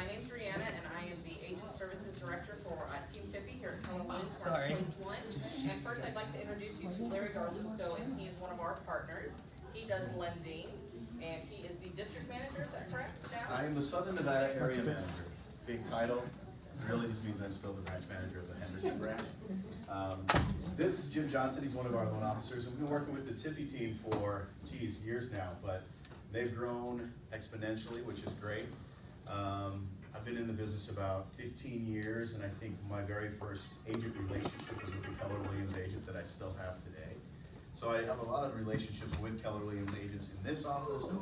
my name's Rihanna, and I am the Agent Services Director for Team Tiffy here at Keller Williams. Sorry. Place one. And first, I'd like to introduce you to Larry Garluso, and he is one of our partners. He does lending, and he is the district manager. Is that correct? Now? I am the Southern Nevada area manager. Big title. Really just means I'm still the branch manager of the Henderson branch. This is Jim Johnson. He's one of our loan officers. We've been working with the Tiffy team for, geez, years now, but they've grown exponentially, which is great. I've been in the business about 15 years, and I think my very first agent relationship was with the Keller Williams agent that I still have today. So I have a lot of relationships with Keller Williams agents in this office and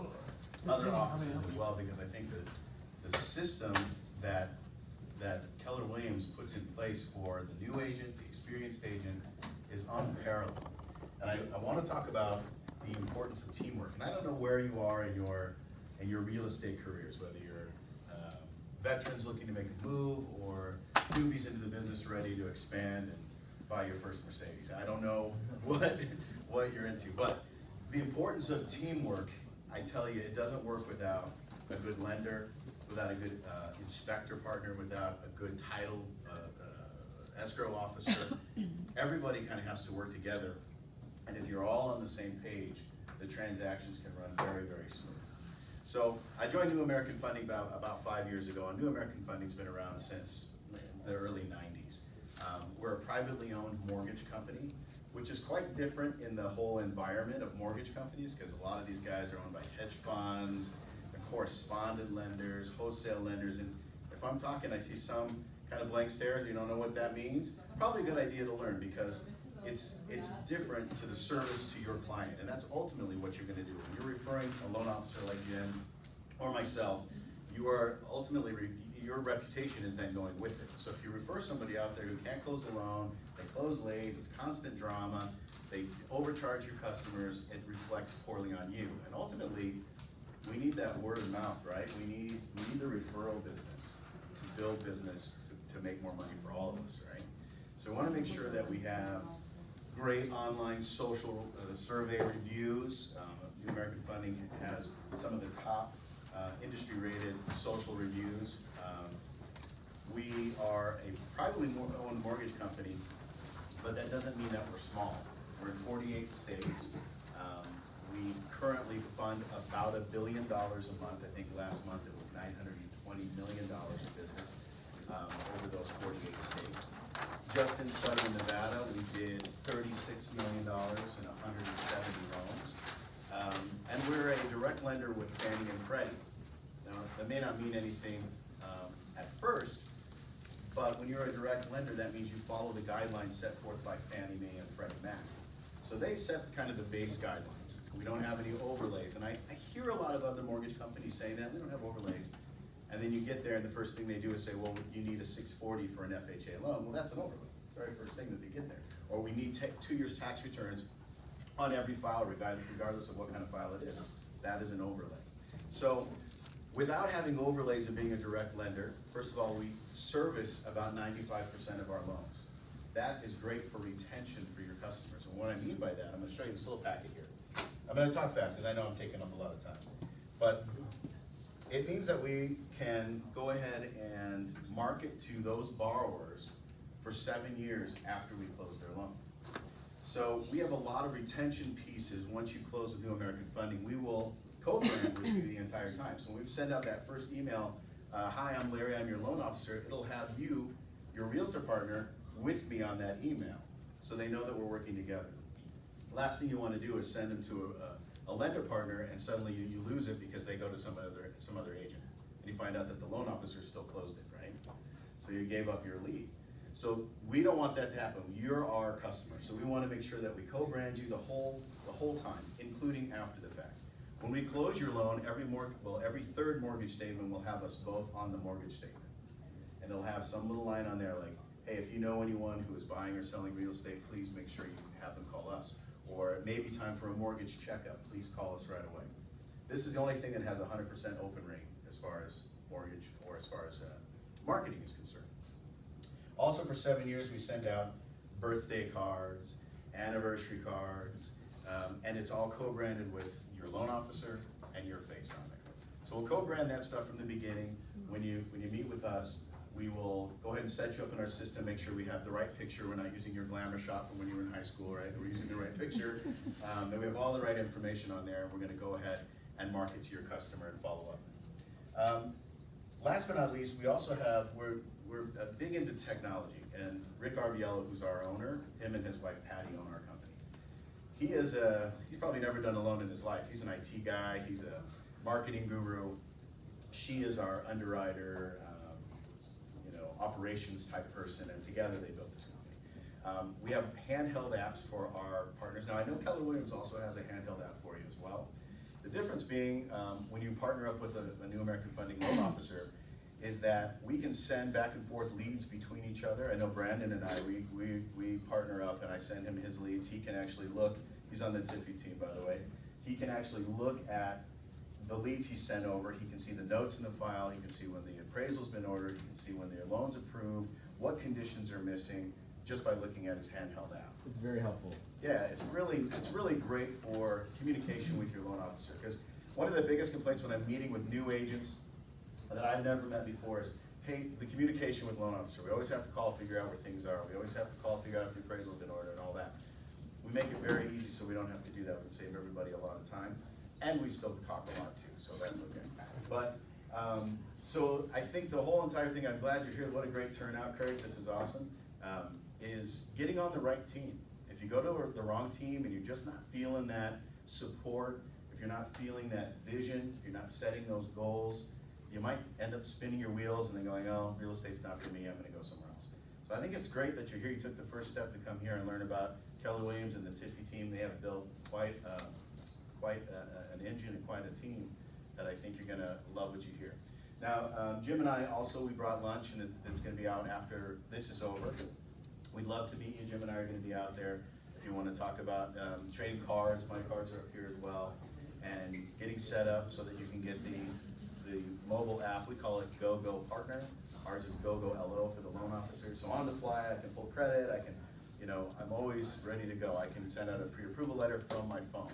other offices as well, because I think that the system that Keller Williams puts in place for the new agent, the experienced agent, is unparalleled. And I want to talk about the importance of teamwork. And I don't know where you are in your real estate careers, whether you're veterans looking to make a move or newbies into the business ready to expand and buy your first Mercedes. I don't know what you're into, but the importance of teamwork, I tell you, it doesn't work without a good lender, without a good inspector partner, without a good title escrow officer. Everybody kind of has to work together, and if you're all on the same page, the transactions can run very, very smooth. So I joined New American Funding about 5 years ago, and New American Funding's been around since the early 90s. We're a privately owned mortgage company, which is quite different in the whole environment of mortgage companies, because a lot of these guys are owned by hedge funds, correspondent lenders, wholesale lenders, and if I'm talking, I see some kind of blank stares, you don't know what that means, probably a good idea to learn, because it's different to the service to your client, and that's ultimately what you're going to do. When you're referring a loan officer like Jim or myself, you are ultimately, your reputation is then going with it. So if you refer somebody out there who can't close the loan, they close late, it's constant drama, they overcharge your customers, it reflects poorly on you. And ultimately, we need that word of mouth, right? We need the referral business to build business, to make more money for all of us, right? So we want to make sure that we have great online social survey reviews. New American Funding has some of the top industry-rated social reviews. We are a privately owned mortgage company, but that doesn't mean that we're small. We're in 48 states. We currently fund about $1 billion a month. I think last month it was $920 million of business over those 48 states. Just in Southern Nevada, we did $36 million in 170 loans. And we're a direct lender with Fannie and Freddie. Now, that may not mean anything at first, but when you're a direct lender, that means you follow the guidelines set forth by Fannie Mae and Freddie Mac. So they set kind of the base guidelines. We don't have any overlays, and I hear a lot of other mortgage companies saying that, we don't have overlays. And then you get there and the first thing they do is say, well, you need a 640 for an FHA loan. Well, that's an overlay, very first thing that they get there. Or we need 2 years tax returns on every file, regardless of what kind of file it is. That is an overlay. So without having overlays and being a direct lender, first of all, we service about 95% of our loans. That is great for retention for your customers. And what I mean by that, I'm going to show you this little packet here. I'm going to talk fast because I know I'm taking up a lot of time. But it means that we can go ahead and market to those borrowers for 7 years after we close their loan. So we have a lot of retention pieces. Once you close with New American Funding, we will co-brand with you the entire time. So when we send out that first email, hi, I'm Larry, I'm your loan officer, it'll have you, your realtor partner, with me on that email, so they know that we're working together. Last thing you want to do is send them to a lender partner, and suddenly you lose it because they go to some other agent, and you find out that the loan officer still closed it, right? So you gave up your lead. So we don't want that to happen. You're our customer, so we want to make sure that we co-brand you the whole time, including after the fact. When we close your loan, every third mortgage statement will have us both on the mortgage statement, and it'll have some little line on there like, hey, if you know anyone who is buying or selling real estate, please make sure you have them call us. Or it may be time for a mortgage checkup, please call us right away. This is the only thing that has a 100% open rate as far as mortgage or as far as marketing is concerned. Also for 7 years, we send out birthday cards, anniversary cards, and it's all co-branded with your loan officer and your face on it. So we'll co-brand that stuff from the beginning. When you meet with us, we will go ahead and set you up in our system, make sure we have the right picture. We're not using your glamour shot from when you were in high school, right? We're using the right picture. And we have all the right information on there. We're gonna go ahead and market to your customer and follow up. Last but not least, we also have, we're big into technology. And Rick Arbiello, who's our owner, him and his wife Patty own our company. He's probably never done a loan in his life. He's an IT guy, he's a marketing guru. She is our underwriter, operations type person, and together they built this company. We have handheld apps for our partners. Now I know Keller Williams also has a handheld app for you as well. The difference being, when you partner up with a New American Funding loan officer, is that we can send back and forth leads between each other. I know Brandon and I, we partner up and I send him his leads. He can actually look, he's on the Tiffy team by the way, he can actually look at the leads he sent over. He can see the notes in the file, he can see when the appraisal's been ordered, he can see when their loan's approved, what conditions are missing, just by looking at his handheld app. It's very helpful. Yeah, it's really great for communication with your loan officer, because one of the biggest complaints when I'm meeting with new agents that I've never met before is, hey, the communication with loan officer. We always have to call, figure out where things are. We always have to call, figure out if the appraisal's been ordered and all that. We make it very easy so we don't have to do that. We save everybody a lot of time. And we still talk a lot too, so that's okay. But, so I think the whole entire thing, I'm glad you're here. What a great turnout, Craig. This is awesome. Is getting on the right team. If you go to the wrong team and you're just not feeling that support, if you're not feeling that vision, if you're not setting those goals, you might end up spinning your wheels and then going, oh, real estate's not for me, I'm gonna go somewhere else. So I think it's great that you're here. You took the first step to come here and learn about Keller Williams and the Tiffy team. They have built quite an engine and quite a team that I think you're gonna love what you hear. Now, Jim and I also, we brought lunch and it's gonna be out after this is over. We'd love to meet you. Jim and I are gonna be out there if you wanna talk about trading cards. My cards are up here as well. And getting set up so that you can get the mobile app. We call it GoGo Partner. Ours is GoGo LO for the loan officer. So on the fly, I can pull credit. I can, I'm always ready to go. I can send out a pre-approval letter from my phone.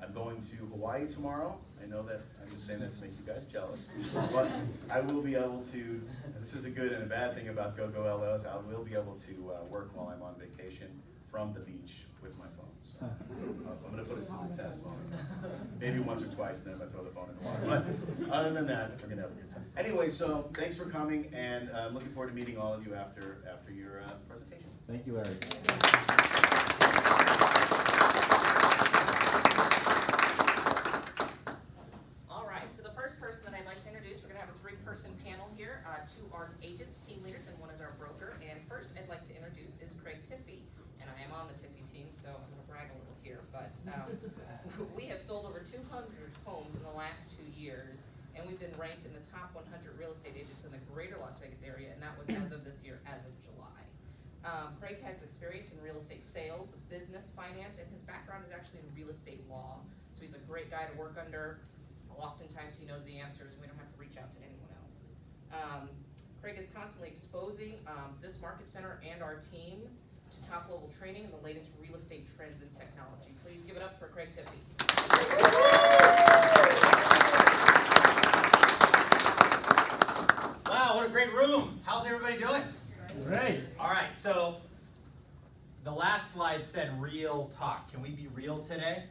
I'm going to Hawaii tomorrow. I know that I'm just saying that to make you guys jealous, but I will be able to, and this is a good and a bad thing about GoGo LOs, I will be able to work while I'm on vacation from the beach with my phone. So I'm going to put it to the test. Maybe once or twice, then I'm going to throw the phone in the water. But other than that, we're going to have a good time. Anyway, so thanks for coming, and I'm looking forward to meeting all of you after your presentation. Thank you, Eric. All right, so the first person that I'd like to introduce, we're going to have a three-person panel here. Two are agents, team leaders, and one is our broker. And first I'd like to introduce is Craig Tiffy. And I am on the Tiffy team, so I'm going to brag a little here. But we have sold over 200 homes in the last 2 years, and we've been ranked in the top 100 real estate agents in the greater Las Vegas area, and that was as of this year, as of July. Craig has experience in real estate sales, business, finance, and his background is actually in real estate law. So he's a great guy to work under. Oftentimes he knows the answers, and we don't have to reach out to anyone else. Craig is constantly exposing this market center and our team to top-level training and the latest real estate trends and technology. Please give it up for Craig Tiffy. Wow, what a great room. How's everybody doing? Great. All right, so the last slide said real talk. Can we be real today?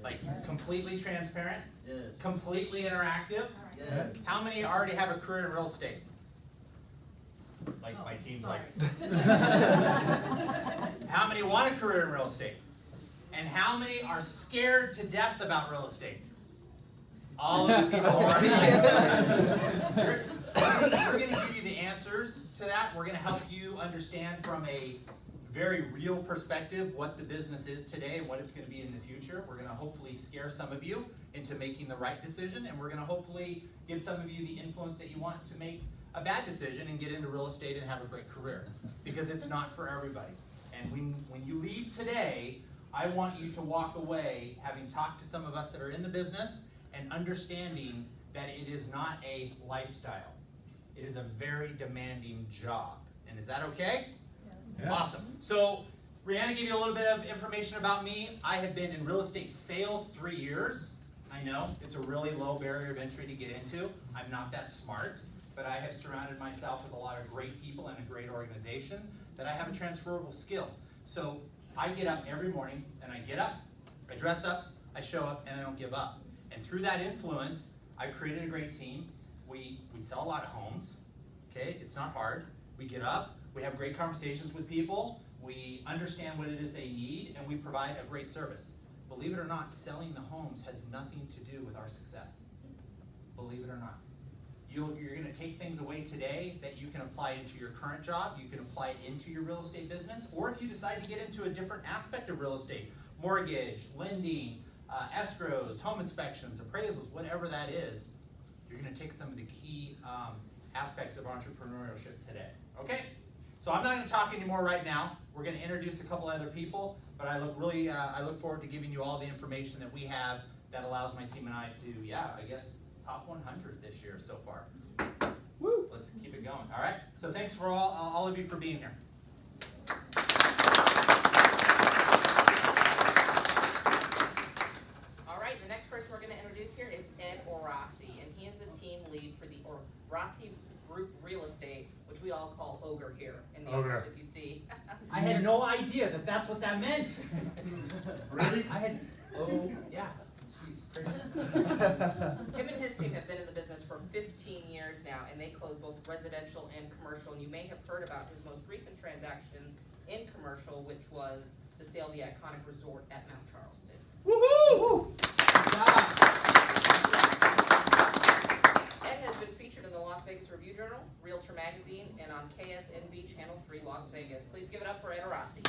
Like completely transparent? Yes. Completely interactive? Yes. How many already have a career in real estate? Like my team's like. How many want a career in real estate? And how many are scared to death about real estate? All of the people are. We're going to give you the answers to that. We're going to help you understand from a very real perspective what the business is today and what it's going to be in the future. We're going to hopefully scare some of you into making the right decision, and we're going to hopefully give some of you the influence that you want to make a bad decision and get into real estate and have a great career, because it's not for everybody. And when you leave today, I want you to walk away having talked to some of us that are in the business and understanding that it is not a lifestyle. It is a very demanding job. And is that okay? Yeah. Awesome. So Brianna gave you a little bit of information about me. I have been in real estate sales 3 years. I know, it's a really low barrier of entry to get into. I'm not that smart, but I have surrounded myself with a lot of great people and a great organization that I have a transferable skill. So I get up every morning, and I get up, I dress up, I show up, and I don't give up. And through that influence, I created a great team. We sell a lot of homes, okay? It's not hard. We get up, we have great conversations with people, we understand what it is they need, and we provide a great service. Believe it or not, selling the homes has nothing to do with our success. Believe it or not. You're gonna take things away today that you can apply into your current job, you can apply it into your real estate business, or if you decide to get into a different aspect of real estate, mortgage, lending, escrows, home inspections, appraisals, whatever that is, you're gonna take some of the key aspects of entrepreneurship today, okay? So I'm not gonna talk anymore right now. We're gonna introduce a couple other people, but I look forward to giving you all the information that we have that allows my team and I to, I guess, top 100 this year so far. Woo! Let's keep it going, all right? So thanks for all of you for being here. All right, the next person we're going to introduce here is Ed Orasi, and he is the team lead for the Orasi Group Real Estate, which we all call Ogre here in the Ogre. office, if you see. I had no idea that that's what that meant. Really? Yeah. Jeez, crazy. Him and his team have been in the business for 15 years now, and they close both residential and commercial. And you may have heard about his most recent transaction in commercial, which was the sale of the iconic resort at Mount Charleston. Woohoo! Ed has been featured in the Las Vegas Review Journal, Realtor Magazine, and on KSNB Channel 3 Las Vegas. Please give it up for Ed Orasi.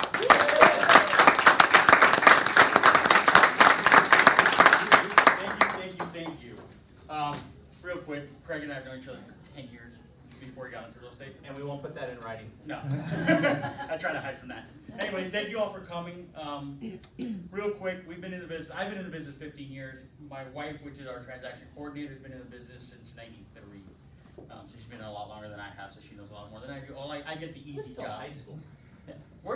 Thank you. Real quick, Craig and I have known each other for 10 years before he got into real estate. And we won't put that in writing. No, I try to hide from that. Anyways, thank you all for coming. Real quick, I've been in the business 15 years. My wife, which is our transaction coordinator, has been in the business since '93. So she's been in a lot longer than I have, so she knows a lot more than I do. I get the easy Still job. high school.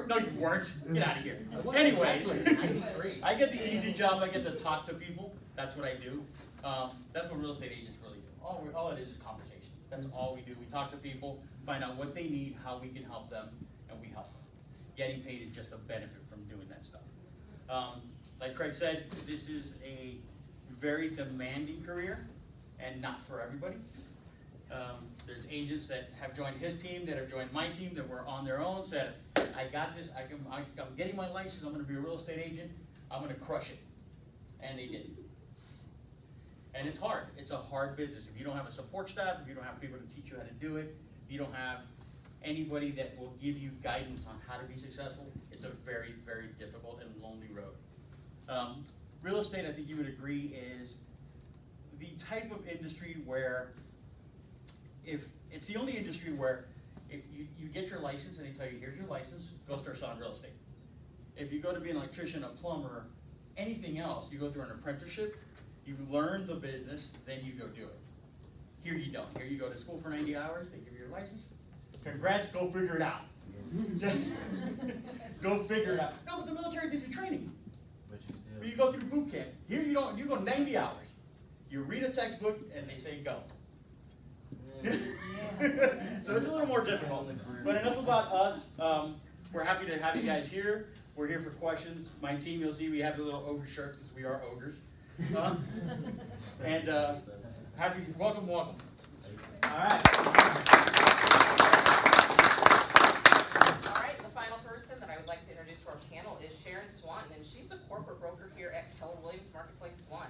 No, you weren't. Get out of here. I was Anyways, actually in 93. I get the easy job. I get to talk to people. That's what I do. That's what real estate agents really do. All it is conversations. That's all we do. We talk to people, find out what they need, how we can help them, and we help them. Getting paid is just a benefit from doing that stuff. Like Craig said, this is a very demanding career, and not for everybody. There's agents that have joined his team, that have joined my team, that were on their own, said, I got this, I'm getting my license, I'm gonna be a real estate agent, I'm gonna crush it. And they did. And it's hard. It's a hard business. If you don't have a support staff, if you don't have people to teach you how to do it, if you don't have anybody that will give you guidance on how to be successful, it's a very, very difficult and lonely road. Real estate, I think you would agree, is the type of industry where it's the only industry where if you get your license and they tell you, here's your license, go start selling real estate. If you go to be an electrician, a plumber, anything else, you go through an apprenticeship, you learn the business, then you go do it. Here you don't. Here you go to school for 90 hours, they give you your license. Congrats, go figure it out. Go figure it out. No, but the military gives you training. But you But still. you go through boot camp. Here you don't, you go 90 hours. You read a textbook and they say go. So it's a little more difficult. But enough about us. We're happy to have you guys here. We're here for questions. My team, you'll see we have the little ogre shirts because we are ogres. And welcome. All right. All right, the final person that I would like to introduce to our panel is Sharon Swanton, and she's the corporate broker here at Keller Williams Marketplace 1.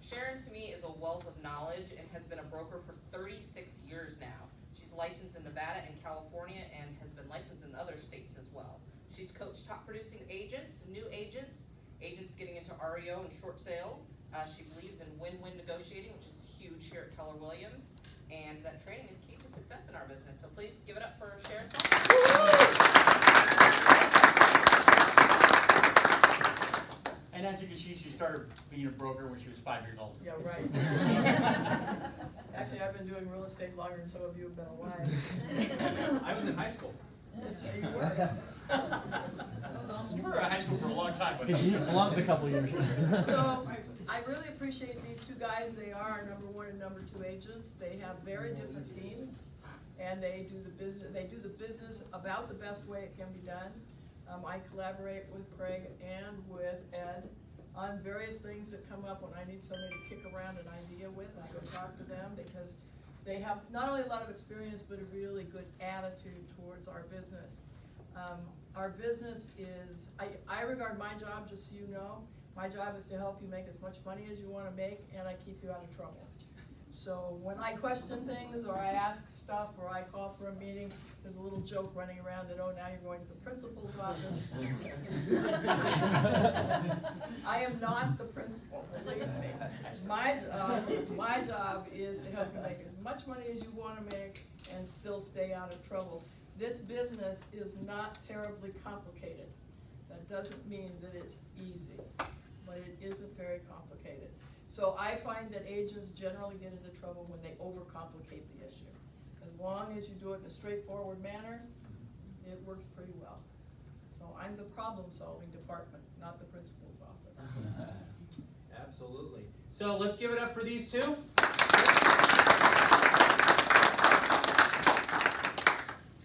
Sharon, to me, is a wealth of knowledge and has been a broker for 36 years now. She's licensed in Nevada and California and has been licensed in other states as well. She's coached top producing agents, new agents, agents getting into REO and short sale. She believes in win-win negotiating, which is huge here at Keller Williams, and that training is key to success in our business. So please give it up for Sharon Swanton. And as you can see, she started being a broker when she was 5 years old. Yeah, right. Actually, I've been doing real estate longer than some of you have been alive. I was in high school. Yes, you were. You were in high school for a long time, but He flunked a couple years. So, I really appreciate these two guys. They are our number 1 and number 2 agents. They have very different teams, and they do the business about the best way it can be done. I collaborate with Craig and with Ed on various things that come up when I need somebody to kick around an idea with. I go talk to them because they have not only a lot of experience, but a really good attitude towards our business. Our business is, I regard my job, just so you know, my job is to help you make as much money as you want to make, and I keep you out of trouble. So when I question things, or I ask stuff, or I call for a meeting, there's a little joke running around that, oh, now you're going to the principal's office. I am not the principal, believe me. My job is to help you make as much money as you want to make and still stay out of trouble. This business is not terribly complicated. That doesn't mean that it's easy, but it isn't very complicated. So I find that agents generally get into trouble when they overcomplicate the issue. As long as you do it in a straightforward manner, it works pretty well. So I'm the problem-solving department, not the principal's office. Absolutely. So let's give it up for these two.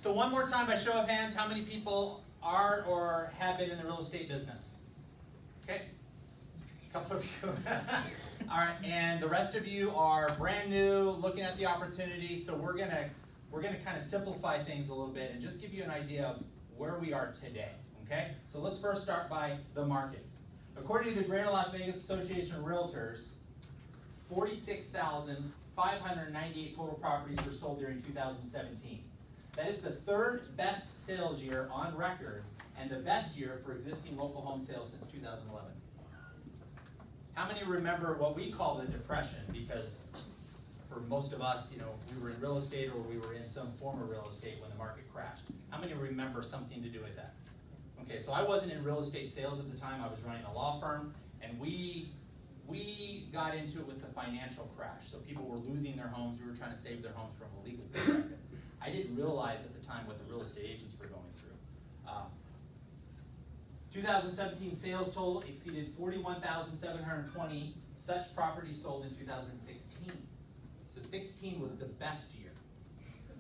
So one more time, by show of hands, how many people are or have been in the real estate business? Okay, a couple of you. All right, and the rest of you are brand new, looking at the opportunity. So we're gonna kind of simplify things a little bit and just give you an idea of where we are today. Okay, so let's first start by the market. According to the Greater Las Vegas Association of Realtors, 46,598 total properties were sold during 2017. That is the 3rd best sales year on record and the best year for existing local home sales since 2011. How many remember what we call the Depression? Because for most of us, you know, we were in real estate or we were in some form of real estate when the market crashed. How many remember something to do with that? Okay, so I wasn't in real estate sales at the time. I was running a law firm, and we got into it with the financial crash. So people were losing their homes. We were trying to save their homes from a legal perspective. I didn't realize at the time what the real estate agents were going through. 2017 sales total exceeded 41,720 such properties sold in 2016. So 16 was the best year.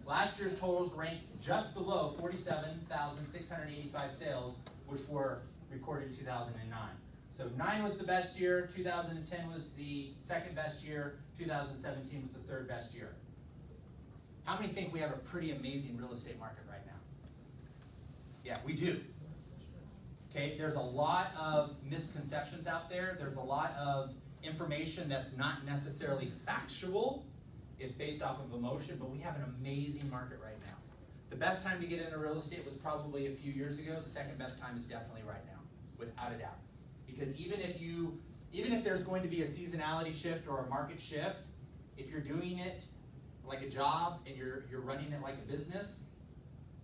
Last year's totals ranked just below 47,685 sales, which were recorded in 2009. So 9 was the best year, 2010 was the 2nd best year, 2017 was the 3rd best year. How many think we have a pretty amazing real estate market right now? Yeah, we do. Okay, there's a lot of misconceptions out there. There's a lot of information that's not necessarily factual. It's based off of emotion, but we have an amazing market right now. The best time to get into real estate was probably a few years ago. The 2nd best time is definitely right now, without a doubt. Because even if there's going to be a seasonality shift or a market shift, if you're doing it like a job and you're running it like a business,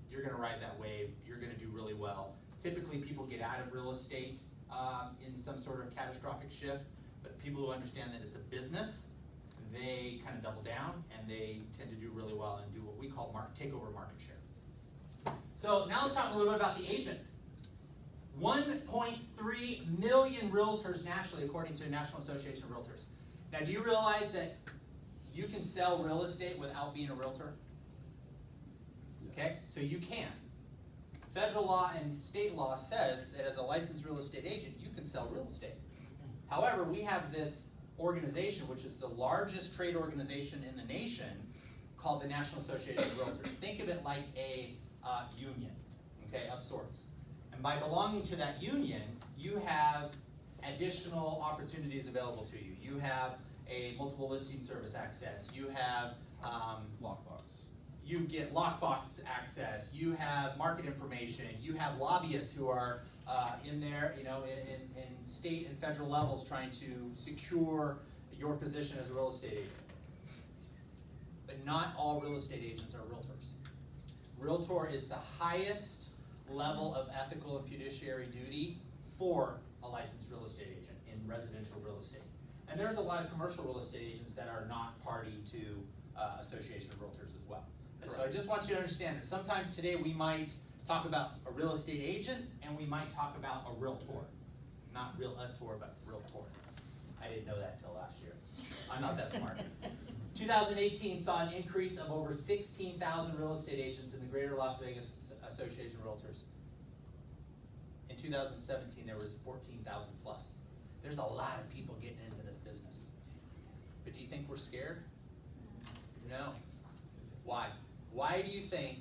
you're going to ride that wave. You're going to do really well. Typically, people get out of real estate in some sort of catastrophic shift, but people who understand that it's a business, they kind of double down and they tend to do really well and do what we call take over market share. So now let's talk a little bit about the agent. 1.3 million realtors nationally, according to the National Association of Realtors. Now, do you realize that you can sell real estate without being a realtor? Okay, so you can. Federal law and state law says that as a licensed real estate agent, you can sell real estate. However, we have this organization, which is the largest trade organization in the nation, called the National Association of Realtors. Think of it like a union, okay, of sorts. And by belonging to that union, you have additional opportunities available to you. You have a multiple listing service access. You have Lockbox. You get lockbox access. You have market information. You have lobbyists who are in there, you know, in state and federal levels trying to secure your position as a real estate agent. But not all real estate agents are realtors. Realtor is the highest level of ethical and fiduciary duty for a licensed real estate agent in residential real estate. And there's a lot of commercial real estate agents that are not party to Association of Realtors as well. Correct. So I just want you to understand that sometimes today we might talk about a real estate agent and we might talk about a realtor. Not realtor, but realtor. I didn't know that until last year. I'm not that smart. 2018 saw an increase of over 16,000 real estate agents in the Greater Las Vegas Association of Realtors. In 2017, there was 14,000 plus. There's a lot of people getting into this business. But do you think we're scared? No. Why? Why do you think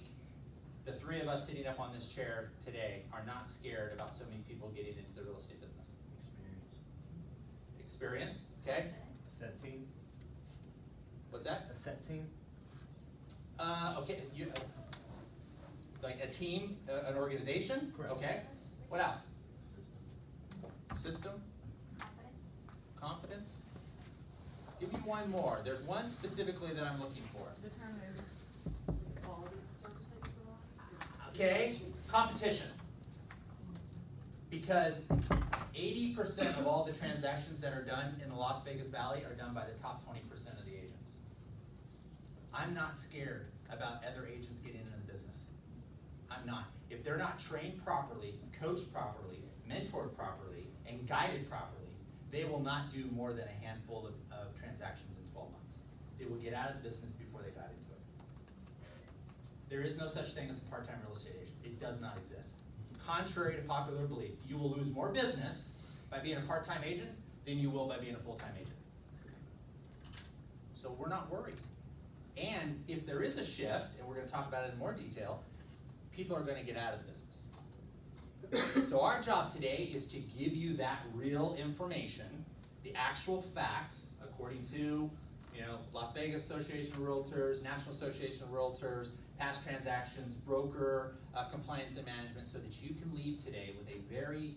the three of us sitting up on this chair today are not scared about so many people getting into the real estate business? Experience, okay? Set team. What's that? A set team. Okay, like a team, an organization? Correct. Okay. What else? System? Confidence? Give me one more. There's one specifically that I'm looking for. Okay, competition. Because 80% of all the transactions that are done in the Las Vegas Valley are done by the top 20% of the agents. I'm not scared about other agents getting into the business. I'm not. If they're not trained properly, coached properly, mentored properly, and guided properly, they will not do more than a handful of transactions in 12 months. They will get out of the business before they got into it. There is no such thing as a part-time real estate agent. It does not exist. Contrary to popular belief, you will lose more business by being a part-time agent than you will by being a full-time agent. So we're not worried. And if there is a shift, and we're going to talk about it in more detail, people are going to get out of the business. So our job today is to give you that real information, the actual facts, according to Las Vegas Association of Realtors, National Association of Realtors, past transactions, broker, compliance and management, so that you can leave today with a very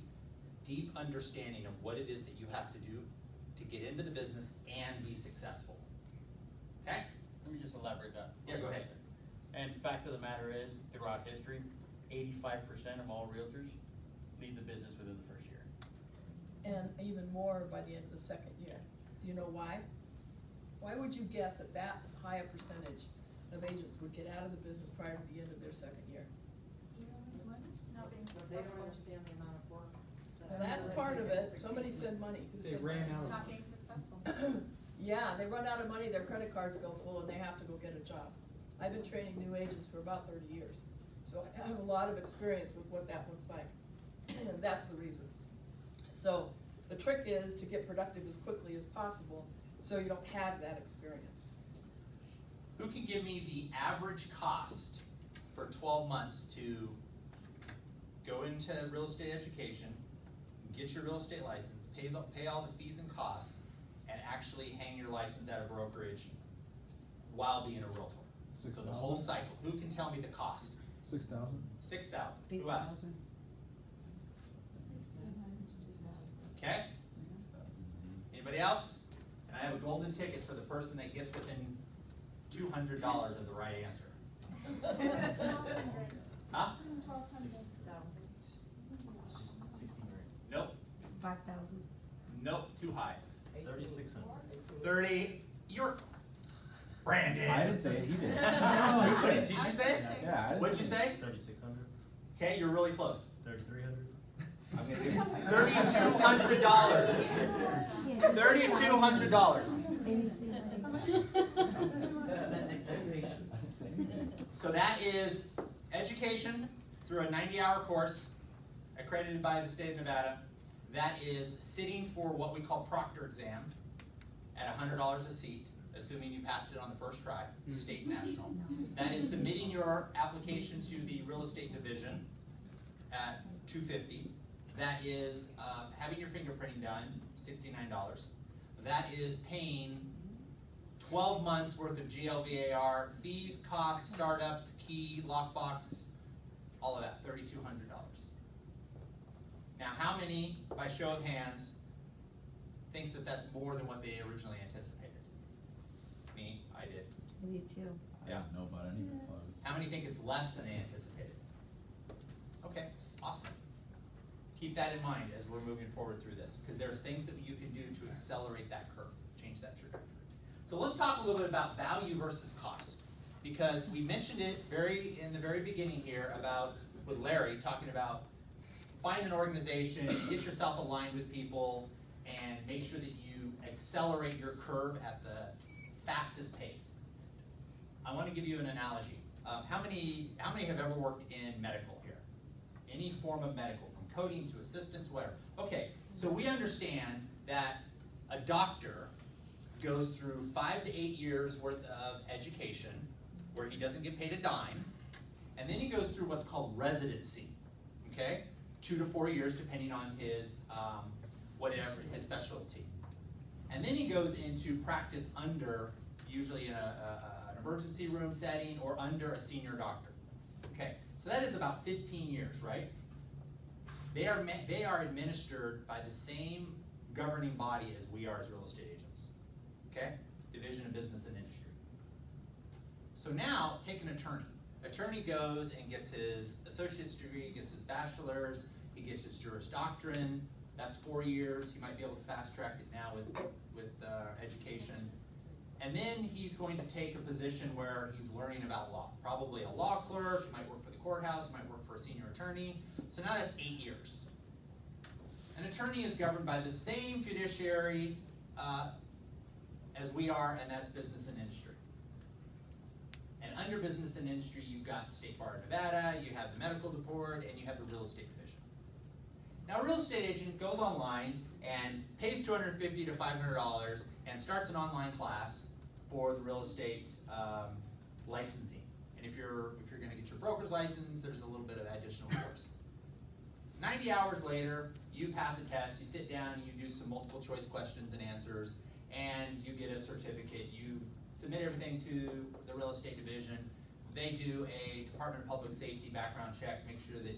deep understanding of what it is that you have to do to get into the business and be successful. Okay? Let me just elaborate that. Yeah, go ahead. And fact of the matter is, throughout history, 85% of all realtors leave the business within the first year. And even more by the end of the second year. Do you know why? Why would you guess that high a percentage of agents would get out of the business prior to the end of their second year? They don't understand the amount of work. That's part of it. Somebody said money. Who They said ran money? out of Not money. being successful. Yeah, they run out of money, their credit cards go full, and they have to go get a job. I've been training new agents for about 30 years, so I have a lot of experience with what that looks like. And that's the reason. So the trick is to get productive as quickly as possible so you don't have that experience. Who can give me the average cost for 12 months to go into real estate education, get your real estate license, pay all the fees and costs, and actually hang your license at a brokerage while being a realtor? So the whole cycle. Who can tell me the cost? 6,000. 6,000. Who else? Okay. Anybody else? And I have a golden ticket for the person that gets within $200 of the right answer. Huh? 16 grand. Nope. 5,000. Nope. Too high. 3,600. 30. You're Brandon. I didn't say it, he did. No, he said it. Did you say it? Yeah, I didn't What'd you say? 3,600. Okay, you're really close. 3,300. I'm gonna give you $3,200. $3,200. So that is education through a 90-hour course accredited by the state of Nevada. That is sitting for what we call proctor exam at $100 a seat, assuming you passed it on the first try, state and national. That is submitting your application to the real estate division at $250. That is having your fingerprinting done, $69. That is paying 12 months worth of GLVAR, fees, costs, startups, key, lockbox, all of that, $3,200. Now, how many, by show of hands, thinks that that's more than what they originally anticipated? Me, I did. Me too. I didn't know about any of it, so I was. How many think it's less than they anticipated? Okay, awesome. Keep that in mind as we're moving forward through this, because there's things that you can do to accelerate that curve, change that trajectory. So let's talk a little bit about value versus cost, because we mentioned it in the very beginning here about, with Larry, talking about find an organization, get yourself aligned with people, and make sure that you accelerate your curve at the fastest pace. I want to give you an analogy. How many have ever worked in medical here? Any form of medical, from coding to assistants, whatever. Okay, so we understand that a doctor goes through 5 to 8 years worth of education where he doesn't get paid a dime, and then he goes through what's called residency, okay? 2 to 4 years depending on his, whatever, his specialty. And then he goes into practice under, usually in an emergency room setting or under a senior doctor. Okay, so that is about 15 years, right? They are administered by the same governing body as we are as real estate agents. Okay, Division of Business and Industry. So now, take an attorney. Attorney goes and gets his associate's degree, gets his bachelor's, he gets his Juris Doctrine. That's 4 years. He might be able to fast track it now with education. And then he's going to take a position where he's learning about law. Probably a law clerk, he might work for the courthouse, he might work for a senior attorney. So now that's 8 years. An attorney is governed by the same fiduciary as we are, and that's business and industry. And under business and industry, you've got the State Bar of Nevada, you have the medical board, and you have the real estate division. Now, a real estate agent goes online and pays $250 to $500 and starts an online class for the real estate licensing. And if you're going to get your broker's license, there's a little bit of additional course. 90 hours later, you pass a test, you sit down, and you do some multiple choice questions and answers, and you get a certificate. You submit everything to the real estate division. They do a Department of Public Safety background check, make sure that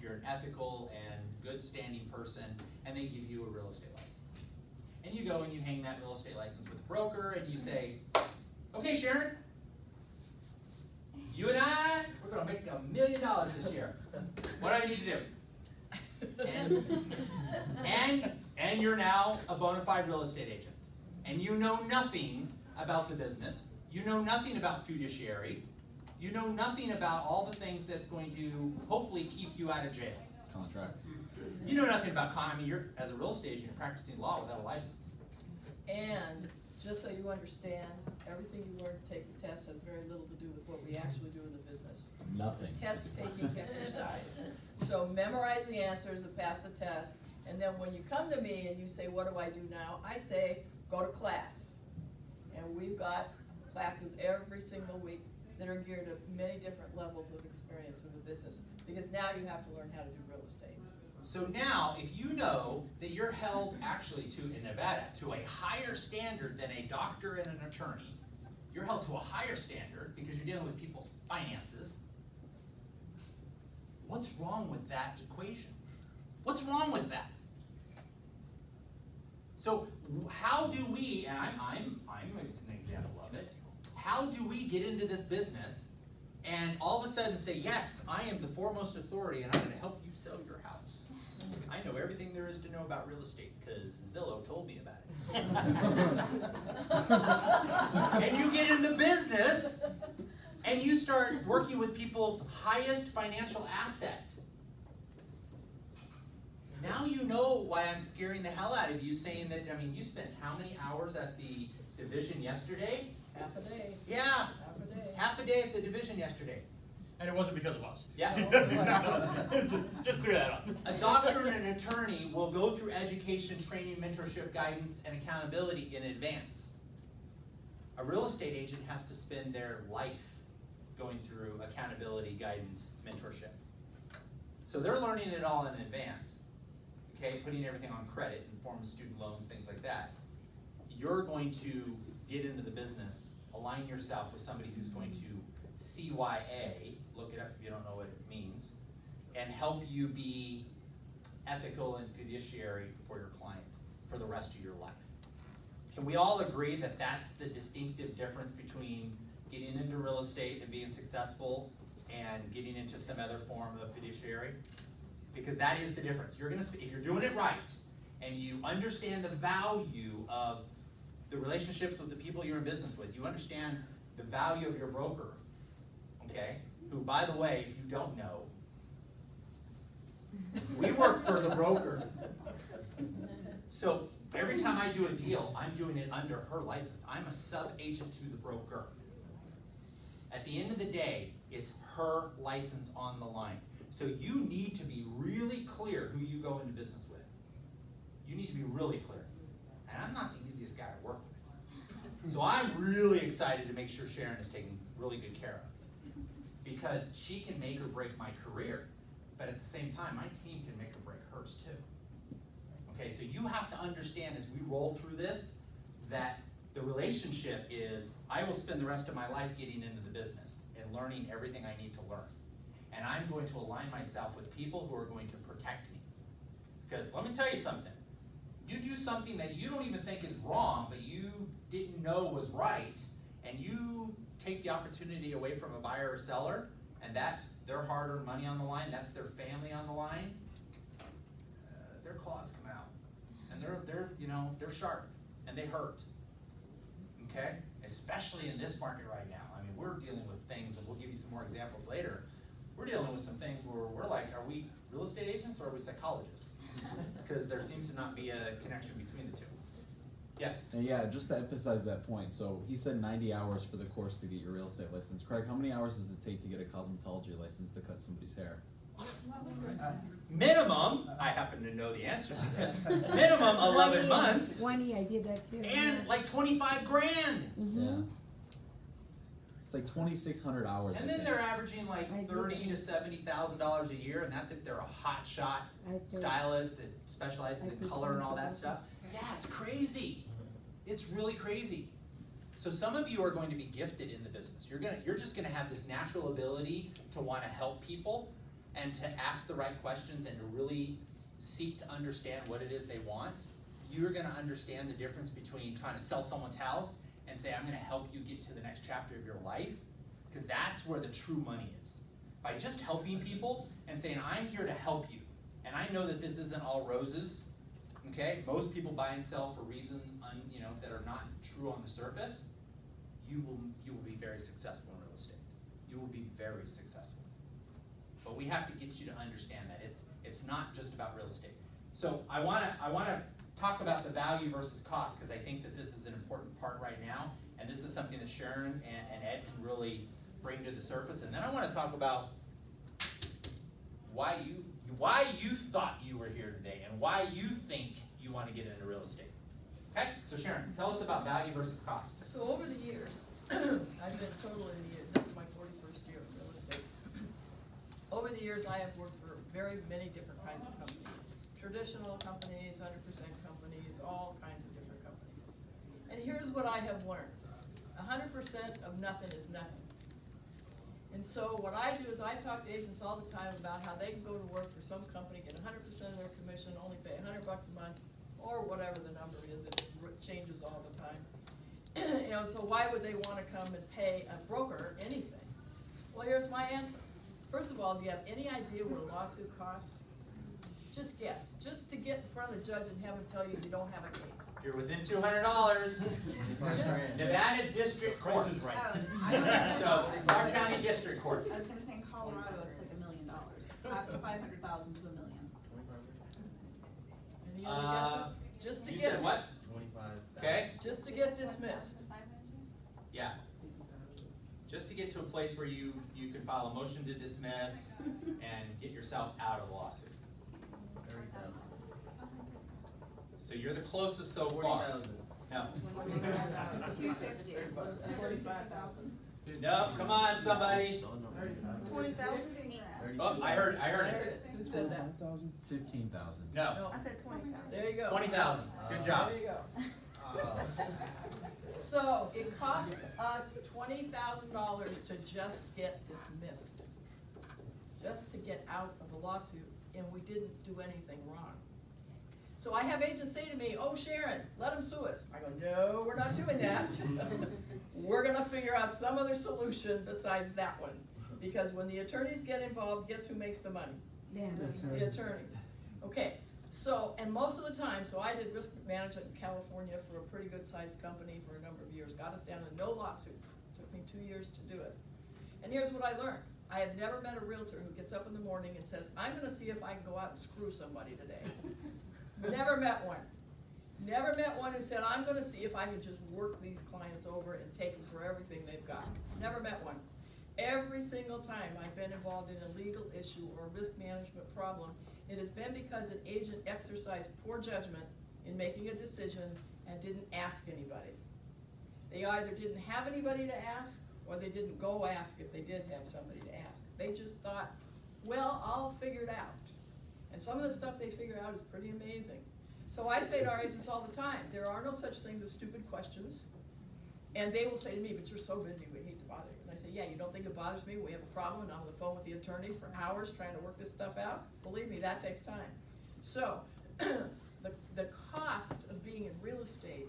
you're an ethical and good standing person, and they give you a real estate license. And you go and you hang that real estate license with the broker, and you say, okay, Sharon, you and I, we're going to make $1 million this year. What do I need to do? And you're now a bona fide real estate agent. And you know nothing about the business. You know nothing about fiduciary. You know nothing about all the things that's going to hopefully keep you out of jail. Contracts. You know nothing about you're, as a real estate agent, you're practicing law without a license. And just so you understand, everything you learn to take the test has very little to do with what we actually do in the business. Nothing. Test-taking exercise. So memorize the answers and pass the test, and then when you come to me and you say, what do I do now? I say, go to class. And we've got classes every single week that are geared to many different levels of experience in the business, because now you have to learn how to do real estate. So now, if you know that you're held actually in Nevada, to a higher standard than a doctor and an attorney, you're held to a higher standard because you're dealing with people's finances. What's wrong with that equation? What's wrong with that? So how do we, and I'm an example of it, how do we get into this business and all of a sudden say, yes, I am the foremost authority and I'm going to help you sell your house. I know everything there is to know about real estate because Zillow told me about it. And you get in the business and you start working with people's highest financial asset. Now you know why I'm scaring the hell out of you, saying that, you spent how many hours at the division yesterday? Half a day. Yeah, Half a day. half a day at the division yesterday. And it wasn't because of us. Yeah. Just clear that up. A doctor and an attorney will go through education, training, mentorship, guidance, and accountability in advance. A real estate agent has to spend their life going through accountability, guidance, mentorship. So they're learning it all in advance, okay, putting everything on credit in form of student loans, things like that. You're going to get into the business, align yourself with somebody who's going to CYA, look it up if you don't know what it means, and help you be ethical and fiduciary for your client for the rest of your life. Can we all agree that that's the distinctive difference between getting into real estate and being successful and getting into some other form of fiduciary? Because that is the difference. You're gonna, if you're doing it right and you understand the value of the relationships with the people you're in business with, you understand the value of your broker, okay? Who, by the way, if you don't know, we work for the brokers. So Every time I do a deal, I'm doing it under her license. I'm a sub-agent to the broker. At the end of the day, it's her license on the line. So you need to be really clear who you go into business with. You need to be really clear. And I'm not the easiest guy to work with. So I'm really excited to make sure Sharon is taken really good care of. Because she can make or break my career, but at the same time, my team can make or break hers too. Okay, so you have to understand as we roll through this, that the relationship is, I will spend the rest of my life getting into the business and learning everything I need to learn. And I'm going to align myself with people who are going to protect me. Because let me tell you something, you do something that you don't even think is wrong, but you didn't know was right, and you take the opportunity away from a buyer or seller, and that's their hard-earned money on the line, that's their family on the line, their claws come out. And they're sharp, and they hurt. Okay? Especially in this market right now. I mean, we're dealing with things, and we'll give you some more examples later. We're dealing with some things where we're like, are we real estate agents or are we psychologists? Because there seems to not be a connection between the two. Yes? And yeah, just to emphasize that point, so he said 90 hours for the course to get your real estate license. Craig, how many hours does it take to get a cosmetology license to cut somebody's hair? Minimum, I happen to know the answer to this, minimum 11 months 20, I did that too. and like 25 grand. Yeah. It's like 2,600 hours. And I then think. they're averaging like I did $30,000 that. to $70,000 a year, and that's if they're a hot shot I did. stylist that specializes I in did color and all that that. stuff. Yeah, it's crazy. It's really crazy. So some of you are going to be gifted in the business. You're just gonna have this natural ability to want to help people and to ask the right questions and to really seek to understand what it is they want. You're gonna understand the difference between trying to sell someone's house and say, I'm gonna help you get to the next chapter of your life, because that's where the true money is. By just helping people and saying, I'm here to help you. And I know that this isn't all roses, okay? Most people buy and sell for reasons that are not true on the surface. You will be very successful in real estate. You will be very successful. But we have to get you to understand that it's not just about real estate. So I wanna talk about the value versus cost, because I think that this is an important part right now, and this is something that Sharon and Ed can really bring to the surface. And then I want to talk about why you thought you were here today and why you think you want to get into real estate. Okay, so Sharon, tell us about value versus cost. So over the years, I've been totally, this is my 41st year of real estate. Over the years, I have worked for very many different kinds of companies. Traditional companies, 100% companies, all kinds of different companies. And here's what I have learned. 100% of nothing is nothing. And so what I do is I talk to agents all the time about how they can go to work for some company, get 100% of their commission, only pay $100 a month, or whatever the number is. It changes all the time. So why would they want to come and pay a broker anything? Well, here's my answer. First of all, do you have any idea what a lawsuit costs? Just guess. Just to get in front of the judge and have him tell you don't have a case. You're within $200. Nevada District Court. Price is right. So, Clark County District Court. I was gonna say in Colorado, it's like $1 million, up to 500,000 to $1 million. Any other guesses? Just to You get, said what? 25. Okay, just to get dismissed. yeah. Just to get to a place where you can file a motion to dismiss and get yourself out of the lawsuit. So you're the closest so far. No. 250. 45,000. No, come on, somebody. 20,000? Oh, I heard it. Who said that? 15,000. No, No. I said 20,000. There you go. 20,000. Good job. There you go. So it cost us $20,000 to just get dismissed, just to get out of the lawsuit, and we didn't do anything wrong. So I have agents say to me, oh, Sharon, let them sue us. I go, no, we're not doing that. We're gonna figure out some other solution besides that one. Because when the attorneys get involved, guess who makes the money? Yeah. The attorneys. Okay, so, and most of the time, so I did risk management in California for a pretty good sized company for a number of years, got us down to no lawsuits. Took me 2 years to do it. And here's what I learned. I have never met a realtor who gets up in the morning and says, I'm gonna see if I can go out and screw somebody today. Never met one. Never met one who said, I'm gonna see if I can just work these clients over and take them for everything they've got. Never met one. Every single time I've been involved in a legal issue or a risk management problem, it has been because an agent exercised poor judgment in making a decision and didn't ask anybody. They either didn't have anybody to ask, or they didn't go ask if they did have somebody to ask. They just thought, well, I'll figure it out. And some of the stuff they figure out is pretty amazing. So I say to our agents all the time, there are no such things as stupid questions. And they will say to me, but you're so busy, we hate to bother you. And I say, yeah, you don't think it bothers me? We have a problem, and I'm on the phone with the attorneys for hours trying to work this stuff out. Believe me, that takes time. So, the cost of being in real estate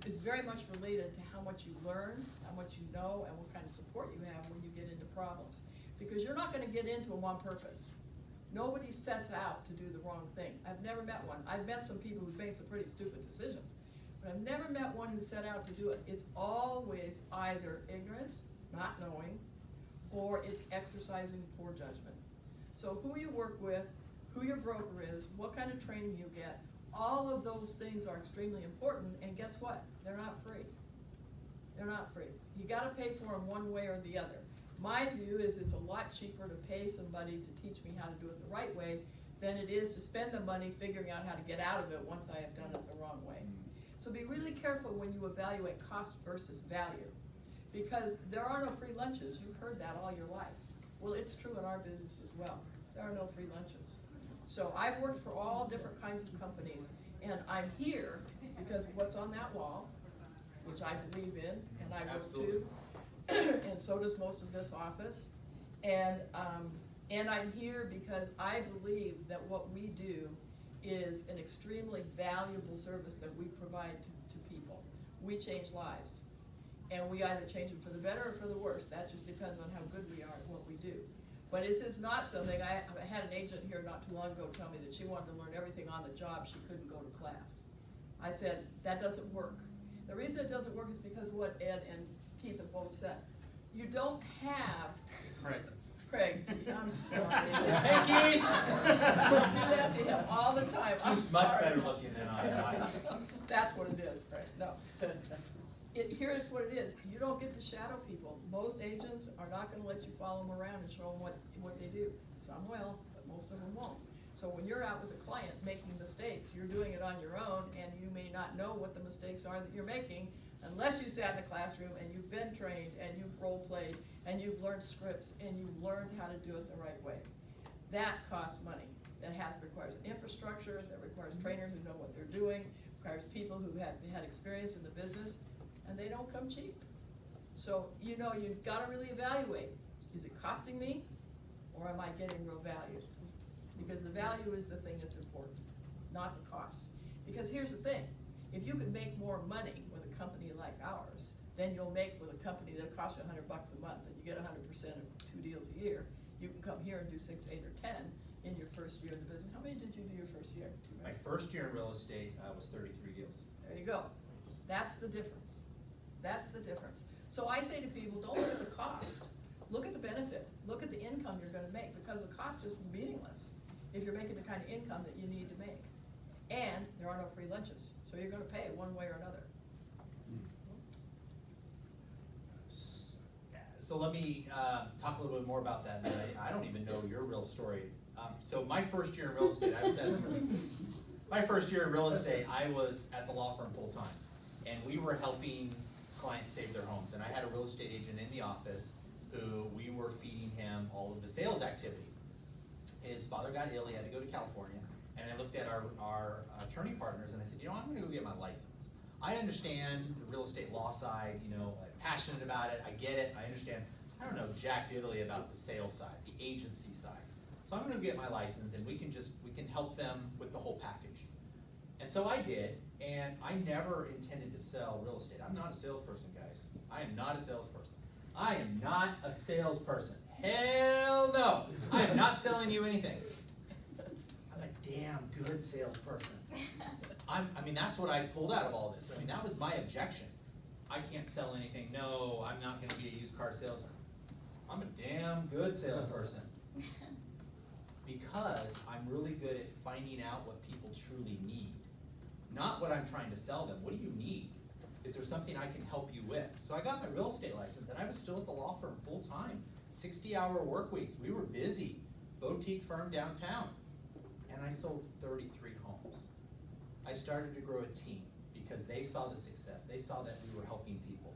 is very much related to how much you learn, how much you know, and what kind of support you have when you get into problems. Because you're not gonna get into them on purpose. Nobody sets out to do the wrong thing. I've never met one. I've met some people who've made some pretty stupid decisions, but I've never met one who set out to do it. It's always either ignorance, not knowing, or it's exercising poor judgment. So who you work with, who your broker is, what kind of training you get, all of those things are extremely important, and guess what? They're not free. They're not free. You gotta pay for them one way or the other. My view is it's a lot cheaper to pay somebody to teach me how to do it the right way than it is to spend the money figuring out how to get out of it once I have done it the wrong way. So be really careful when you evaluate cost versus value, because there are no free lunches. You've heard that all your life. Well, it's true in our business as well. There are no free lunches. So I've worked for all different kinds of companies, and I'm here because of what's on that wall, which I believe in, and I work too. And so does most of this office. And I'm here because I believe that what we do is an extremely valuable service that we provide to people. We change lives. And we either change them for the better or for the worse. That just depends on how good we are at what we do. But it is not something, I had an agent here not too long ago tell me that she wanted to learn everything on the job, she couldn't go to class. I said, that doesn't work. The reason it doesn't work is because of what Ed and Keith have both said. You don't have, Craig, I'm sorry. Hey, Keith! I do that to him all the time, I'm He's much sorry. better looking than I am. That's what it is, Craig, no. Here's what it is, you don't get to shadow people. Most agents are not gonna let you follow them around and show them what they do. Some will, but most of them won't. So when you're out with a client making mistakes, you're doing it on your own, and you may not know what the mistakes are that you're making unless you sat in a classroom and you've been trained and you've role played and you've learned scripts and you've learned how to do it the right way. That costs money. That requires infrastructure, that requires trainers who know what they're doing, requires people who have had experience in the business, and they don't come cheap. So, you've gotta really evaluate, is it costing me, or am I getting real value? Because the value is the thing that's important, not the cost. Because here's the thing, if you can make more money with a company like ours than you'll make with a company that costs you $100 a month, and you get 100% of 2 deals a year, you can come here and do 6, 8, or 10 in your first year of the business. How many did you do your first year? My first year in real estate was 33 deals. There you go. That's the difference. That's the difference. So I say to people, don't look at the cost. Look at the benefit. Look at the income you're gonna make, because the cost is meaningless if you're making the kind of income that you need to make. And there are no free lunches, so you're gonna pay one way or another. So let me talk a little bit more about that. I don't even know your real story. So my first year in real estate, I was at the law firm full time, and we were helping clients save their homes. And I had a real estate agent in the office who we were feeding him all of the sales activity. His father got ill, he had to go to California, and I looked at our attorney partners and I said, I'm gonna go get my license. I understand the real estate law side, I'm passionate about it, I get it, I understand. I don't know jack diddly about the sales side, the agency side. So I'm gonna get my license and we can help them with the whole package. And so I did, and I never intended to sell real estate. I'm not a salesperson, guys. I am not a salesperson. I am not a salesperson. Hell no! I am not selling you anything. I'm a damn good salesperson. That's what I pulled out of all this. That was my objection. I can't sell anything. No, I'm not gonna be a used car salesman. I'm a damn good salesperson. Because I'm really good at finding out what people truly need. not what I'm trying to sell them. What do you need? Is there something I can help you with? So I got my real estate license, and I was still at the law firm full time, 60-hour work weeks. We were busy, boutique firm downtown, and I sold 33 homes. I started to grow a team because they saw the success. They saw that we were helping people.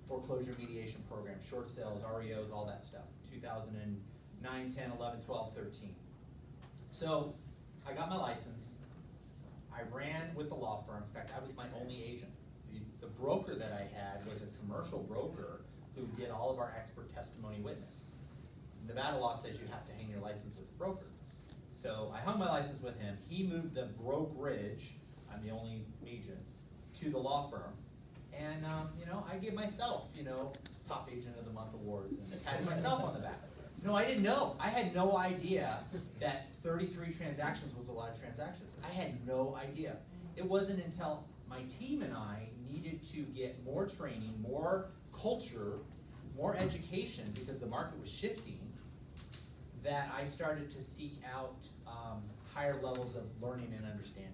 Foreclosure mediation programs, short sales, REOs, all that stuff. 2009, 10, 11, 12, 13. So I got my license. I ran with the law firm. In fact, I was my only agent. The broker that I had was a commercial broker who did all of our expert testimony witness. Nevada law says you have to hang your license with the broker. So I hung my license with him. He moved the brokerage, I'm the only agent, to the law firm. And, I gave myself, top agent of the month awards and patted myself on the back. No, I didn't know. I had no idea that 33 transactions was a lot of transactions. I had no idea. It wasn't until my team and I needed to get more training, more culture, more education, because the market was shifting, that I started to seek out higher levels of learning and understanding.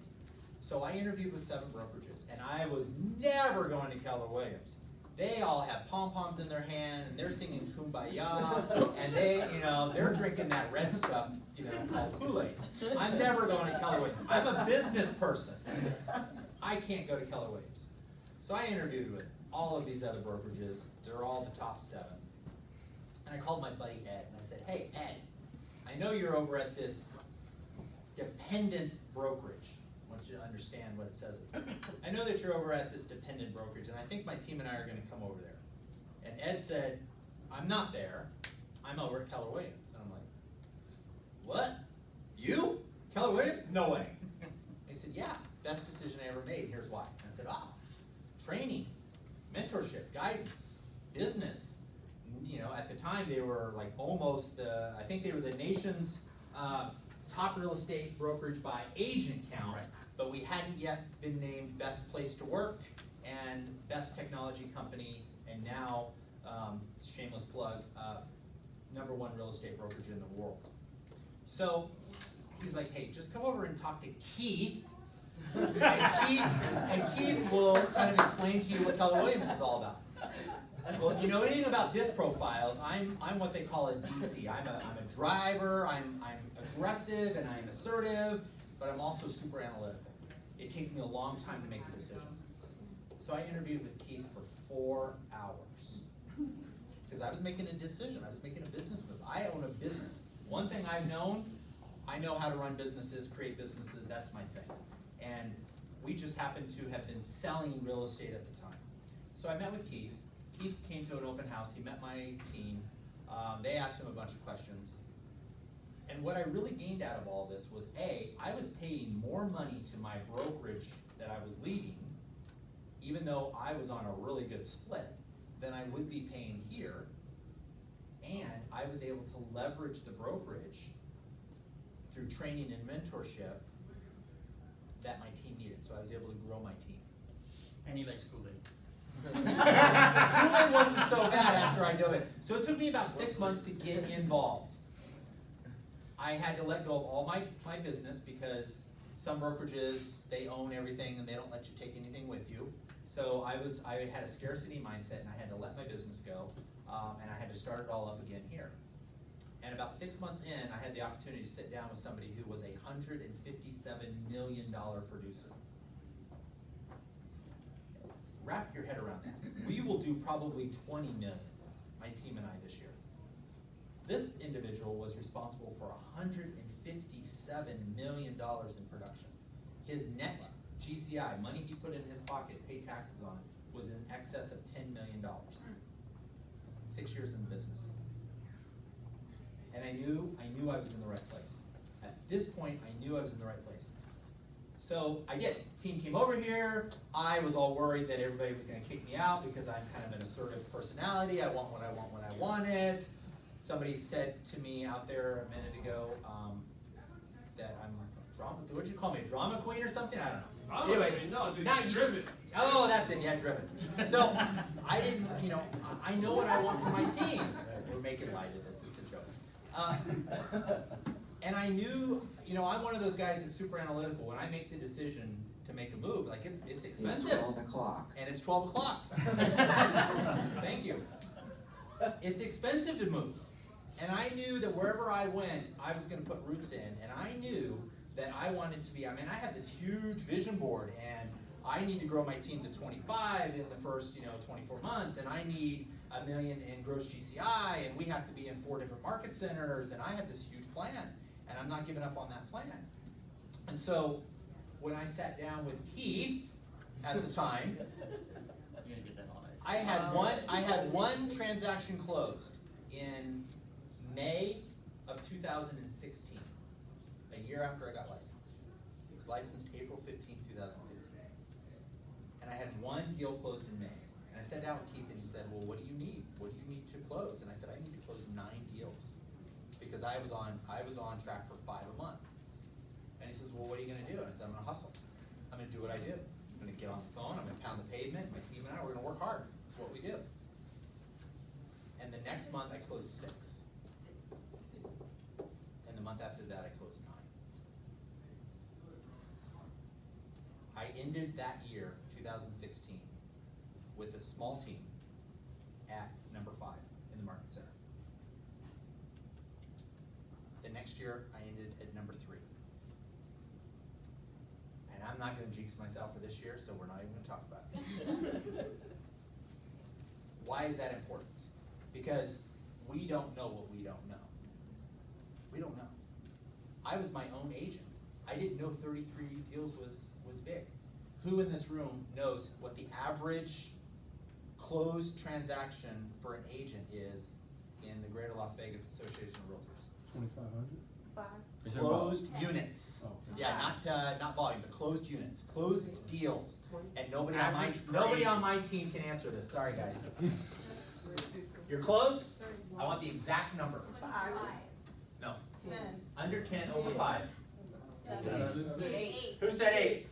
So I interviewed with 7 brokerages, and I was never going to Keller Williams. They all have pom-poms in their hand, and they're singing Kumbaya, and they're drinking that red stuff, called Kool-Aid. I'm never going to Keller Williams. I'm a business person. I can't go to Keller Williams. So I interviewed with all of these other brokerages. They're all the top 7. And I called my buddy Ed, and I said, hey, Ed, I know you're over at this dependent brokerage. I want you to understand what it says. I know that you're over at this dependent brokerage, and I think my team and I are going to come over there. And Ed said, I'm not there. I'm over at Keller Williams. And I'm like, what? You? Keller Williams? No way. They said, yeah, best decision I ever made. Here's why. And I said, training, mentorship, guidance, business. At the time they were like almost, I think they were the nation's top real estate brokerage by agent count, but we hadn't yet been named best place to work and best technology company, and now, shameless plug, #1 real estate brokerage in the world. So he's like, hey, just come over and talk to Keith, and Keith will kind of explain to you what Keller Williams is all about. Well, if you know anything about disc profiles, I'm what they call a DC. I'm a driver, I'm aggressive, and I'm assertive, but I'm also super analytical. It takes me a long time to make a decision. So I interviewed with Keith for 4 hours. Because I was making a decision, I was making a business move. I own a business. One thing I've known, I know how to run businesses, create businesses, that's my thing. And we just happened to have been selling real estate at the time. So I met with Keith. Keith came to an open house, he met my team, they asked him a bunch of questions. And what I really gained out of all this was A, I was paying more money to my brokerage that I was leaving, even though I was on a really good split, than I would be paying here. And I was able to leverage the brokerage through training and mentorship that my team needed. So I was able to grow my team. And he likes Kool-Aid. Kool-Aid wasn't so bad after I did it. So it took me about 6 months to get involved. I had to let go of all my business because some brokerages, they own everything and they don't let you take anything with you. So I had a scarcity mindset and I had to let my business go, and I had to start it all up again here. And about 6 months in, I had the opportunity to sit down with somebody who was a $157 million producer. Wrap your head around that. We will do probably 20 million, my team and I, this year. This individual was responsible for $157 million in production. His net GCI, money he put in his pocket, paid taxes on it, was in excess of $10 million. 6 years in the business. And I knew I was in the right place. At this point, I knew I was in the right place. So I did. Team came over here. I was all worried that everybody was going to kick me out because I'm kind of an assertive personality. I want what I want when I want it. Somebody said to me out there a minute ago that I'm a drama. What did you call me? A drama queen or something? I don't know. Anyways, no, so now you're you- driven. Oh, that's it. Yeah, driven. So I didn't. I know what I want for my team. We're making light of this. It's a joke. And I knew, I'm one of those guys that's super analytical. When I make the decision, to make a move, like it's It's expensive. 12 o'clock. And it's 12 o'clock. Thank you. It's expensive to move. And I knew that wherever I went, I was gonna put roots in, and I knew that I wanted to be, I mean, I have this huge vision board, and I need to grow my team to 25 in the first, 24 months, and I need $1 million in gross GCI, and we have to be in 4 different market centers, and I have this huge plan, and I'm not giving up on that plan. And so, when I sat down with Keith at the time, You're gonna get that all night. I had one transaction closed in May of 2016, a year after I got licensed. It was licensed April 15, 2015. And I had one deal closed in May. And I sat down with Keith and he said, well, what do you need? What do you need to close? And I said, I need to close 9 deals. Because I was on track for 5 a month. And he says, well, what are you gonna do? And I said, I'm gonna hustle. I'm gonna do what I do. I'm gonna get on the phone, I'm gonna pound the pavement, my team and I, we're gonna work hard. That's what we do. And the next month I closed 6. And the month after that I closed 9. I ended that year, 2016, with a small team at number 5 in the market center. The next year I ended at number 3. And I'm not gonna jinx myself for this year, so we're not even gonna talk about it. Why is that important? Because we don't know what we don't know. We don't know. I was my own agent. I didn't know 33 deals was big. Who in this room knows what the average closed transaction for an agent is in the Greater Las Vegas Association of Realtors? 5. Closed units. Oh. Yeah, not volume, but closed units, closed deals. And nobody Average per on my team can answer this, sorry guys. You're close? I want the exact number. 5. No, 10. under 10, over 5. 7. 8. Who said 8?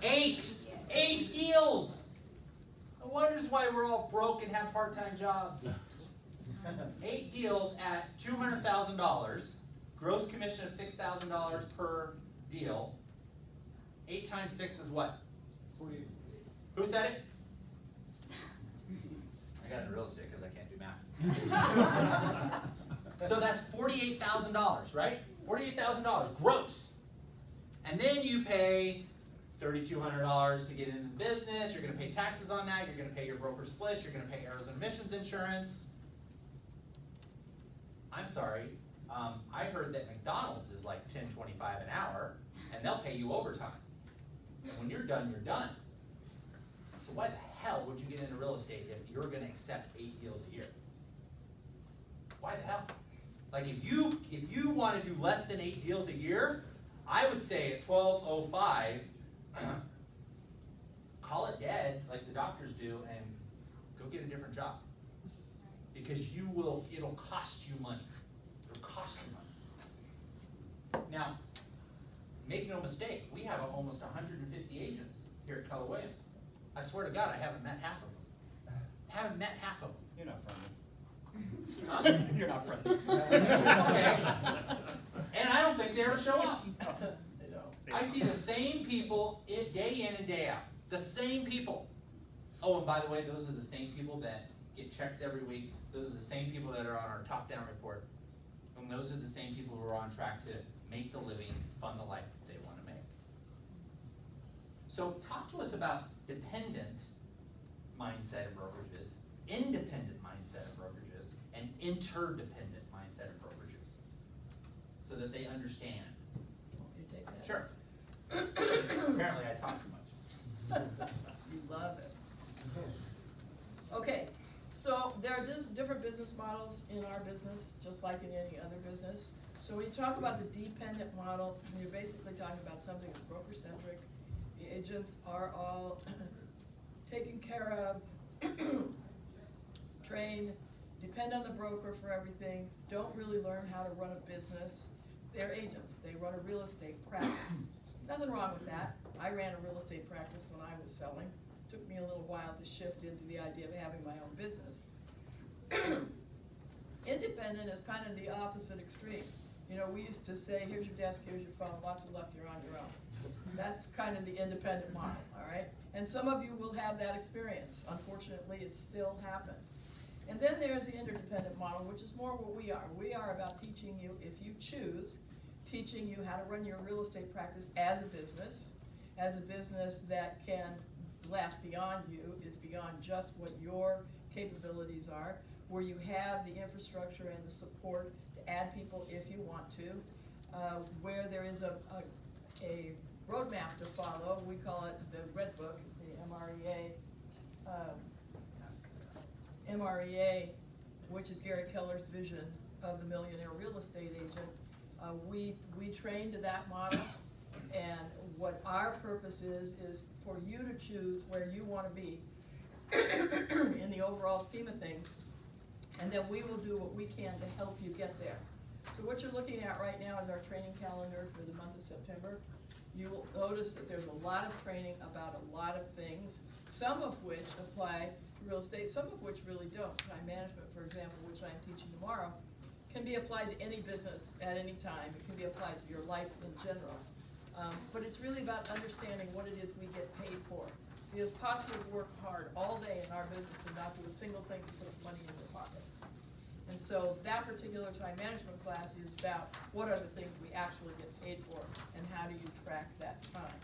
8! 8 deals! No wonders why we're all broke and have part-time jobs. 8 deals at $200,000, gross commission of $6,000 per deal. 8 times 6 is what? 48. Who said it? I got it in real estate because I can't do math. So that's $48,000, right? $48,000 gross. And then you pay $3,200 to get into the business. You're going to pay taxes on that. You're going to pay your broker split. You're going to pay Arizona emissions insurance. I'm sorry. I heard that McDonald's is like $10.25 an hour, and they'll pay you overtime. And when you're done, you're done. So why the hell would you get into real estate if you're going to accept 8 deals a year? Why the hell? Like if you want to do less than 8 deals a year, I would say at 12:05, call it dead like the doctors do and go get a different job. Because it'll cost you money. It'll cost you money. Now, make no mistake, we have almost 150 agents here at Keller Williams. I swear to God, I haven't met half of them. Haven't met half of them. You're not friendly. Huh? You're not friendly. Okay. And I don't think they ever show up. They don't. I see the same people day in and day out. The same people. Oh, and by the way, those are the same people that get checks every week. Those are the same people that are on our top-down report. And those are the same people who are on track to make the living, fund the life that they want to make. So talk to us about dependent mindset of brokerages, independent mindset of brokerages, and interdependent mindset of brokerages, so that they understand. You take that. Sure. Apparently I talk too much. You love it. Okay, so there are just different business models in our business, just like in any other business. So when you talk about the dependent model, you're basically talking about something that's broker-centric. The agents are all taken care of, trained, depend on the broker for everything, don't really learn how to run a business. They're agents, they run a real estate practice. Nothing wrong with that. I ran a real estate practice when I was selling. Took me a little while to shift into the idea of having my own business. Independent is kind of the opposite extreme. You know, we used to say, here's your desk, here's your phone, lots of luck, you're on your own. That's kind of the independent model, all right? And some of you will have that experience. Unfortunately, it still happens. And then there's the interdependent model, which is more what we are. We are about teaching you, if you choose, teaching you how to run your real estate practice as a business that can last beyond you, is beyond just what your capabilities are, where you have the infrastructure and the support to add people if you want to, where there is a roadmap to follow. We call it the Red Book, the MREA, which is Gary Keller's vision of the millionaire real estate agent. We train to that model, and what our purpose is for you to choose where you want to be in the overall scheme of things, and then we will do what we can to help you get there. So what you're looking at right now is our training calendar for the month of September. You will notice that there's a lot of training about a lot of things, some of which apply to real estate, some of which really don't. Time management, for example, which I'm teaching tomorrow, can be applied to any business at any time. It can be applied to your life in general. But it's really about understanding what it is we get paid for. It is possible to work hard all day in our business and not do a single thing to put money in your pocket. And so that particular time management class is about what are the things we actually get paid for and how do you track that time.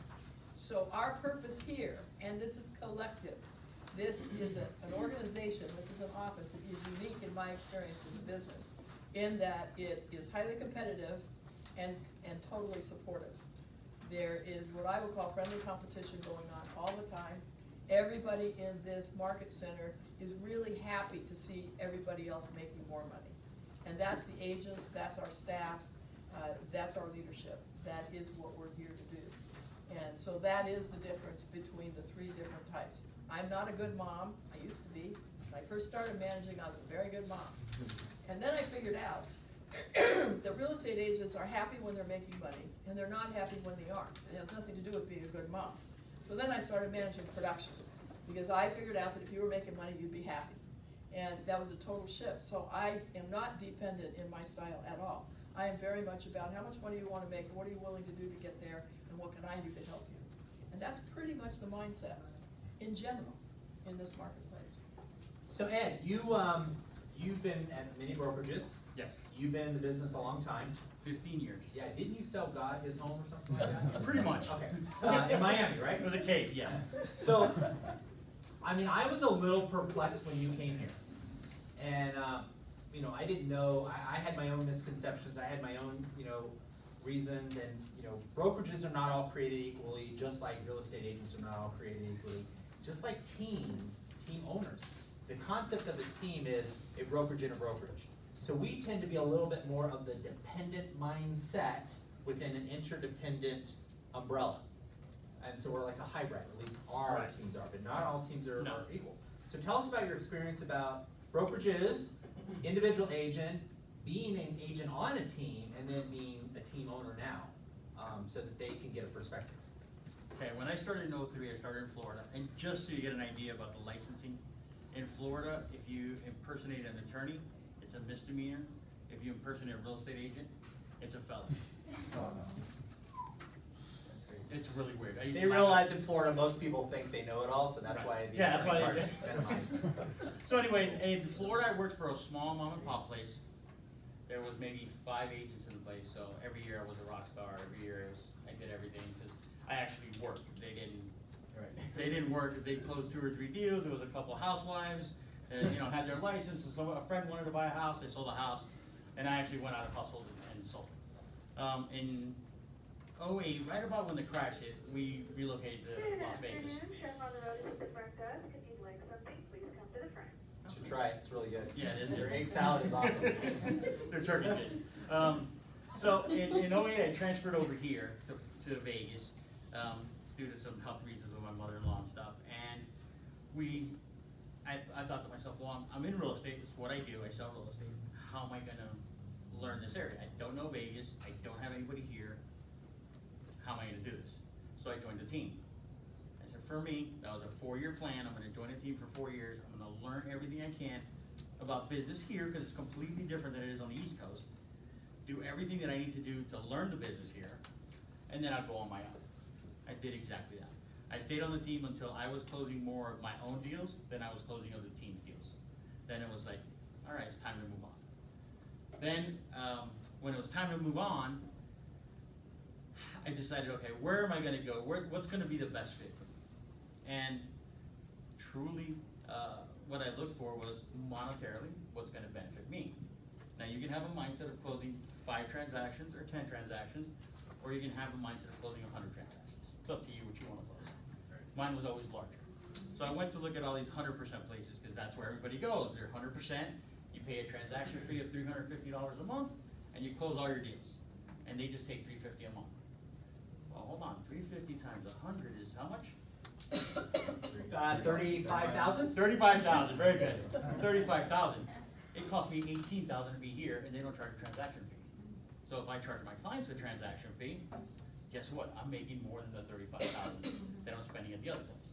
So our purpose here, and this is collective, this is an organization, this is an office that is unique in my experience in the business, in that it is highly competitive and totally supportive. There is what I would call friendly competition going on all the time. Everybody in this market center is really happy to see everybody else making more money. And that's the agents, that's our staff, that's our leadership. That is what we're here to do. And so that is the difference between the three different types. I'm not a good mom. I used to be. When I first started managing, I was a very good mom. And then I figured out that real estate agents are happy when they're making money, and they're not happy when they aren't. It has nothing to do with being a good mom. So then I started managing production, because I figured out that if you were making money, you'd be happy. And that was a total shift. So I am not dependent in my style at all. I am very much about how much money you want to make, what are you willing to do to get there, and what can I do to help you. And that's pretty much the mindset in general in this marketplace. So Ed, you've been at many brokerages. Yes, You've been in the business a long time. 15 years. Yeah, didn't you sell God his home or something like that? Pretty much. Okay. In Miami, right? It was a cave, yeah. So, I mean, I was a little perplexed when you came here. And, you know, I didn't know, I had my own misconceptions, I had my own, you know, reasons, and, you know, brokerages are not all created equally, just like real estate agents are not all created equally. Just like teams, team owners. The concept of a team is a brokerage in a brokerage. So we tend to be a little bit more of the dependent mindset within an interdependent umbrella. And so we're like a hybrid, at least our Right. teams are, but not all teams are, No. are equal. So tell us about your experience about brokerages, individual agent, being an agent on a team, and then being a team owner now, so that they can get a perspective. Okay, when I started in '03, I started in Florida, and just so you get an idea about the licensing, in Florida, if you impersonate an attorney, it's a misdemeanor. If you impersonate a real estate agent, it's a felony. It's really weird. I used They to laugh realize at- in Florida, most people think they know it all, so that's Right. why the Yeah, that's why attorney they part's do. minimized. So anyways, in Florida, I worked for a small mom and pop place. There was maybe 5 agents in the place, so every year I was a rock star. Every year I did everything because I actually worked. They didn't work. They closed 2 or 3 deals. There was a couple housewives that, you know, had their license, and so a friend wanted to buy a house. They sold a house, and I actually went out and hustled and sold it. In '08, right about when the crash hit, we relocated to Las Vegas. Chef on the road is at the front desk. If you'd like something, please come to the front. You should try it, it's really good. Yeah, it is. Their egg salad is awesome. Their turkey good. So in '08, I transferred over here to Vegas due to some health reasons with my mother-in-law and stuff. And I thought to myself, well, I'm in real estate. This is what I do. I sell real estate. How am I going to learn this area? I don't know Vegas. I don't have anybody here. How am I going to do this? So I joined the team. I said, for me, that was a 4-year plan. I'm going to join a team for 4 years. I'm going to learn everything I can about business here because it's completely different than it is on the East Coast. do everything that I need to do to learn the business here, and then I'd go on my own. I did exactly that. I stayed on the team until I was closing more of my own deals than I was closing other teams' deals. Then it was like, all right, it's time to move on. Then, when it was time to move on, I decided, okay, where am I gonna go? What's gonna be the best fit for me? And truly, what I looked for was monetarily, what's gonna benefit me. Now, you can have a mindset of closing 5 transactions or 10 transactions, or you can have a mindset of closing 100 transactions. It's up to you what you wanna close. Mine was always larger. So I went to look at all these 100% places, because that's where everybody goes. They're 100%, you pay a transaction fee of $350 a month, and you close all your deals. And they just take $350 a month. Well, hold on, 350 times 100 is how much? 35,000? 35,000, very good. 35,000. It cost me 18,000 to be here, and they don't charge a transaction fee. So if I charge my clients a transaction fee, guess what? I'm making more than the 35,000 that I'm spending at the other place.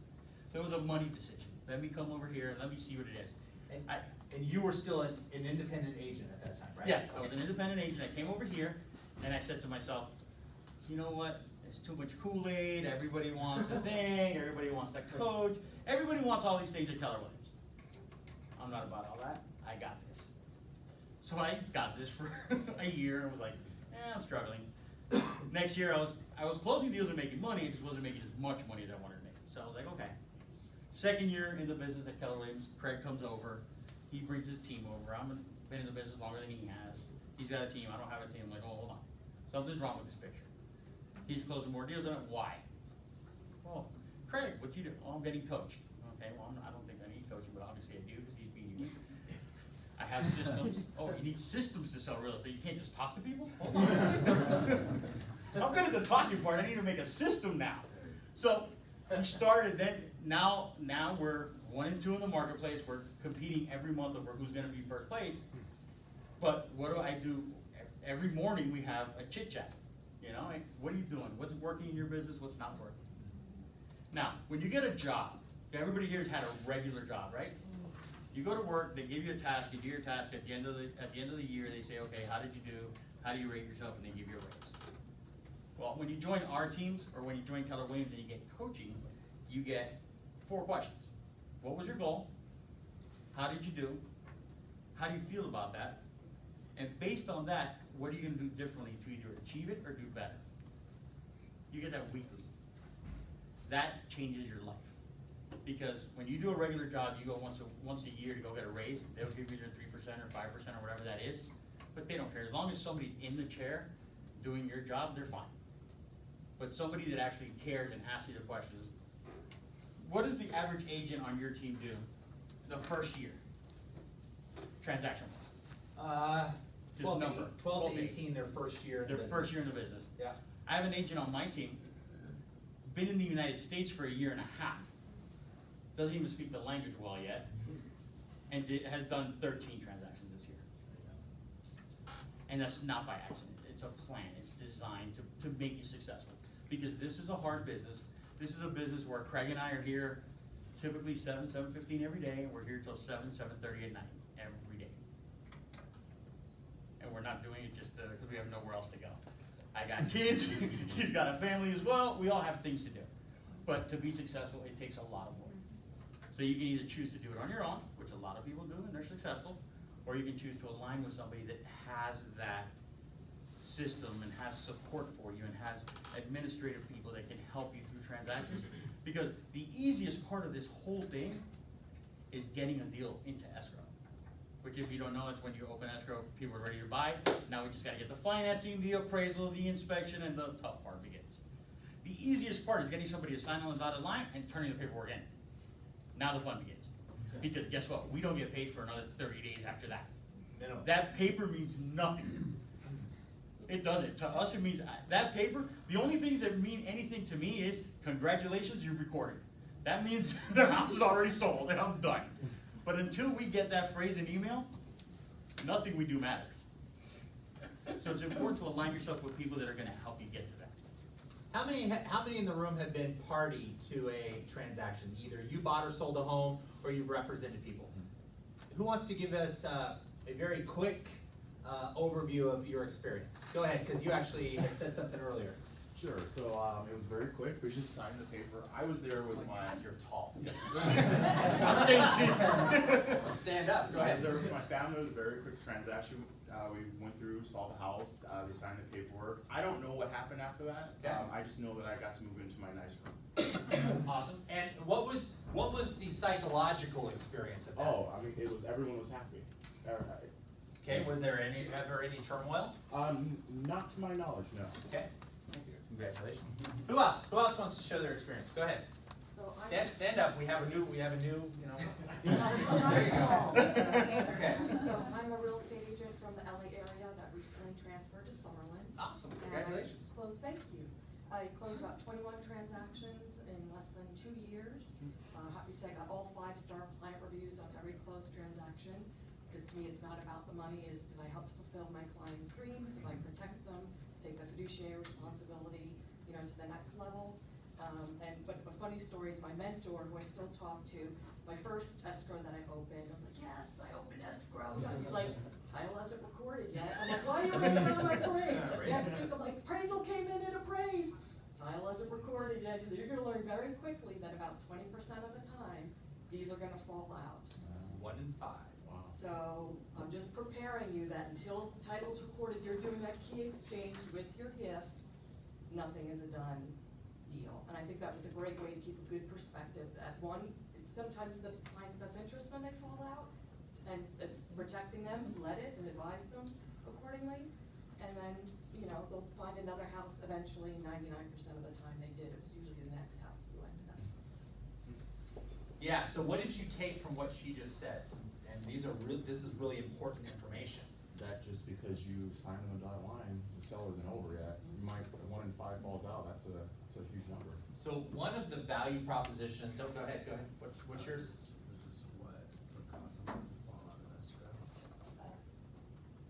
So it was a money decision. Let me come over here and let me see what it is. And you were still an independent agent at that time, right? Yes, I was an independent agent. I came over here, and I said to myself, you know what? It's too much Kool-Aid. Everybody wants a thing. Everybody wants that coach. Everybody wants all these things at Keller Williams. I'm not about all that. I got this. So I got this for a year and was like, I'm struggling. Next year, I was closing deals and making money. I just wasn't making as much money as I wanted to make. So I was like, okay. Second year in the business at Keller Williams, Craig comes over. He brings his team over. I've been in the business longer than he has. He's got a team. I don't have a team. I'm like, oh, hold on. Something's wrong with this picture. He's closing more deals than I. Why? Well, Craig, what you do? Oh, I'm getting coached. Okay, well, I don't think I need coaching, but obviously I do because he's beating me. I have systems. Oh, you need systems to sell real estate. You can't just talk to people? Hold on. I'm good at the talking part. I need to make a system now. So we started then. Now we're 1 and 2 in the marketplace. We're competing every month over who's going to be first place. But what do? Every morning we have a chit chat. You know, like, what are you doing? What's working in your business? What's not working? Now, when you get a job, everybody here's had a regular job, right? You go to work, they give you a task, you do your task. At the end of the year, they say, okay, how did you do? How do you rate yourself? And they give you a raise. Well, when you join our teams or when you join Keller Williams and you get coaching, you get 4 questions. What was your goal? How did you do? How do you feel about that? And based on that, what are you going to do differently to either achieve it or do better? You get that weekly. That changes your life. Because when you do a regular job, you go once a year to go get a raise. They'll give you their 3% or 5% or whatever that is. But they don't care. As long as somebody's in the chair doing your job, they're fine. But somebody that actually cares and asks you the questions. What does the average agent on your team do the first year? Transaction-wise. 12 to 18 their first year. Their first year in the business. Yeah. I have an agent on my team, been in the United States for a year and a half, doesn't even speak the language well yet, and has done 13 transactions this year. And that's not by accident. It's a plan. It's designed to make you successful. Because this is a hard business. This is a business where Craig and I are here typically 7:15 every day, and we're here till 7:30 at night every day. And we're not doing it just because we have nowhere else to go. I got kids, he's got a family as well, we all have things to do. But to be successful, it takes a lot of work. So you can either choose to do it on your own, which a lot of people do and they're successful, or you can choose to align with somebody that has that system and has support for you and has administrative people that can help you through transactions. Because the easiest part of this whole thing is getting a deal into escrow. Which, if you don't know, it's when you open escrow, people are ready to buy. Now we just got to get the financing, the appraisal, the inspection, and the tough part begins. The easiest part is getting somebody to sign on the dotted line and turning the paperwork in. Now the fun begins. Because guess what? We don't get paid for another 30 days after that. That paper means nothing. It doesn't. To us, it means that paper, the only things that mean anything to me is, congratulations, you've recorded. That means their house is already sold and I'm done. But until we get that phrase in email, nothing we do matters. So it's important to align yourself with people that are going to help you get to that. How many in the room have been party to a transaction? Either you bought or sold a home, or you've represented people. Who wants to give us a very quick overview of your experience. Go ahead, because you actually had said something earlier. Sure, so it was very quick, we just signed the paper. I was there with my, you're tall. Stand up, go I ahead. was there with my family, it was a very quick transaction. We went through, saw the house, they signed the paperwork. I don't know what happened after that. Okay. I just know that I got to move into my nice room. Awesome. And what was the psychological experience of that? Oh, I mean, everyone was happy. Okay, was there ever any turmoil? Not to my knowledge, no. Okay, thank you, congratulations. Who else wants to show their experience? Go ahead. So Stand up, we have a new, you know. There you go. Okay. So I'm a real estate agent from the LA area that recently transferred to Summerlin. Awesome, And congratulations. thank you. I closed about 21 transactions in less than 2 years. Happy to say I got all 5-star client reviews on every closed transaction. Because to me, it's not about the money, it's did I help to fulfill my clients' dreams, did I protect them, take the fiduciary responsibility, you know, to the next level. But a funny story is my mentor, who I still talk to, my first escrow that I opened, I was like, yes, I opened escrow. He's like, title hasn't recorded yet. I'm like, why are you waiting on my parade? Next week, I'm like, appraisal came in and appraised. Title hasn't recorded yet. He said, you're gonna learn very quickly that about 20% of the time, these are gonna fall out. 1 in 5. Wow. So I'm just preparing you that until the title's recorded, you're doing that key exchange with your gift, nothing is a done deal. And I think that was a great way to keep a good perspective that one, it's sometimes the client's best interest when they fall out, and it's protecting them, let it and advise them accordingly. And then, you know, they'll find another house eventually, 99% of the time they did. It was usually the next house we went to escrow. Yeah, so what did you take from what she just said? And this is really important information. That just because you signed on the dotted line, the sale isn't over yet. You might, 1 in 5 falls out, that's a huge number. So one of the value propositions, oh, go ahead. What's yours?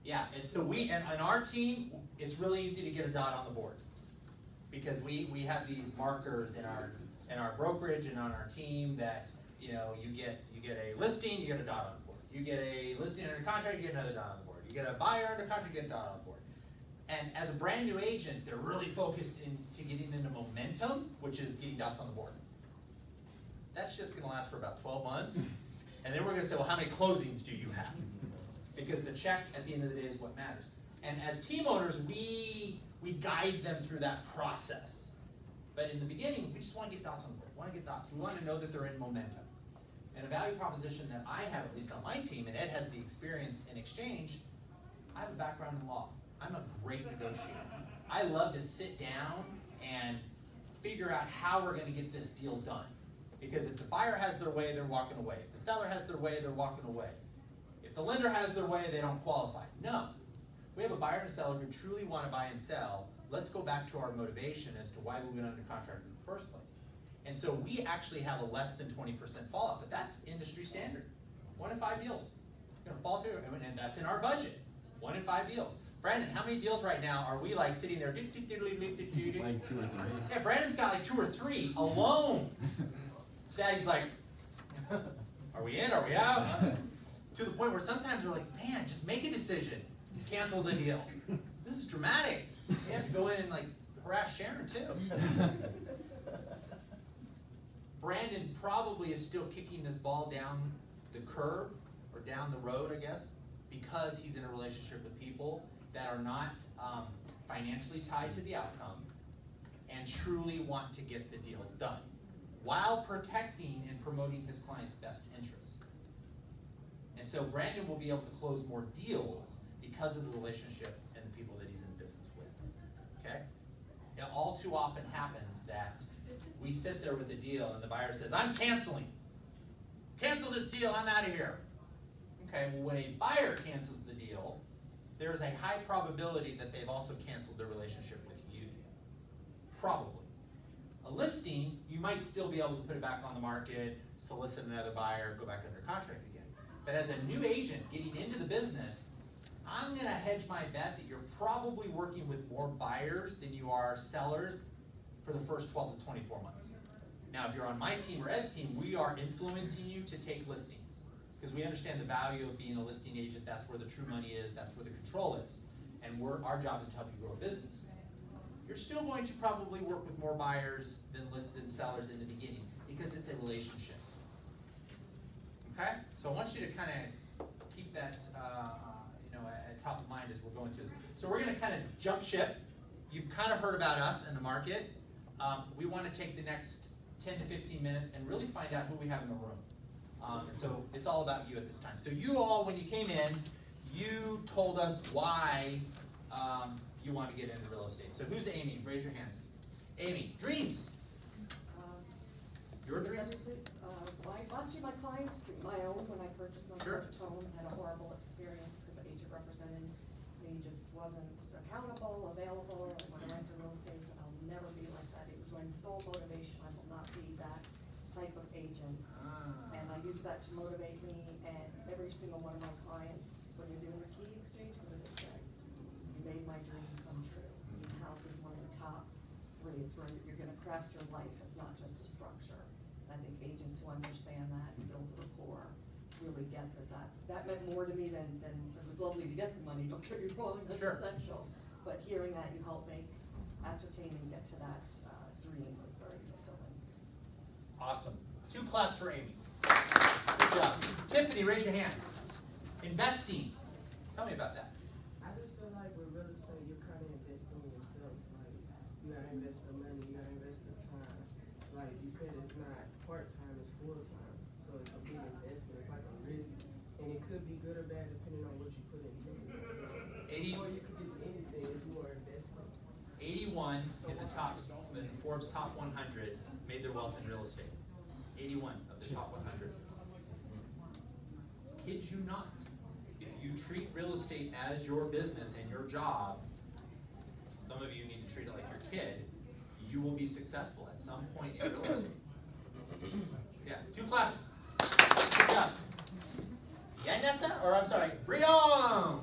Yeah, and so and on our team, it's really easy to get a dot on the board. Because we have these markers in our brokerage and on our team that, you know, you get a listing, you get a dot on the board. You get a listing under contract, you get another dot on the board. You get a buyer under contract, you get a dot on the board. And as a brand new agent, they're really focused into getting into momentum, which is getting dots on the board. That shit's gonna last for about 12 months. And then we're gonna say, well, how many closings do you have? Because the check at the end of the day is what matters. And as team owners, we guide them through that process. But in the beginning, we just want to get dots on the board. We want to get dots. We want to know that they're in momentum. And a value proposition that I have, at least on my team, and Ed has the experience in exchange, I have a background in law. I'm a great negotiator. I love to sit down and figure out how we're going to get this deal done. Because if the buyer has their way, they're walking away. If the seller has their way, they're walking away. If the lender has their way, they don't qualify. No. We have a buyer and a seller who truly want to buy and sell. Let's go back to our motivation as to why we went under contract in the first place. And so we actually have a less than 20% fallout, but that's industry standard. 1 in 5 deals. Going to fall through, and that's in our budget. 1 in 5 deals. Brandon, how many deals right now are we like sitting there? Like 2 or 3. Yeah, Brandon's got like 2 or 3 alone. Daddy's like, are we in? Are we out? To the point where sometimes we're like, man, just make a decision. Cancel the deal. This is dramatic. You have to go in and like harass Sharon too. Brandon probably is still kicking this ball down the curb or down the road, I guess, because he's in a relationship with people that are not financially tied to the outcome and truly want to get the deal done while protecting and promoting his client's best interests. And so Brandon will be able to close more deals because of the relationship and the people that he's in business with, okay? It all too often happens that we sit there with a deal and the buyer says, I'm canceling. Cancel this deal, I'm out of here. Okay, well when a buyer cancels the deal, there's a high probability that they've also canceled their relationship with you. Probably. A listing, you might still be able to put it back on the market, solicit another buyer, go back under contract again. But as a new agent getting into the business, I'm gonna hedge my bet that you're probably working with more buyers than you are sellers for the first 12 to 24 months. Now, if you're on my team or Ed's team, we are influencing you to take listings. because we understand the value of being a listing agent. That's where the true money is, that's where the control is. And our job is to help you grow a business. You're still going to probably work with more buyers than sellers in the beginning, because it's a relationship. Okay? So I want you to kind of keep that at top of mind as we're going through. So we're going to kind of jump ship. You've kind of heard about us in the market. We want to take the next 10 to 15 minutes and really find out who we have in the room. And so it's all about you at this time. So you all, when you came in, you told us why you want to get into real estate. So who's Amy? Raise your hand. Amy, dreams. Your dreams? Actually, my clients, my own, when I purchased my Sure. first home, had a horrible experience because the agent representing me just wasn't accountable, available, and when I went to real estate, I said, I'll never be like that. It was my sole motivation, I will not be that type of agent. And I used that to motivate me, and every single one of my clients, when you're doing the key exchange, what do they say? You made my dream come true. Your house is one of the top 3. It's where you're gonna craft your life, it's not just a structure. I think agents who understand that and build rapport really get that meant more to me than it was lovely to get the money, don't get me wrong, that's Sure. essential. But hearing that you help make, ascertain and get to that dream was very fulfilling. Awesome. 2 claps for Amy. Good job. Tiffany, raise your hand. Investing. Tell me about that. I just feel like with real estate, you're kind of investing in yourself. Like, you gotta invest the money, you gotta invest the time. Like you said, it's not part-time, it's full-time. So it's a big investment, it's like a risk. And it could be good or bad depending on what you put into it. So, 80 before you could get to anything, it's more investing. 81 in the top, in Forbes top 100 made their wealth in real estate. 81 of the top 100. Kid you not. If you treat real estate as your business and your job, some of you need to treat it like your kid, you will be successful at some point in real estate. Yeah, 2 claps. Good job. Yanessa, or I'm sorry, Brion.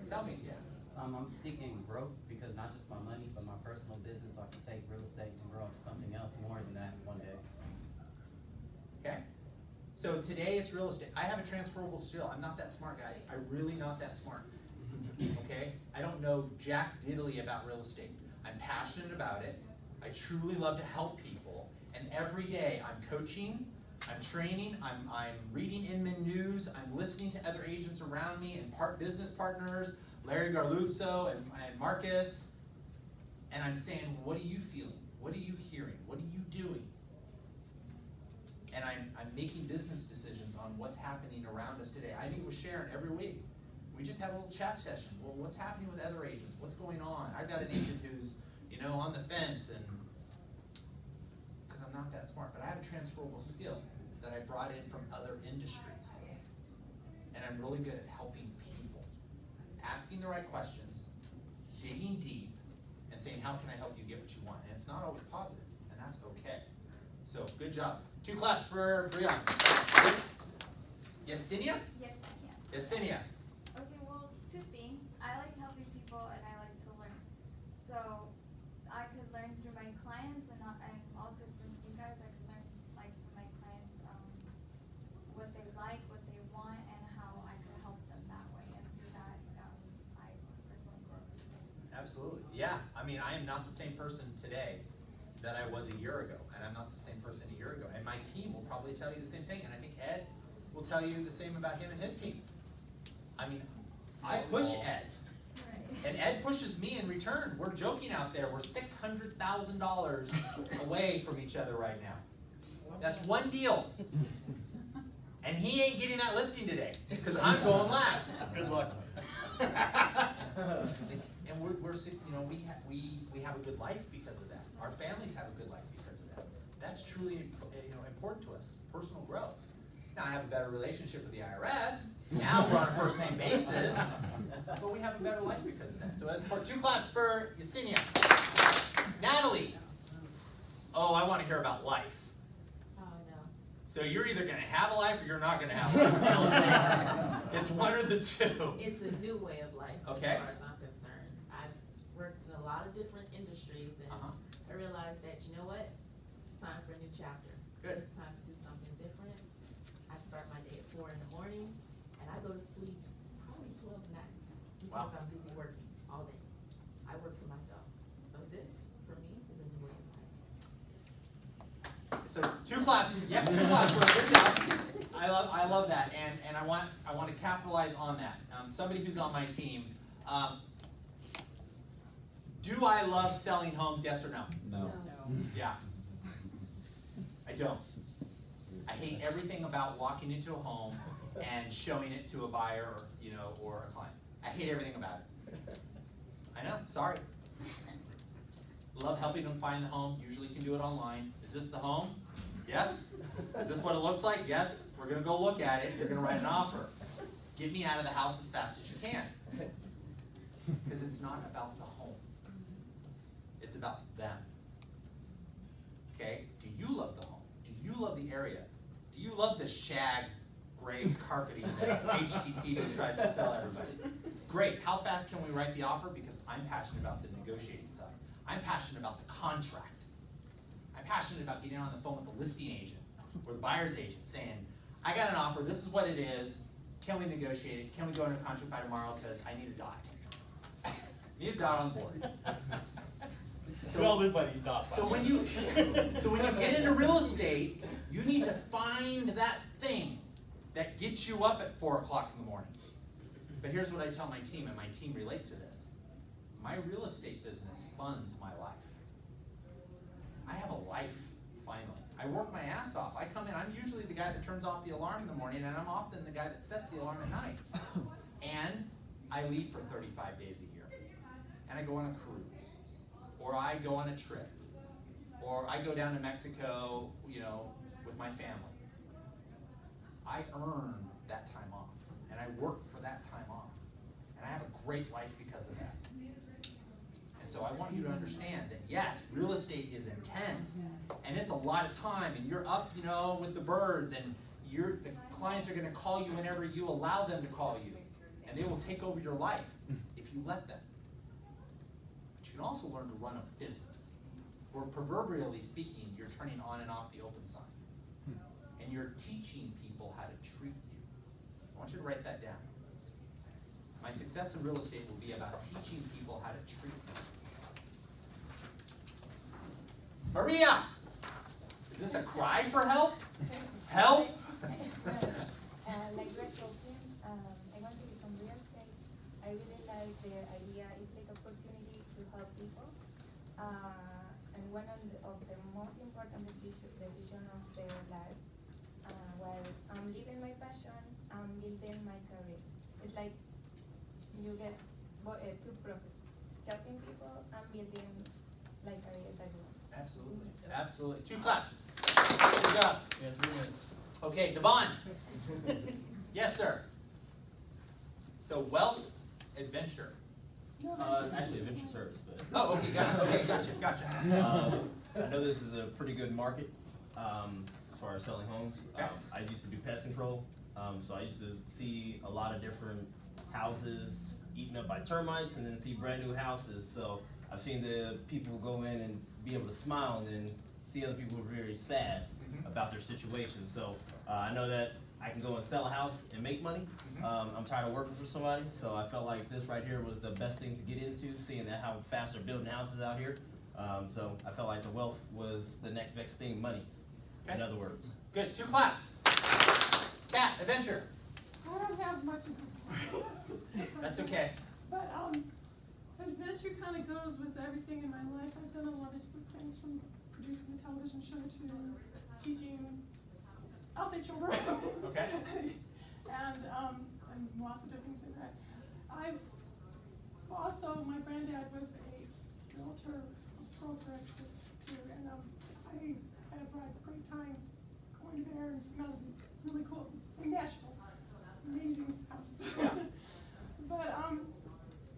Tell me, yeah. I'm thinking growth, because not just my money, but my personal business, so I can take real estate to grow into something else more than that one day. Okay? So today it's real estate. I have a transferable skill. I'm not that smart, guys. I'm really not that smart. Okay? I don't know jack diddly about real estate. I'm passionate about it. I truly love to help people. And every day I'm coaching, I'm training, I'm reading Inman News, I'm listening to other agents around me and business partners, Larry Garluzzo and Marcus, and I'm saying, what are you feeling? What are you hearing? What are you doing? And I'm making business decisions on what's happening around us today. I meet with Sharon every week. We just have a little chat session. Well, what's happening with other agents? What's going on? I've got an agent who's, on the fence, and because I'm not that smart, but I have a transferable skill that I brought in from other industries. And I'm really good at helping people, asking the right questions, digging deep, and saying, how can I help you get what you want? And it's not always positive, and that's okay. So, good job. 2 claps for Brian. Yesenia? Yes, I can. Yesenia. Okay, well, 2 things. I like helping people and I like to learn. So I could learn through my clients and also from you guys. I could learn from my clients what they like, what they want, and how I could help them that way. And through that, I personally grow. Absolutely. Yeah. I mean, I am not the same person today that I was a year ago, and I'm not the same person a year ago. And my team will probably tell you the same thing, and I think Ed will tell you the same about him and his team. I mean, I push Ed, and Ed pushes me in return. We're joking out there. We're $600,000 away from each other right now. That's one deal. And he ain't getting that listing today, because I'm going last. Good luck. And we have a good life because of that. Our families have a good life because of that. That's truly important to us. Personal growth. Now I have a better relationship with the IRS. Now we're on a first name basis, but we have a better life because of that. So that's for 2 claps for Yesenia. Natalie. Oh, I want to hear about life. Oh no. So you're either going to have a life or you're not going to have a life. It's one or the 2. It's a new way of life, Okay. as far as I'm concerned. I've worked in a lot of different industries, and I realized that, you know what? It's time for a new chapter. Good. It's time to do something different. I've Good job. Good job. I love that, and I want to capitalize on that. Somebody who's on my team, do I love selling homes? Yes or no? No. Yeah. I don't. I hate everything about walking into a home and showing it to a buyer, or, you know, or a client. I hate everything about it. I know. Sorry. Love helping them find the home. Usually can do it online. Is this the home? Yes. Is this what it looks like? Yes. We're gonna go look at it. You're gonna write an offer. Get me out of the house as fast as you can. Because it's not about the home. It's about them. Okay? Do you love the home? Do you love the area? Do you love the shag gray carpeting that HGTV tries to sell everybody? Great. How fast can we write the offer? Because I'm passionate about the negotiating side. I'm passionate about the contract. I'm passionate about getting on the phone with the listing agent or the buyer's agent saying, I got an offer, this is what it is, can we negotiate it? Can we go into contract by tomorrow because I need a dot. Need a dot on board. We all live by these dots. So when you get into real estate, you need to find that thing that gets you up at 4 o'clock in the morning. But here's what I tell my team, and my team relate to this. My real estate business funds my life. I have a life, finally. I work my ass off. I come in, I'm usually the guy that turns off the alarm in the morning, and I'm often the guy that sets the alarm at night. And I leave for 35 days a year. And I go on a cruise. Or I go on a trip. Or I go down to Mexico, you know, with my family. I earn that time off. And I work for that time off. And I have a great life because of that. And so I want you to understand that yes, real estate is intense, and it's a lot of time, and you're up, you know, with the birds, and the clients are going to call you whenever you allow them to call you, and they will take over your life if you let them. But you can also learn to run a business, where proverbially speaking, you're turning on and off the open sign, and you're teaching people how to treat you. I want you to write that down. My success in real estate will be about teaching people how to treat you. Maria! Is this a cry for help? Help? Like you're talking, I want to do some real estate. I really like the idea. It's like opportunity to help people. And one of the most important decision of their life, while I'm living my passion, I'm building my career. It's like you get two profits. Helping people and building like career that you want. Absolutely. Absolutely. 2 claps. Good job. Yeah, 3 minutes. Okay, Devon. Yes, sir. So wealth, adventure. Actually, adventure service, but. Oh, okay, gotcha. Okay, gotcha. I know this is a pretty good market as far as selling homes. Okay. I used to do pest control, so I used to see a lot of different houses eaten up by termites, and then see brand new houses. So I've seen the people go in and be able to smile, and then see other people who are very sad about their situation. So I know that I can go and sell a house and make money. I'm tired of working for somebody, so I felt like this right here was the best thing to get into, seeing that how fast they're building houses out here. So I felt like the wealth was the next best thing, money, in other words. Good. 2 claps. Cat, adventure. I don't have much of a That's okay. But adventure kind of goes with everything in my life. I've done a lot of different things, from producing a television show to teaching, I'll say children. Okay. and lots of different things like that. I've also, my granddad was a realtor expert too, and I had a great time going there and seeing all these really cool, in Nashville, amazing houses. But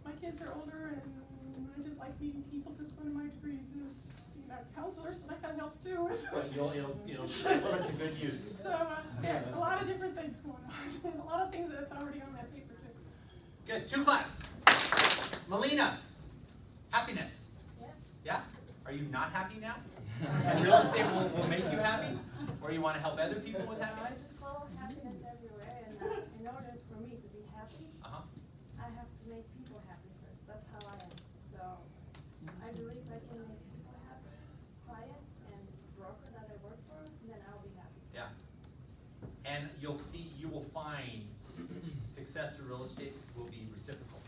my kids are older, and I just like meeting people, because one of my degrees is being a counselor, so that kind of helps too. But it'll put to good use. So yeah, a lot of different things going on, and a lot of things that's already on that paper too. Good. 2 claps. Melina, happiness. Yeah? Are you not happy now? And real estate will make you happy? Or you want to help other people with happiness? I follow happiness everywhere, and in order for me to be happy, I have to make people happy first. That's how I am. So I believe I can make people happy, clients and broker that I work for, then I'll be happy. Yeah. success through real estate will be reciprocal.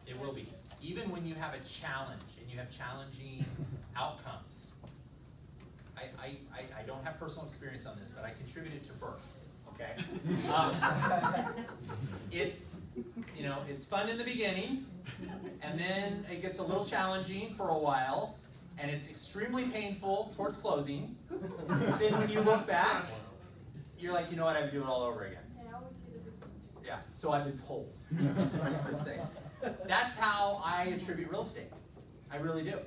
It will be. Even when you have a challenge and you have challenging outcomes. I don't have personal experience on this, but I contributed to birth, okay? It's, you know, it's fun in the beginning, and then it gets a little challenging for a while, and it's extremely painful towards closing. Then when you look back, you're like, you know what, I would do it all over again. Yeah, so I've been told. Just saying. That's how I attribute real estate. I really do.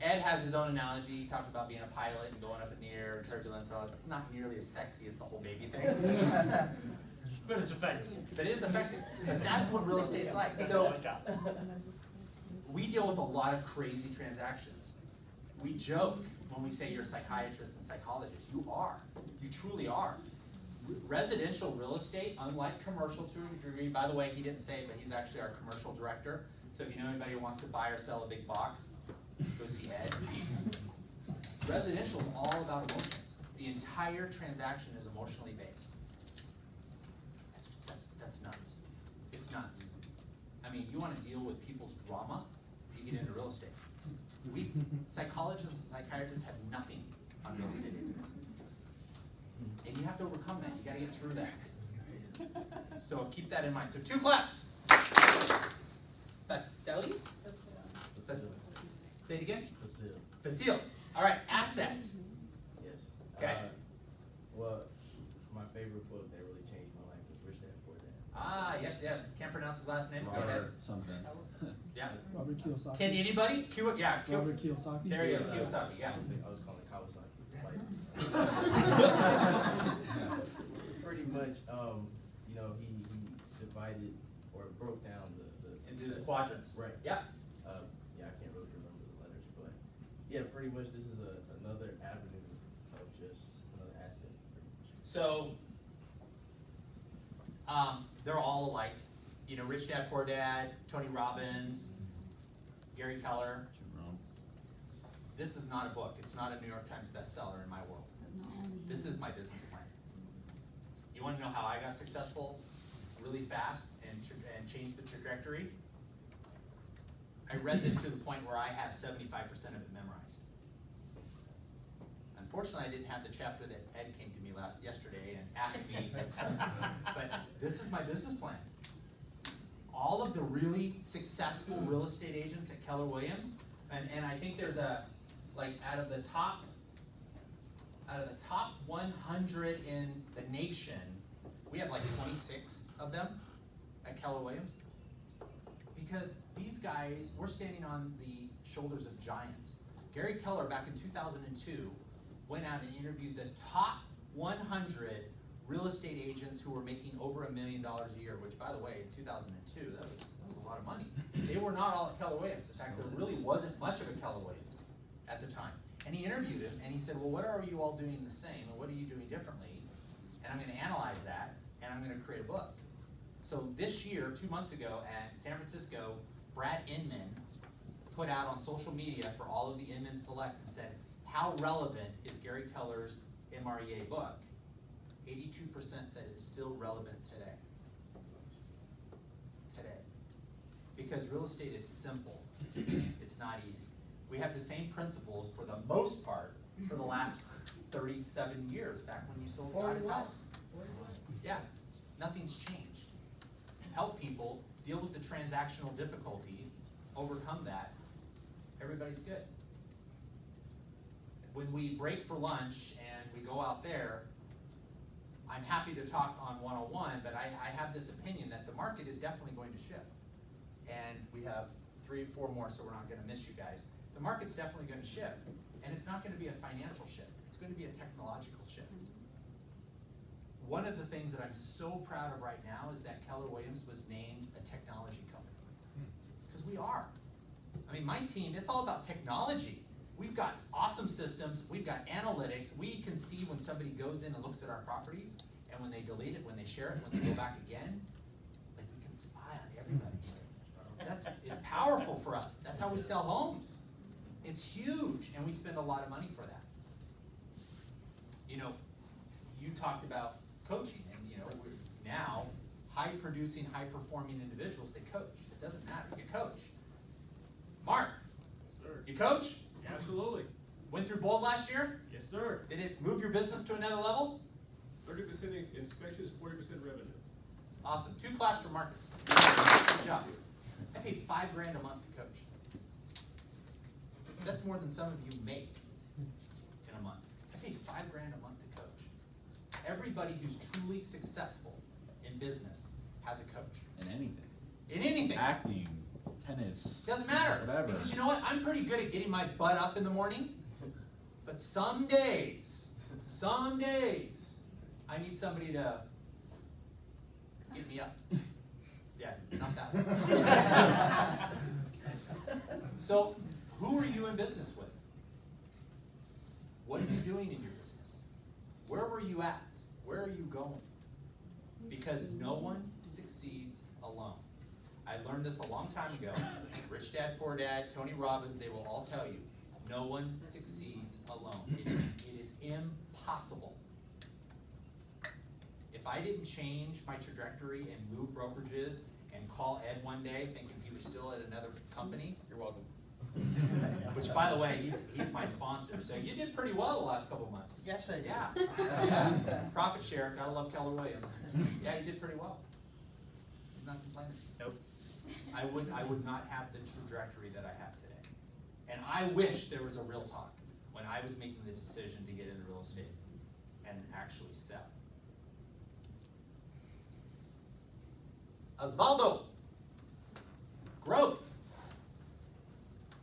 Ed has his own analogy. He talks about being a pilot and going up in the air and turbulence. It's not nearly as sexy as the whole baby thing. But it's effective. But it is effective. But that's what real estate's like. So we deal with a lot of crazy transactions. We joke when we say you're a psychiatrist and psychologist. You are. You truly are. Residential real estate, unlike commercial to a degree, by the way, he didn't say it, but he's actually our commercial director. So if you know anybody who wants to buy or sell a big box, go see Ed. Residential is all about emotions. The entire transaction is emotionally based. That's nuts. It's nuts. I mean, you want to deal with people's drama, you get into real estate. We psychologists and psychiatrists have nothing on real estate agents. And you have to overcome that. You got to get through that. So keep that in mind. So 2 claps. Facility? Say it again. Facile. All right. Asset. Yes. Okay. Well, my favorite book that really changed my life was Rich Dad Poor Dad. Ah, yes, yes. Can't pronounce his last name. Go ahead. Something. Yeah. Robert Kiyosaki. Can anybody? Yeah. Robert Kiyosaki. There he is. Kiyosaki. Yeah. I was calling Kawasaki. Pretty much, you know, he divided or broke down the into the quadrants. Right. Yeah. Yeah, I can't really remember the letters, but yeah, pretty much this is another avenue of just another asset. Pretty much. So they're all alike. You know, Rich Dad Poor Dad, Tony Robbins, Gary Keller. This is not a book. It's not a New York Times bestseller in my world. This is my business plan. You want to know how I got successful really fast and changed the trajectory? I read this to the point where I have 75% of it memorized. Unfortunately, I didn't have the chapter that Ed came to me yesterday and asked me, but this is my business plan. All of the really successful real estate agents at Keller Williams, and I think there's out of the top 100 in the nation, we have like 26 of them at Keller Williams. Because these guys, we're standing on the shoulders of giants. Gary Keller, back in 2002, went out and interviewed the top 100 real estate agents who were making over $1 million a year, which, by the way, in 2002, that was a lot of money. They were not all at Keller Williams. In fact, there really wasn't much of a Keller Williams at the time. And he interviewed him, and he said, well, what are you all doing the same, and what are you doing differently? And I'm going to analyze that, and I'm going to create a book. So this year, 2 months ago at San Francisco, Brad Inman put out on social media for all of the Inman Select and said, how relevant is Gary Keller's MREA book? 82% said it's still relevant today. Today. Because real estate is simple. It's not easy. We have the same principles for the most part for the last 37 years, back when you sold Guy's house. Yeah, nothing's changed. Help people deal with the transactional difficulties, overcome that, everybody's good. When we break for lunch and we go out there, I'm happy to talk on 101, but I have this opinion that the market is definitely going to shift. And we have 3 or 4 more, so we're not going to miss you guys. The market's definitely going to shift, and it's not going to be a financial shift. It's going to be a technological shift. One of the things that I'm so proud of right now is that Keller Williams was named a technology company. Because we are. I mean, my team, it's all about technology. We've got awesome systems, we've got analytics, we can see when somebody goes in and looks at our properties, and when they delete it, when they share it, when they go back again, like we can spy on everybody. It's powerful for us. That's how we sell homes. It's huge, and we spend a lot of money for that. You know, you talked about coaching, and you know, now, high-producing, high-performing individuals, they coach. It doesn't matter, you coach. Mark, Sir. you coach? Absolutely. Went through Bold last year? Yes, sir. Did it move your business to another level? 30% inspections, 40% revenue. Awesome. 2 claps for Marcus. Good job. I pay $5 grand a month to coach. That's more than some of you make in a month. I pay $5 grand a month to coach. Everybody who's truly successful in business has a coach. In anything. In anything. Acting, tennis. Doesn't matter. Whatever. Because you know what? I'm pretty good at getting my butt up in the morning. But some days, I need somebody to get me up. Yeah, not that one. So, who are you in business with? What are you doing in your business? Where were you at? Where are you going? Because no one succeeds alone. I learned this a long time ago. Rich Dad, Poor Dad, Tony Robbins, they will all tell you, no one succeeds alone. It is impossible. If I didn't change my trajectory and move brokerages and call Ed one day thinking he was still at another company, you're welcome. Which, by the way, he's my sponsor. So you did pretty well the last couple of months. Yes, I did. Yeah. Profit share. Gotta love Keller Williams. Yeah, you did pretty well. He's not complaining. Nope. I would not have the trajectory that I have today. And I wish there was a real talk when I was making the decision to get into real estate and actually sell. Osvaldo. Growth.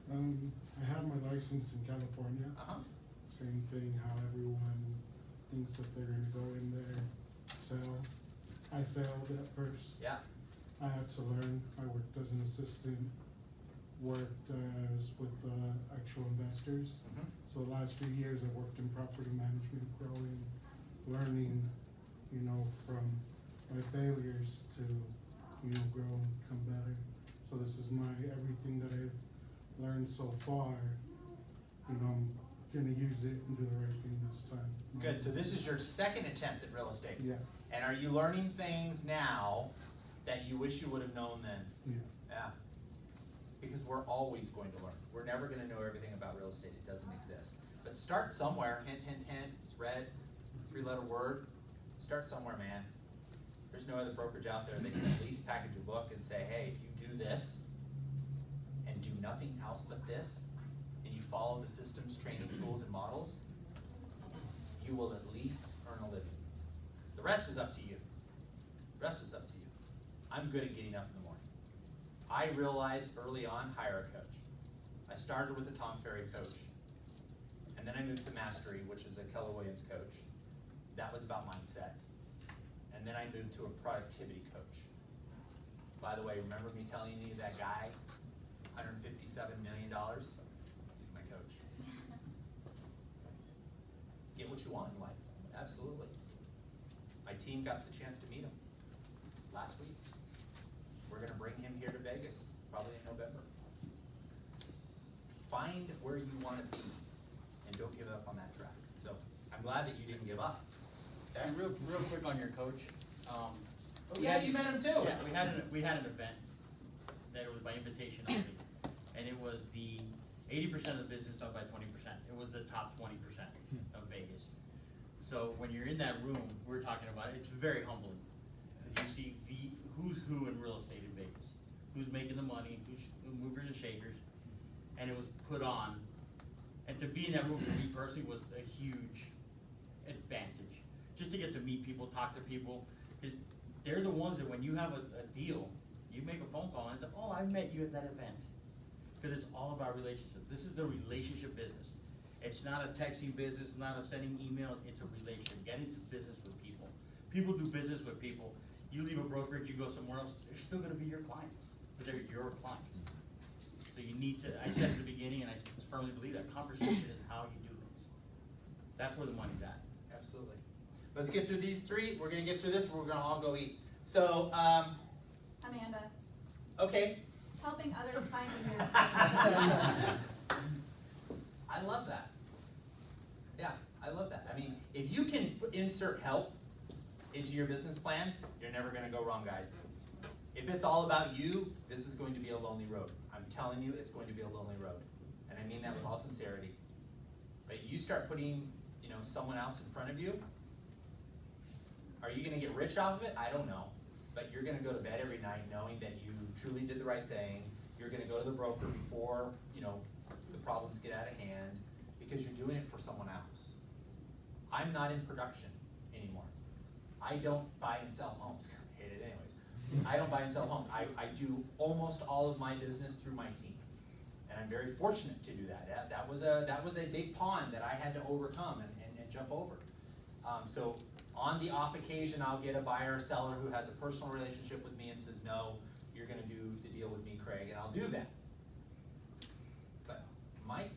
I have my license in California. Same thing, how everyone thinks that they're gonna go in there, sell. I failed at first. Yeah. I had to learn. I worked as an assistant, worked as with actual investors. So the last few years I worked in property management, growing, learning, from my failures to, grow and become better. So this is everything that I've learned so far, I'm gonna use it and do the right thing this time. Good, so this is your second attempt at real estate. Yeah. And are you learning things now that you wish you would have known then? Yeah. Yeah. Because we're always going to learn. We're never gonna know everything about real estate. It doesn't exist. But start somewhere. Hint, hint, hint. It's red. 3-letter word. Start somewhere, man. There's no other brokerage out there that can at least package a book and say, hey, if you do this and do nothing else but this, and you follow the systems, training, tools, and models, you will at least earn a living. The rest is up to you. The rest is up to you. I'm good at getting up in the morning. I realized early on, hire a coach. I started with a Tom Ferry coach. And then I moved to Mastery, which is a Keller Williams coach. That was about mindset. And then I moved to a productivity coach. By the way, remember me telling you that guy, $157 million? He's my coach. Get what you want in life. Absolutely. My team got the chance to meet him last week. We're going to bring him here to Vegas, probably in November. Find where you want to be and don't give up on that track. So I'm glad that you didn't give up. And real quick on your coach. Yeah, you met him too. Yeah, we had an event that it was by invitation only, and it was the 80% of the business done by 20%. It was the top 20% of Vegas. So when you're in that room, we're talking about it, it's very humbling because you see who's who in real estate in Vegas, who's making the money, who's movers and shakers, and it was put on. And to be in that room for me personally was a huge advantage. Just to get to meet people, talk to people, because they're the ones that when you have a deal, you make a phone call and say, oh, I met you at that event. Because it's all about relationships. This is the relationship business. It's not a texting business, not a sending emails, it's a relationship. Get into business with people. People do business with people. You leave a brokerage, you go somewhere else, they're still gonna be your clients, but they're your clients. So you need to, I said at the beginning, and I firmly believe that conversation is how you do things. That's where the money's at. Absolutely. Let's get through these 3. We're going to get through this. We're going to all go eat. So, Amanda, okay. helping others find a new I love that. Yeah, I love that. I mean, if you can insert help into your business plan, you're never gonna go wrong, guys. If it's all about you, this is going to be a lonely road. I'm telling you, it's going to be a lonely road. And I mean that with all sincerity. But you start putting, you know, someone else in front of you, are you gonna get rich off of it? I don't know. But you're gonna go to bed every night knowing that you truly did the right thing. You're gonna go to the broker before, you know, the problems get out of hand, because you're doing it for someone else. I'm not in production anymore. I don't buy and sell homes. I hate it anyways. I don't buy and sell homes. I do almost all of my business through my team. And I'm very fortunate to do that. That was a big pond that I had to overcome and jump over. So on the off occasion, I'll get a buyer or seller who has a personal relationship with me and says, no, you're gonna do the deal with me, Craig, and I'll do that. But my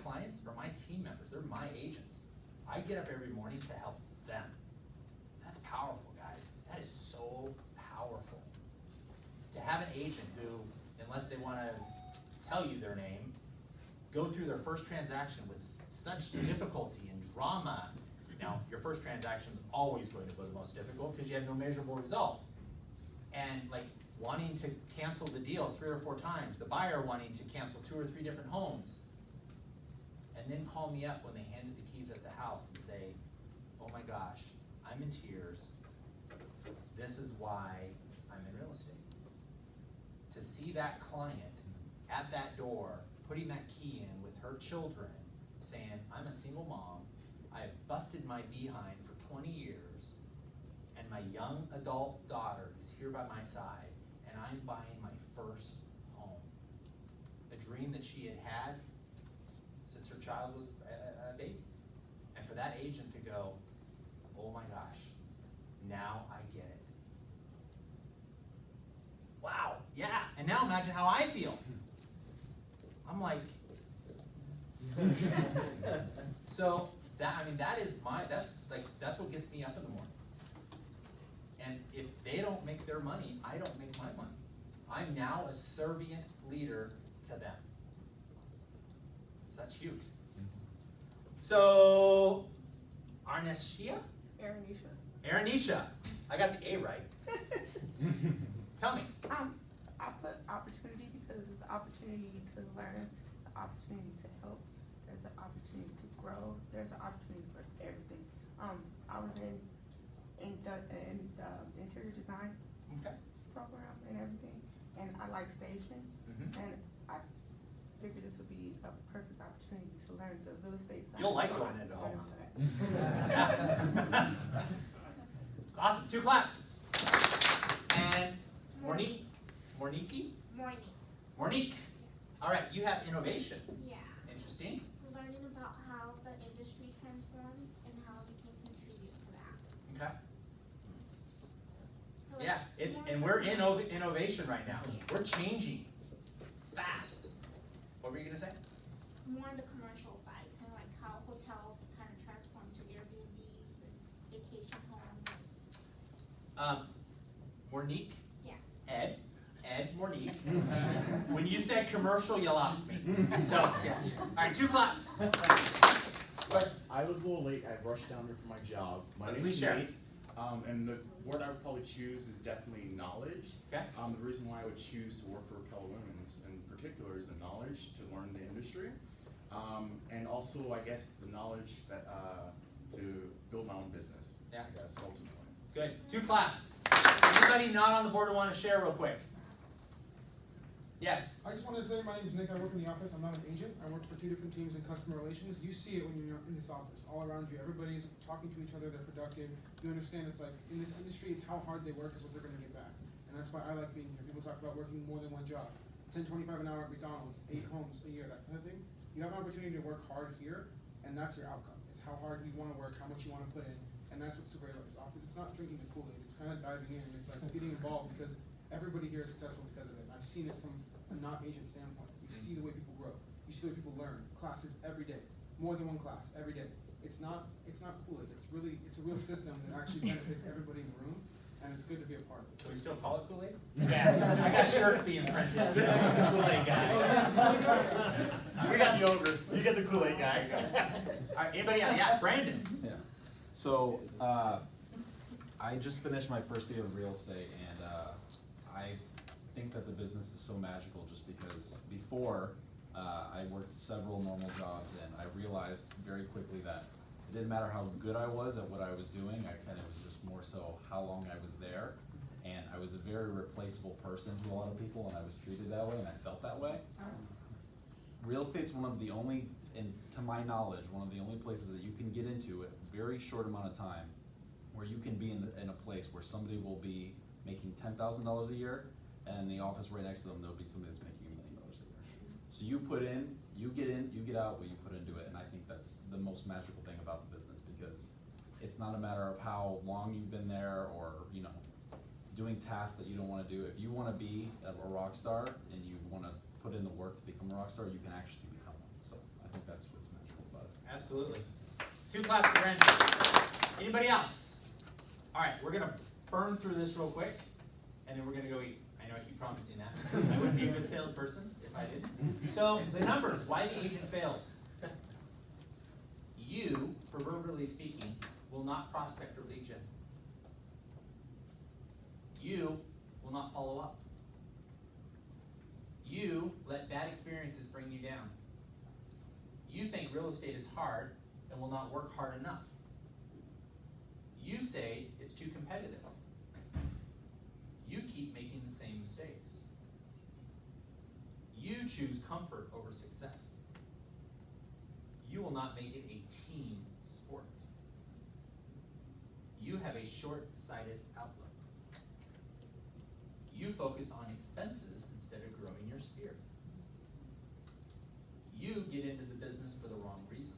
clients are my team members, they're my agents. I get up every morning to help them. That's powerful, guys. That is so powerful. To have an agent who, unless they wanna tell you their name, go through their first transaction with such difficulty and drama. Now, your first transaction is always going to be the most difficult because you have no measurable result. And like wanting to cancel the deal 3 or 4 times, the buyer wanting to cancel 2 or 3 different homes, and then call me up when they handed the keys at the house and say, oh my gosh, I'm in tears. This is why I'm in real estate. To see that client at that door, putting that key in with her children, saying, I'm a single mom, I have busted my behind for 20 years, and my young adult daughter is here by my side, and I'm buying my first home. A dream that she had had since her child was a baby. And for that agent to go, oh my gosh, now I get it. Wow, yeah, and now imagine how I feel. I'm like, so that's what gets me up in the morning. And if they don't make their money, I don't make my money. I'm now a servient leader to them. So that's huge. So, Arnesia? Aranisha. I got the A right. Tell me. I put opportunity because it's an opportunity to learn, it's an opportunity to help, there's an opportunity to grow, there's an opportunity for everything. I was in the interior design program and everything, and I like staging, and I figured this would be a perfect opportunity to learn the real estate side. You'll like going into homes. Awesome, 2 claps. And Monique? Monique. All right, you have innovation. Yeah. Interesting. Learning about how the industry transforms and how we can contribute to that. Okay. So Yeah, and we're in innovation right now. We're changing fast. What were you gonna say? More on the commercial side, kind of like how hotels kind of transform to Airbnbs and vacation homes. Monique? Yeah. Ed, Monique. When you said commercial, you lost me. So, yeah. All right, 2 claps. But I was a little late. I rushed down here for my job. My Please name's share. Nate. And the word I would probably choose is definitely knowledge. Okay. The reason why I would choose to work for Keller Williams in particular is the knowledge to learn the industry. And also, I guess, the knowledge that to build my own business. Yeah. I guess, ultimately. Good. 2 claps. Anybody not on the board want to share real quick? Yes. I just wanted to say my name is Nick. I work in the office. I'm not an agent. I work for 2 different teams in customer relations. You see it when you're in this office. All around you, everybody's talking to each other. They're productive. You understand it's like in this industry, it's how hard they work is what they're going to get back. And that's why I like being here. People talk about working more than one job. $10.25 an hour at McDonald's, 8 homes a year, that kind of thing. You have an opportunity to work hard here, and that's your outcome. It's how hard you want to work, how much you want to put in, and that's what's so great about this office. It's not drinking the Kool-Aid. It's kind of diving in. It's like getting involved because everybody here is successful because of it. I've seen it from a not-agent standpoint. You see the way people grow. You see the way people learn. Classes every day. More than one class every day. It's not Kool-Aid. It's a real system that actually benefits everybody in the room, and it's good to be a part of it. Can we still call it Kool-Aid? Yeah. I got shirts being printed. Kool-Aid guy. We got the ogre. You get the Kool-Aid guy. All right, anybody else? Yeah, Brandon. Yeah. So, I just finished my first year of real estate, and I think that the business is so magical just because before I worked several normal jobs, and I realized very quickly that it didn't matter how good I was at what I was doing. I kind of was just more so how long I was there, and I was a very replaceable person to a lot of people, and I was treated that way, and I felt that way. Real estate's one of the only, and to my knowledge, one of the only places that you can get into a very short amount of time where you can be in a place where somebody will be making $10,000 a year, and in the office right next to them, there'll be somebody that's making $1 million a year. So you put in, you get out what you put into it, and I think that's the most magical thing about the business, because it's not a matter of how long you've been there or, you know, doing tasks that you don't wanna do. If you wanna be a rock star and you wanna put in the work to become a rock star, you can actually become one. So I think that's what's magical about it. Absolutely. 2 claps for Brandon. Anybody else? All right, we're gonna burn through this real quick, and then we're gonna go eat. I know I keep promising that. I wouldn't be a good salesperson if I didn't. So the numbers, why the agent fails. You, proverbially speaking, will not prospect or lead gen. You will not follow up. You let bad experiences bring you down. You think real estate is hard and will not work hard enough. You say it's too competitive. You keep making the same mistakes. You choose comfort over success. You will not make it a team sport. You have a short-sighted outlook. You focus on expenses instead of growing your sphere. You get into the business for the wrong reasons.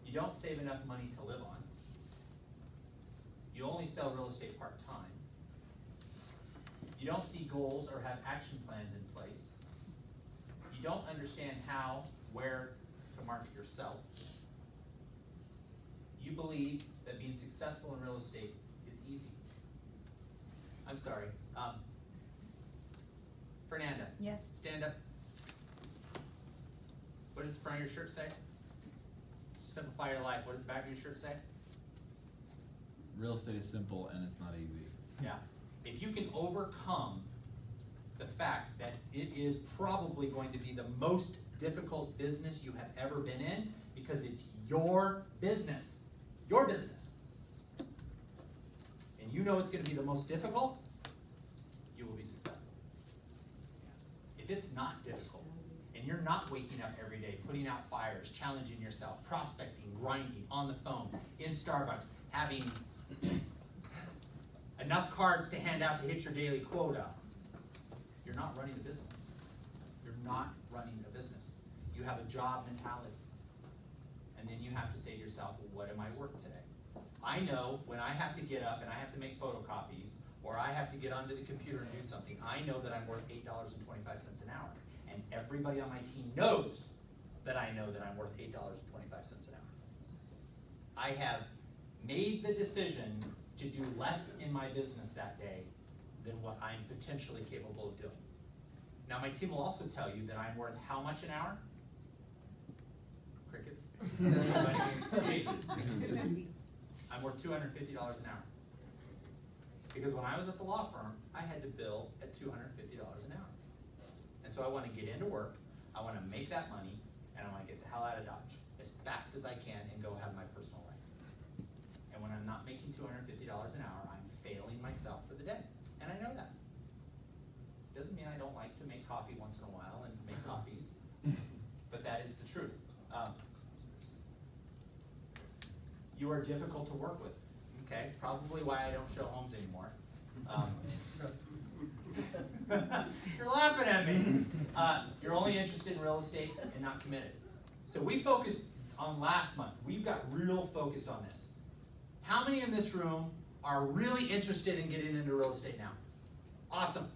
You don't save enough money to live on. You only sell real estate part-time. You don't see goals or have action plans in place. You don't understand how, where to market yourself. You believe that being successful in real estate is easy. I'm sorry. Fernanda. Yes. Stand up. What does the front of your shirt say? Simplify your life. What does the back of your shirt say? Real estate is simple and it's not easy. Yeah. If you can overcome the fact that it is probably going to be the most difficult business you have ever been in, because it's your business. Your business. And you know it's going to be the most difficult, you will be successful. If it's not difficult, and you're not waking up every day, putting out fires, challenging yourself, prospecting, grinding, on the phone, in Starbucks, having enough cards to hand out to hit your daily quota, you're not running a business. You're not running a business. You have a job mentality. And then you have to say to yourself, well, what am I worth today? I know when I have to get up and I have to make photocopies, or I have to get onto the computer and do something, I know that I'm worth $8.25 an hour. And everybody on my team knows that I know that I'm worth $8.25 an hour. I have made the decision to do less in my business that day than what I'm potentially capable of doing. Now my team will also tell you that I'm worth how much an hour? Crickets? I'm worth $250 an hour. Because when I was at the law firm, I had to bill at $250 an hour. And so I want to get into work, I want to make that money, and I want to get the hell out of Dodge as fast as I can and go have my personal life. And when I'm not making $250 an hour, I'm failing myself for the day. And I know that. Doesn't mean I don't like to make coffee once in a while and make copies, but that is the truth. You are difficult to work with, okay? Probably why I don't show homes anymore. You're laughing at me. You're only interested in real estate and not committed. So we focused on last month. We've got real focused on this. How many in this room are really interested in getting into real estate now? Awesome.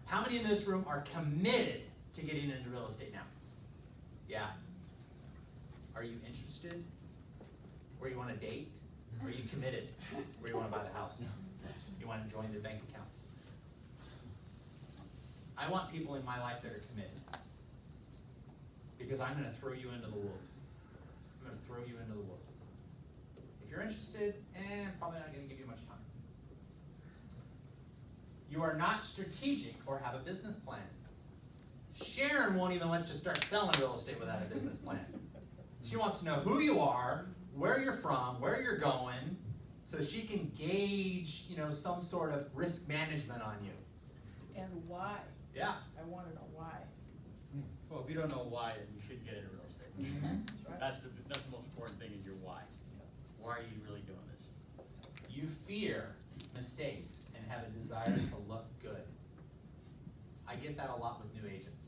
How many in this room are committed to getting into real estate now? Yeah. Are you interested? Where you want to date? Or are you committed? Where you want to buy the house? You want to join the bank accounts? I want people in my life that are committed. Because I'm going to throw you into the wolves. I'm going to throw you into the wolves. If If you're interested, probably not gonna give you much time. You are not strategic or have a business plan. Sharon won't even let you start selling real estate without a business plan. She wants to know who you are, where you're from, where you're going, so she can gauge, some sort of risk management on you. And why? Yeah. I wanna know why. Well, if you don't know why, then you shouldn't get into real estate. That's right. That's the most important thing is your why. Why are you really doing this? You fear mistakes and have a desire to look good. I get that a lot with new agents.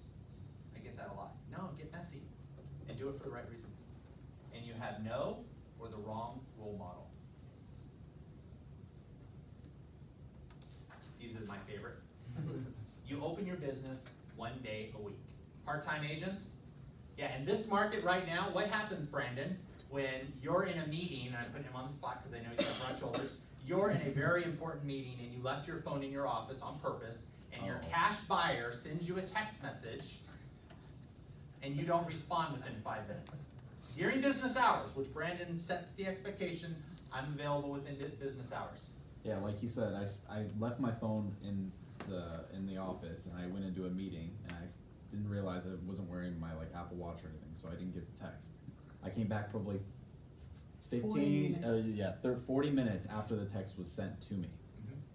I get that a lot. No, get messy and do it for the right reasons. And you have no or the wrong role model. These are my favorite. You open your business 1 day a week. Part-time agents? Yeah, in this market right now, what happens, Brandon, when you're in a meeting, and I'm putting him on the spot because I know he's got broad shoulders, you're in a very important meeting and you left your phone in your office on purpose, and your cash buyer sends you a text message, and you don't respond within 5 minutes. During business hours, which Brandon sets the expectation, I'm available within business hours. Yeah, like you said, I left my phone in the office, and I went into a meeting, and I didn't realize I wasn't wearing my Apple Watch or anything, so I didn't get the text. I came back probably 40 minutes after the text was sent to me.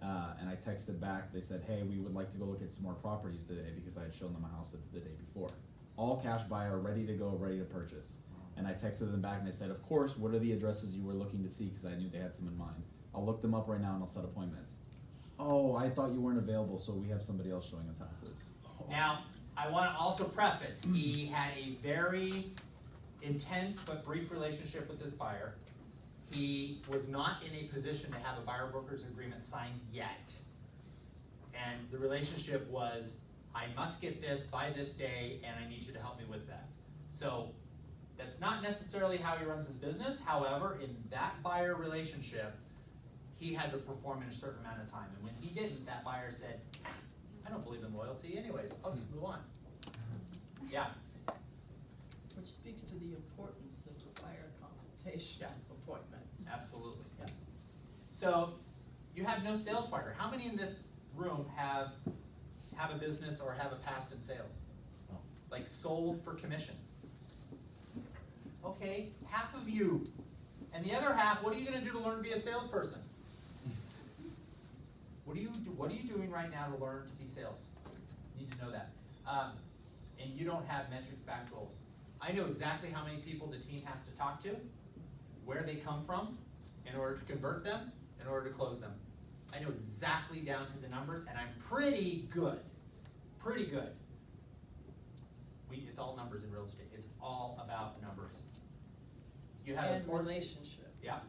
And I texted back, they said, hey, we would like to go look at some more properties today because I had shown them a house the day before. All cash buyer, ready to go, ready to purchase. And I texted them back and they said, of course, what are the addresses you were looking to see, because I knew they had some in mind. I'll look them up right now and I'll set appointments. Oh, I thought you weren't available, so we have somebody else showing us houses. Now, I want to also preface, he had a very intense but brief relationship with this buyer. He was not in a position to have a buyer broker's agreement signed yet. And the relationship was, I must get this by this day, and I need you to help me with that. So that's not necessarily how he runs his business. However, in that buyer relationship, he had to perform in a certain amount of time. And when he didn't, that buyer said, I don't believe in loyalty anyways, I'll just move on. Yeah. Which speaks to the importance of the buyer consultation appointment. Absolutely. Yeah. So you have no sales partner. How many in this room have a business or have a past in sales? Oh. Like sold for commission? Okay, half of you. And the other half, what are you going to do to learn to be a salesperson? What are you doing right now to learn to be sales? You need to know that. And you don't have metrics-backed goals. I know exactly how many people the team has to talk to, where they come from, in order to convert them, in order to close them. I know exactly down to the numbers, and I'm pretty good. Pretty good. It's all numbers in real estate. It's all about numbers. You have And relationship. Yeah.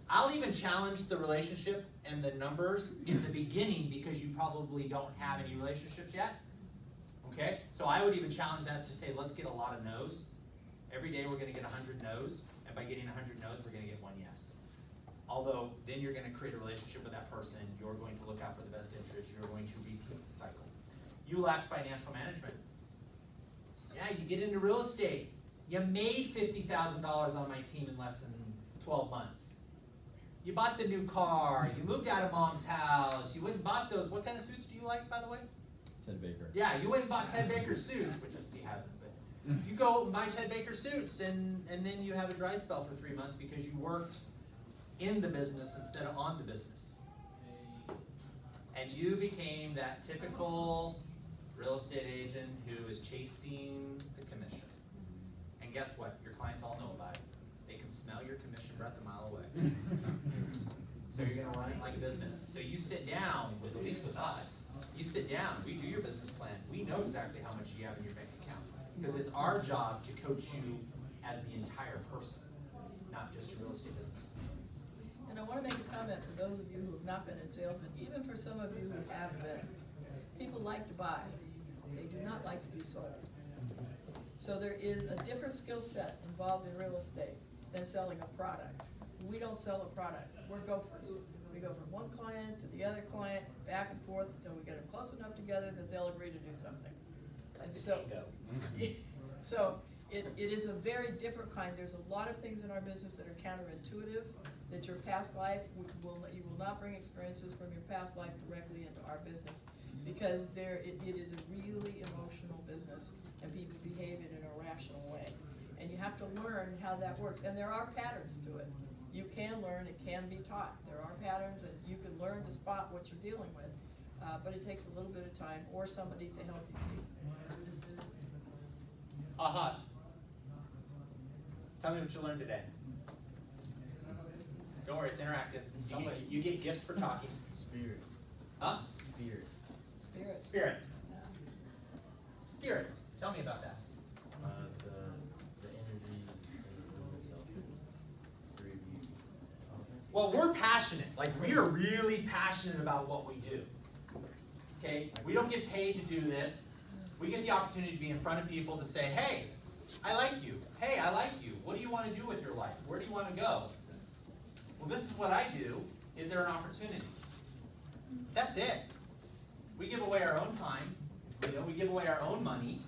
I'll even challenge the relationship and the numbers in the beginning because you probably don't have any relationships yet. Okay? So I would even challenge that to say, let's get a lot of no's. Every day we're going to get 100 no's, and by getting 100 no's, we're going to get 1 yes. Although, then you're going to create a relationship with that person, you're going to look out for the best interest, you're going to repeat the cycle. You lack financial management. Yeah, you get into real estate. You made $50,000 on my team in less than 12 months. You bought the new car, you moved out of mom's house, you went and bought those. What kind of suits do you like, by the way? Ted Baker. Yeah, you went and bought Ted Baker suits, which he hasn't, but you go and buy Ted Baker suits, and then you have a dry spell for 3 months because you worked in the business instead of on the business. And you became that typical real estate agent who is chasing the commission. And guess what? Your clients all know about it. They can smell your commission breath a mile away. So you're going to run it like a business. So you sit down, at least with us, you sit down, we do your business plan. We know exactly how much you have in your bank account. Because it's our job to coach you as the entire person, not just your real estate business. And I want to make a comment for those of you who have not been in sales, and even for some of you who have been. People like to buy. They do not like to be sold. So there is a different skill set involved in real estate than selling a product. We don't sell a product. We're gophers. We go from one client to the other client, back and forth until we get them close enough together that they'll agree to do something. And so It is a very different kind. There's a lot of things in our business that are counterintuitive, that your past life, you will not bring experiences from your past life directly into our business. Because it is a really emotional business, and people behave in an irrational way. And you have to learn how that works, and there are patterns to it. You can learn, it can be taught. There are patterns, and you can learn to spot what you're dealing with, but it takes a little bit of time, or somebody to help you see. Ahas. Tell me what you learned today. Don't worry, it's interactive. You get gifts for talking. Spirit. Huh? Spirit. Spirit. Spirit. Spirit. Tell me about that. The energy in the room itself. Very beautiful. Well, we're passionate. Like, we are really passionate about what we do. Okay? We don't get paid to do this. We get the opportunity to be in front of people to say, hey, I like you. Hey, I like you. What do you want to do with your life? Where do you want to go? Well, this is what I do. Is there an opportunity? That's it. We give away our own time. We give away our own money.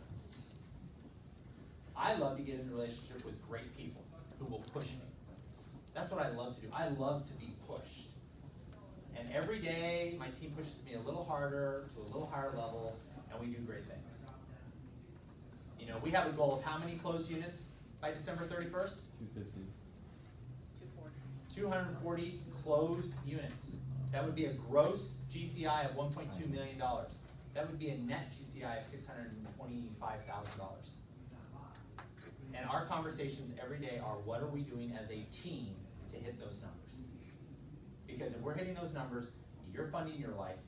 I love to get in a relationship with great people who will push me. That's what I love to do. I love to be pushed. And every day, my team pushes me a little harder, to a little higher level, and we do great things. You know, we have a goal of how many closed units by December 31st? 250. 240 closed units. That would be a gross GCI of $1.2 million. That would be a net GCI of $625,000. And our conversations every day are, what are we doing as a team to hit those numbers? Because if we're hitting those numbers, you're funding your life,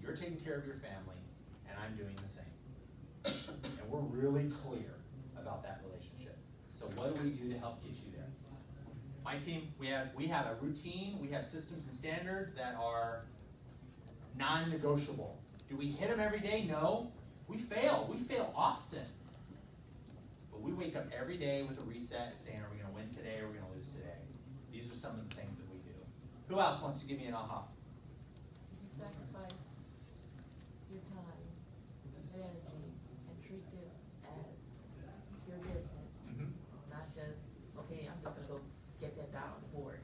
you're taking care of your family, and I'm doing the same. And we're really clear about that relationship. So what do we do to help get you there? My team, we have a routine, we have systems and standards that are non-negotiable. Do we hit them every day? No. We fail often. But we wake up every day with a reset saying, are we going to win today or are we going to lose today? These are some of the things that we do. Who else wants to give me an aha? You sacrifice your time and energy and treat this as your business, not just, okay, I'm just going to go get that down on the board.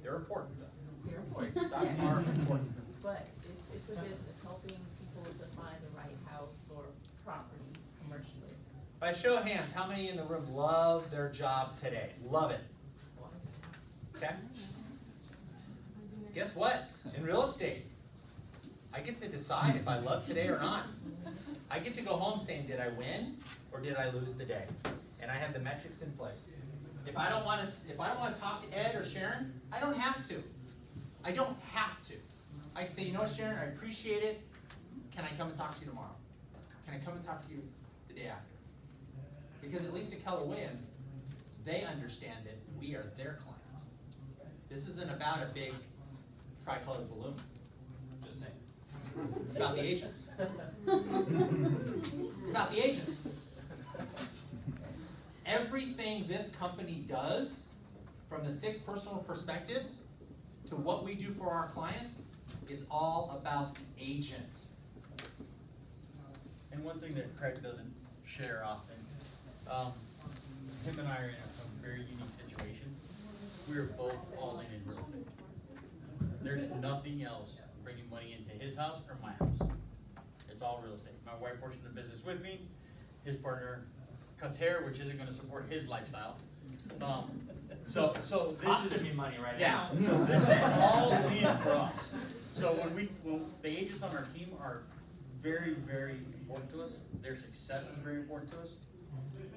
They're important. They're important. That's are important. But it's a business, helping people to find the right house or property commercially. By show of hands, how many in the room love their job today? Love it. Okay? Guess what? In real estate, I get to decide if I love today or not. I get to go home saying, did I win or did I lose the day? And I have the metrics in place. If I don't want to talk to Ed or Sharon, I don't have to. I don't have to. I can say, you know what, Sharon, I appreciate it. Can I come and talk to you tomorrow? Can I come and talk to you the day after? Because at least at Keller Williams, they understand that we are their client. This isn't about a big tricolored balloon. Just saying. It's about the agents. It's about the agents. Everything this company does, from the 6 personal perspectives to what we do for our clients, is all about the agent. And one thing that Craig doesn't share often, him and I are in a very unique situation. We're both all in real estate. There's nothing else bringing money into his house or my house. It's all real estate. My wife works in the business with me. His partner cuts hair, which isn't going to support his lifestyle. So this Costing is me money right yeah. now. So this is all in for us. So when the agents on our team are very, very important to us. Their success is very important to us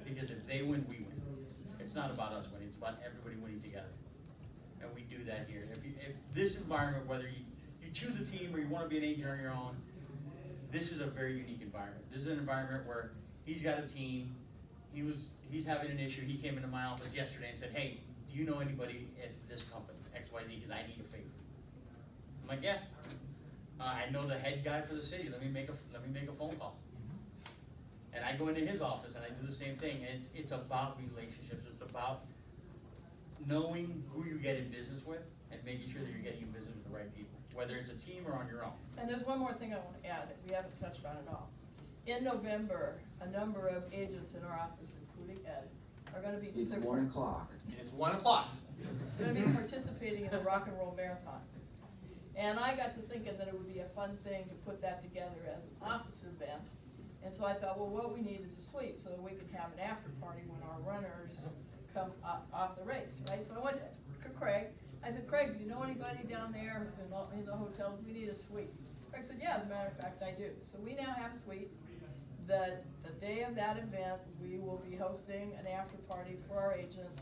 because if they win, we win. It's not about us winning; it's about everybody winning together. And we do that here. If this environment, whether you choose a team or you want to be an agent on your own, this is a very unique environment. This is an environment where he's got a team. He's having an issue. He came into my office yesterday and said, "Hey, do you know anybody at this company XYZ? Because I need a favor." I'm like, "Yeah, I know the head guy for the city. Let me make a phone call." And I go into his office and I do the same thing. And it's about relationships. It's about knowing who you get in business with and making sure that you're getting in business with the right people, whether it's a team or on your own. And there's one more thing I want to add that we haven't touched on at all. In November, a number of agents in our office including Ed, are gonna be. It's 1 o'clock. And it's 1 o'clock. Gonna be participating in the Rock and Roll Marathon. And I got to thinking that it would be a fun thing to put that together as an office event. And so I thought, well, what we need is a suite so that we can have an after party when our runners come off the race, right? So I went to Craig. I said, Craig, do you know anybody down there in the hotels? We need a suite. Craig said, yeah, as a matter of fact, I do. So we now have a suite. The day of that event, we will be hosting an after party for our agents.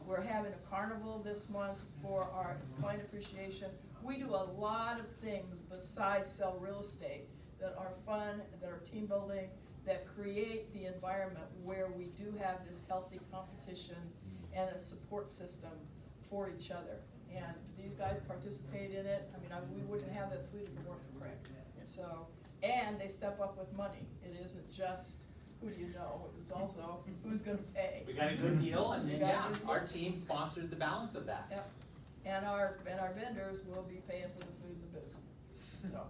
We're having a carnival this month for our client appreciation. We do a lot of things besides sell real estate that are fun, that are team building, that create the environment where we do have this healthy competition and a support system for each other. And these guys participate in it. I mean, we wouldn't have that suite if it weren't for Craig. So, and they step up with money. It isn't just who do you know, it's also who's gonna pay. We got a good deal, and then, yeah, our team sponsored the balance of that. Yep. And our vendors will be paying for the food and the booze. So.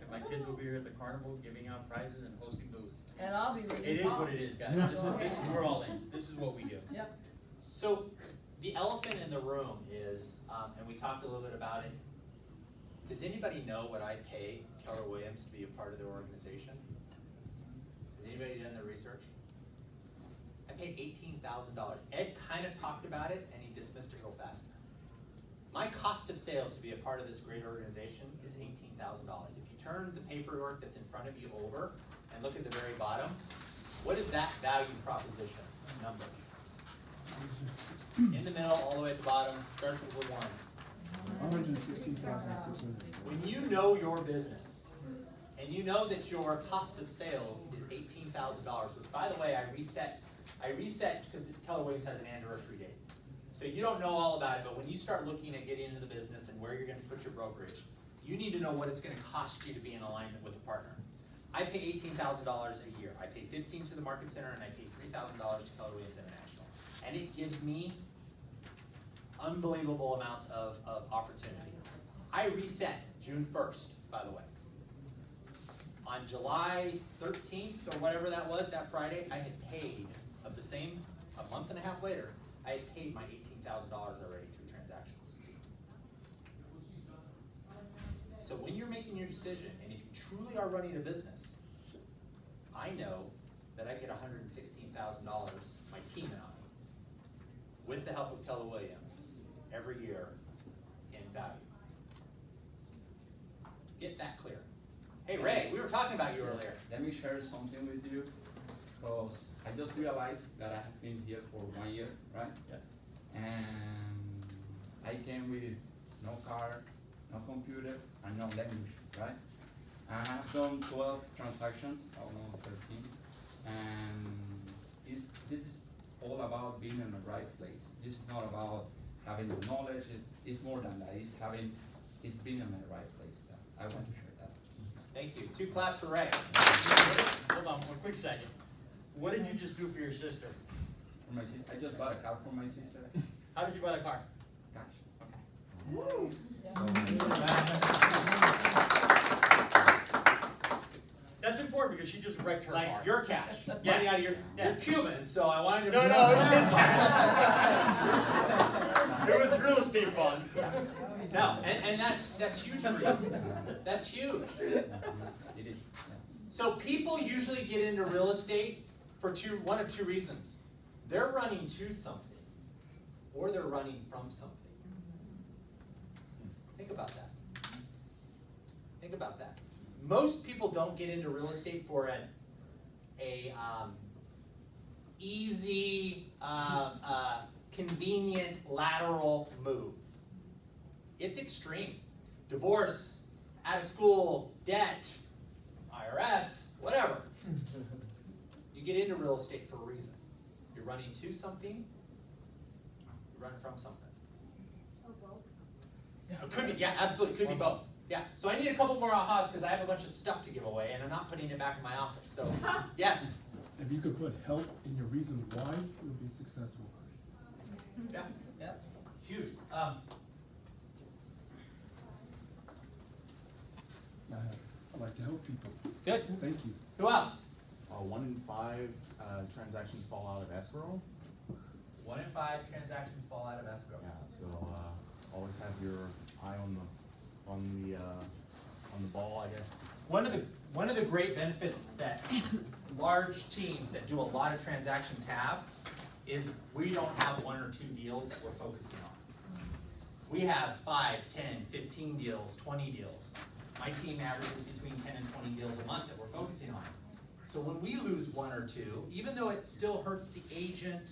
And my kids will be here at the carnival giving out prizes and hosting booths. And I'll be reading It is what it is, guys. This is, we're all in. This is what we do. Yep. So the elephant in the room is, and we talked a little bit about it, does anybody know what I pay Keller Williams to be a part of their organization? Has anybody done the research? I paid $18,000. Ed kind of talked about it and he dismissed it real fast. My cost of sales to be a part of this great organization is $18,000. If you turn the paperwork that's in front of you over and look at the very bottom, what is that value proposition number? In the middle, all the way at the bottom, starts with a 1. 116,600. When you know your business, and you know that your cost of sales is $18,000, which by the way, I reset because Keller Williams has an anniversary date. So you don't know all about it, but when you start looking at getting into the business and where you're going to put your brokerage, you need to know what it's going to cost you to be in alignment with a partner. I pay $18,000 a year. I pay $15,000 to the Market Center, and I pay $3,000 to Keller Williams International. And it gives me unbelievable amounts of opportunity. I reset June 1st, by the way. On July 13th, or whatever that was, that Friday, I had paid, of the same, a month and a half later, I had paid my $18,000 already through transactions. So when you're making your decision, and if you truly are running a business, I know that I get $116,000, my team and I, with the help of Keller Williams, every year in value. Get that clear. Hey Ray, we were talking about you earlier. Let me share something with you, because I just realized that I have been here for 1 year, right? Yeah. And I came with no car, no computer, and no language, right? And I have done 12 transactions, almost 13, and this is all about being in the right place. This is not about having the knowledge. It's more than that. It's being in the right place. I want to share that. Thank you. 2 claps for Ray. Hold on, one quick second. What did you just do for your sister? For my sister, I just bought a car for my sister. How did you buy the car? Cash. Okay. Woo! That's important because she just wrecked her Like car. your cash. Yeah. Money out of your, Yeah. you're Cuban, so I wanted to. No, it is cash. It was real estate funds. No, and that's huge for you. That's huge. It is. So people usually get into real estate for one of two reasons. They're running to something, or they're running from something. Think about that. Think about that. Most people don't get into real estate for an easy, convenient lateral move. It's extreme. Divorce, out of school, debt, IRS, whatever. You get into real estate for a reason. You're running to something, you're running from something. Or both. It could be, yeah, absolutely, could be both. Yeah, so I need a couple more ahas because I have a bunch of stuff to give away and I'm not putting it back in my office. So, yes? If you could put help in your reason why, it would be successful. Yeah, yeah, huge. I like to help people. Good. Thank you. Who else? 1 in 5 transactions fall out of escrow. 1 in 5 transactions fall out of escrow. Yeah, so always have your eye on the ball, I guess. One of the great benefits that large teams that do a lot of transactions have is we don't have 1 or 2 deals that we're focusing on. We have 5, 10, 15 deals, 20 deals. My team averages between 10 and 20 deals a month that we're focusing on. So when we lose 1 or 2, even though it still hurts the agent,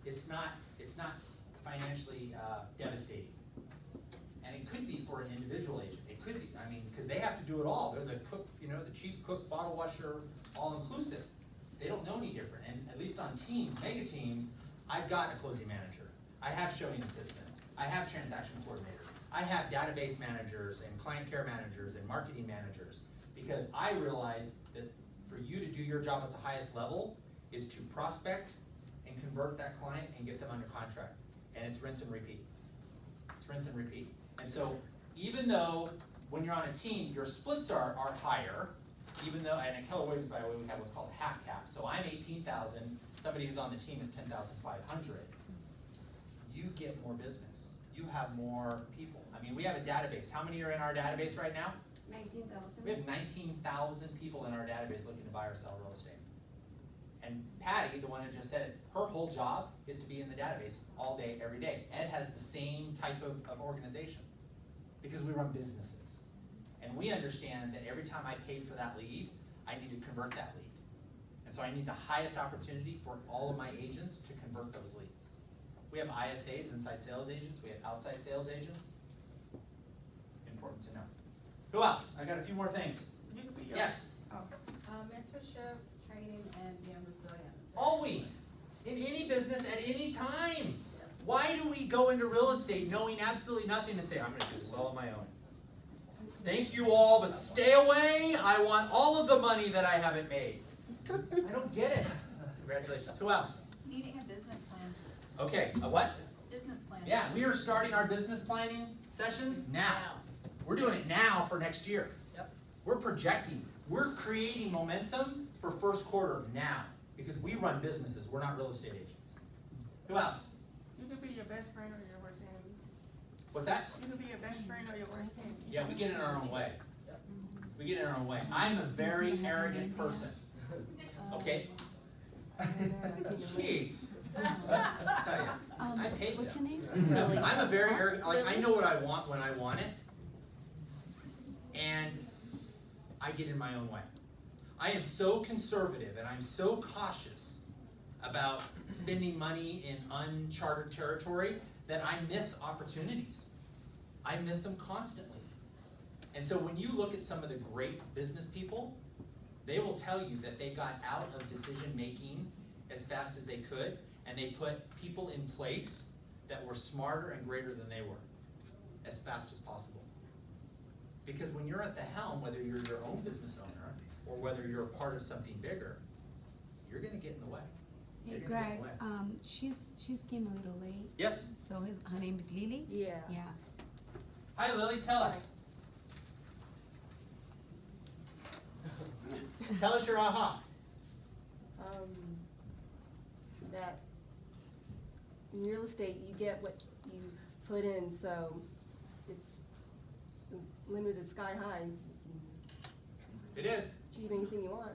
it's not financially devastating. And it could be for an individual agent. It could be, I mean, because they have to do it all. They're the cook, you know, the chief cook, bottle washer, all inclusive. They don't know any different. And at least on teams, mega teams, I've got a closing manager. I have showing assistants. I have transaction coordinators. I have database managers and client care managers and marketing managers, because I realize that for you to do your job at the highest level is to prospect and convert that client and get them under contract. And it's rinse and repeat. It's rinse and repeat. And so even though when you're on a team, your splits are higher, even though, and at Keller Williams, by the way, we have what's called a half cap. So I'm 18,000, somebody who's on the team is 10,500. You get more business. You have more people. I mean, we have a database. How many are in our database right now? 19,000. We have 19,000 people in our database looking to buy or sell real estate. And Patty, the one who just said it, her whole job is to be in the database all day, every day. Ed has the same type of organization because we run businesses. And we understand that every time I pay for that lead, I need to convert that lead. And so I need the highest opportunity for all of my agents to convert those leads. We have ISAs, inside sales agents. We have outside sales agents. Important to know. Who else? I got a few more things. Yes? Mentorship, training, and being resilient. Always. In any business, at any time. Why do we go into real estate knowing absolutely nothing and say, I'm going to do this all on my own? Thank you all, but stay away. I want all of the money that I haven't made. I don't get it. Congratulations. Who else? Needing a business plan. Okay, a what? Business plan. Yeah, we are starting our business planning sessions now. We're doing it now for next year. Yep. We're projecting. We're creating momentum for first quarter now because we run businesses. We're not real estate agents. Who else? You could be your best friend or your worst enemy. What's that? You could be your best friend or your worst enemy. Yeah, we get in our own way. We get in our own way. I'm a very arrogant person. Okay? Jeez. I'll tell you. I hate what's them. your name? I'm a very arrogant, like, I know what I want when I want it. And I get in my own way. I am so conservative and I'm so cautious about spending money in uncharted territory that I miss opportunities. I miss them constantly. And so when you look at some of the great business people, they will tell you that they got out of decision making as fast as they could, and they put people in place that were smarter and greater than they were as fast as possible. Because when you're at the helm, whether you're your own business owner or whether you're a part of something bigger, you're going to get in the way. Hey, You're gonna get in Greg, the way. she's came a little late. Yes? So her name is Lily? Yeah. Yeah. Hi, Lily. Tell us. Tell us your aha. That in real estate, you get what you put in, so it's limited sky high. You It is. can achieve anything you want.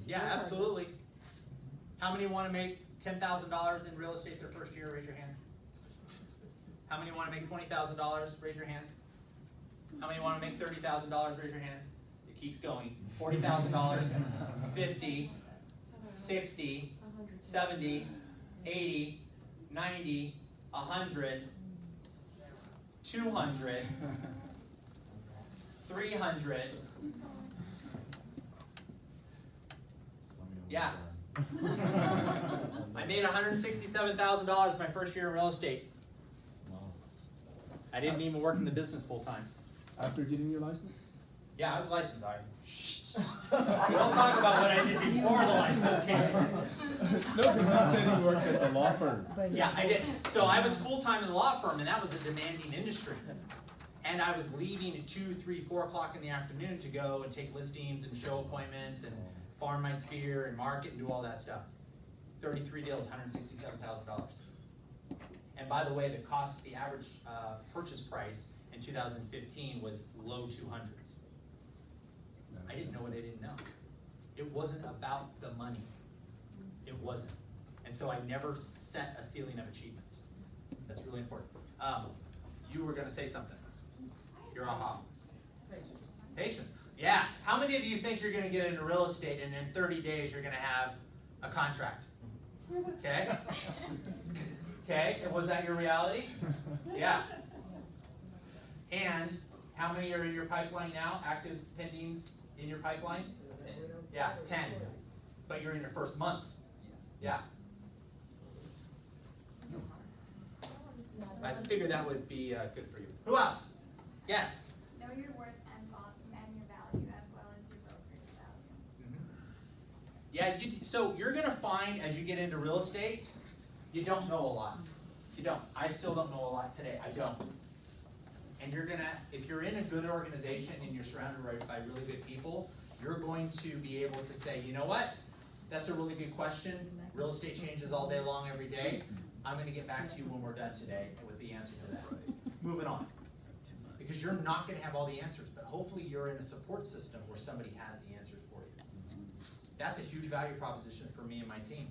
Yeah, absolutely. How many want to make $10,000 in real estate their first year? Raise your hand. How many want to make $20,000? Raise your hand. How many want to make $30,000? Raise your hand. It keeps going. $40,000, 50, 60, 70, 80, 90, 100, 200, 300. Yeah. I made $167,000 my first year in real estate. I didn't even work in the business full time. After getting your license? Yeah, I was licensed. We don't talk about what I did before the license came. No, because you said you worked at the law firm. Yeah, I did. So I was full time in the law firm, and that was a demanding industry. And I was leaving at 2, 3, 4 o'clock in the afternoon to go and take listings and show appointments and farm my sphere and market and do all that stuff. 33 deals, $167,000. And by the way, the average purchase price in 2015 was low 200s. I didn't know what I didn't know. It wasn't about the money. It wasn't. And so I never set a ceiling of achievement. That's really important. You were gonna say something. Your aha. Patience. Yeah. How many of you think you're gonna get into real estate and in 30 days you're gonna have a contract? Okay? Okay, and was that your reality? Yeah. And how many are in your pipeline now? Active pendings in your pipeline? Yeah, 10. But you're in your first month. Yeah. I figured that would be good for you. Who else? Yes? Know your worth and your value as well as your broker's value. Yeah, so you're going to find as you get into real estate, you don't know a lot. You don't. I still don't know a lot today. I don't. And you're going to, if you're in a good organization and you're surrounded by really good people, you're going to be able to say, you know what? That's a really good question. Real estate changes all day long, every day. I'm going to get back to you when we're done today with the answer to that. Moving on. Because you're not going to have all the answers, but hopefully you're in a support system where somebody has the answers for you. That's a huge value proposition for me and my team.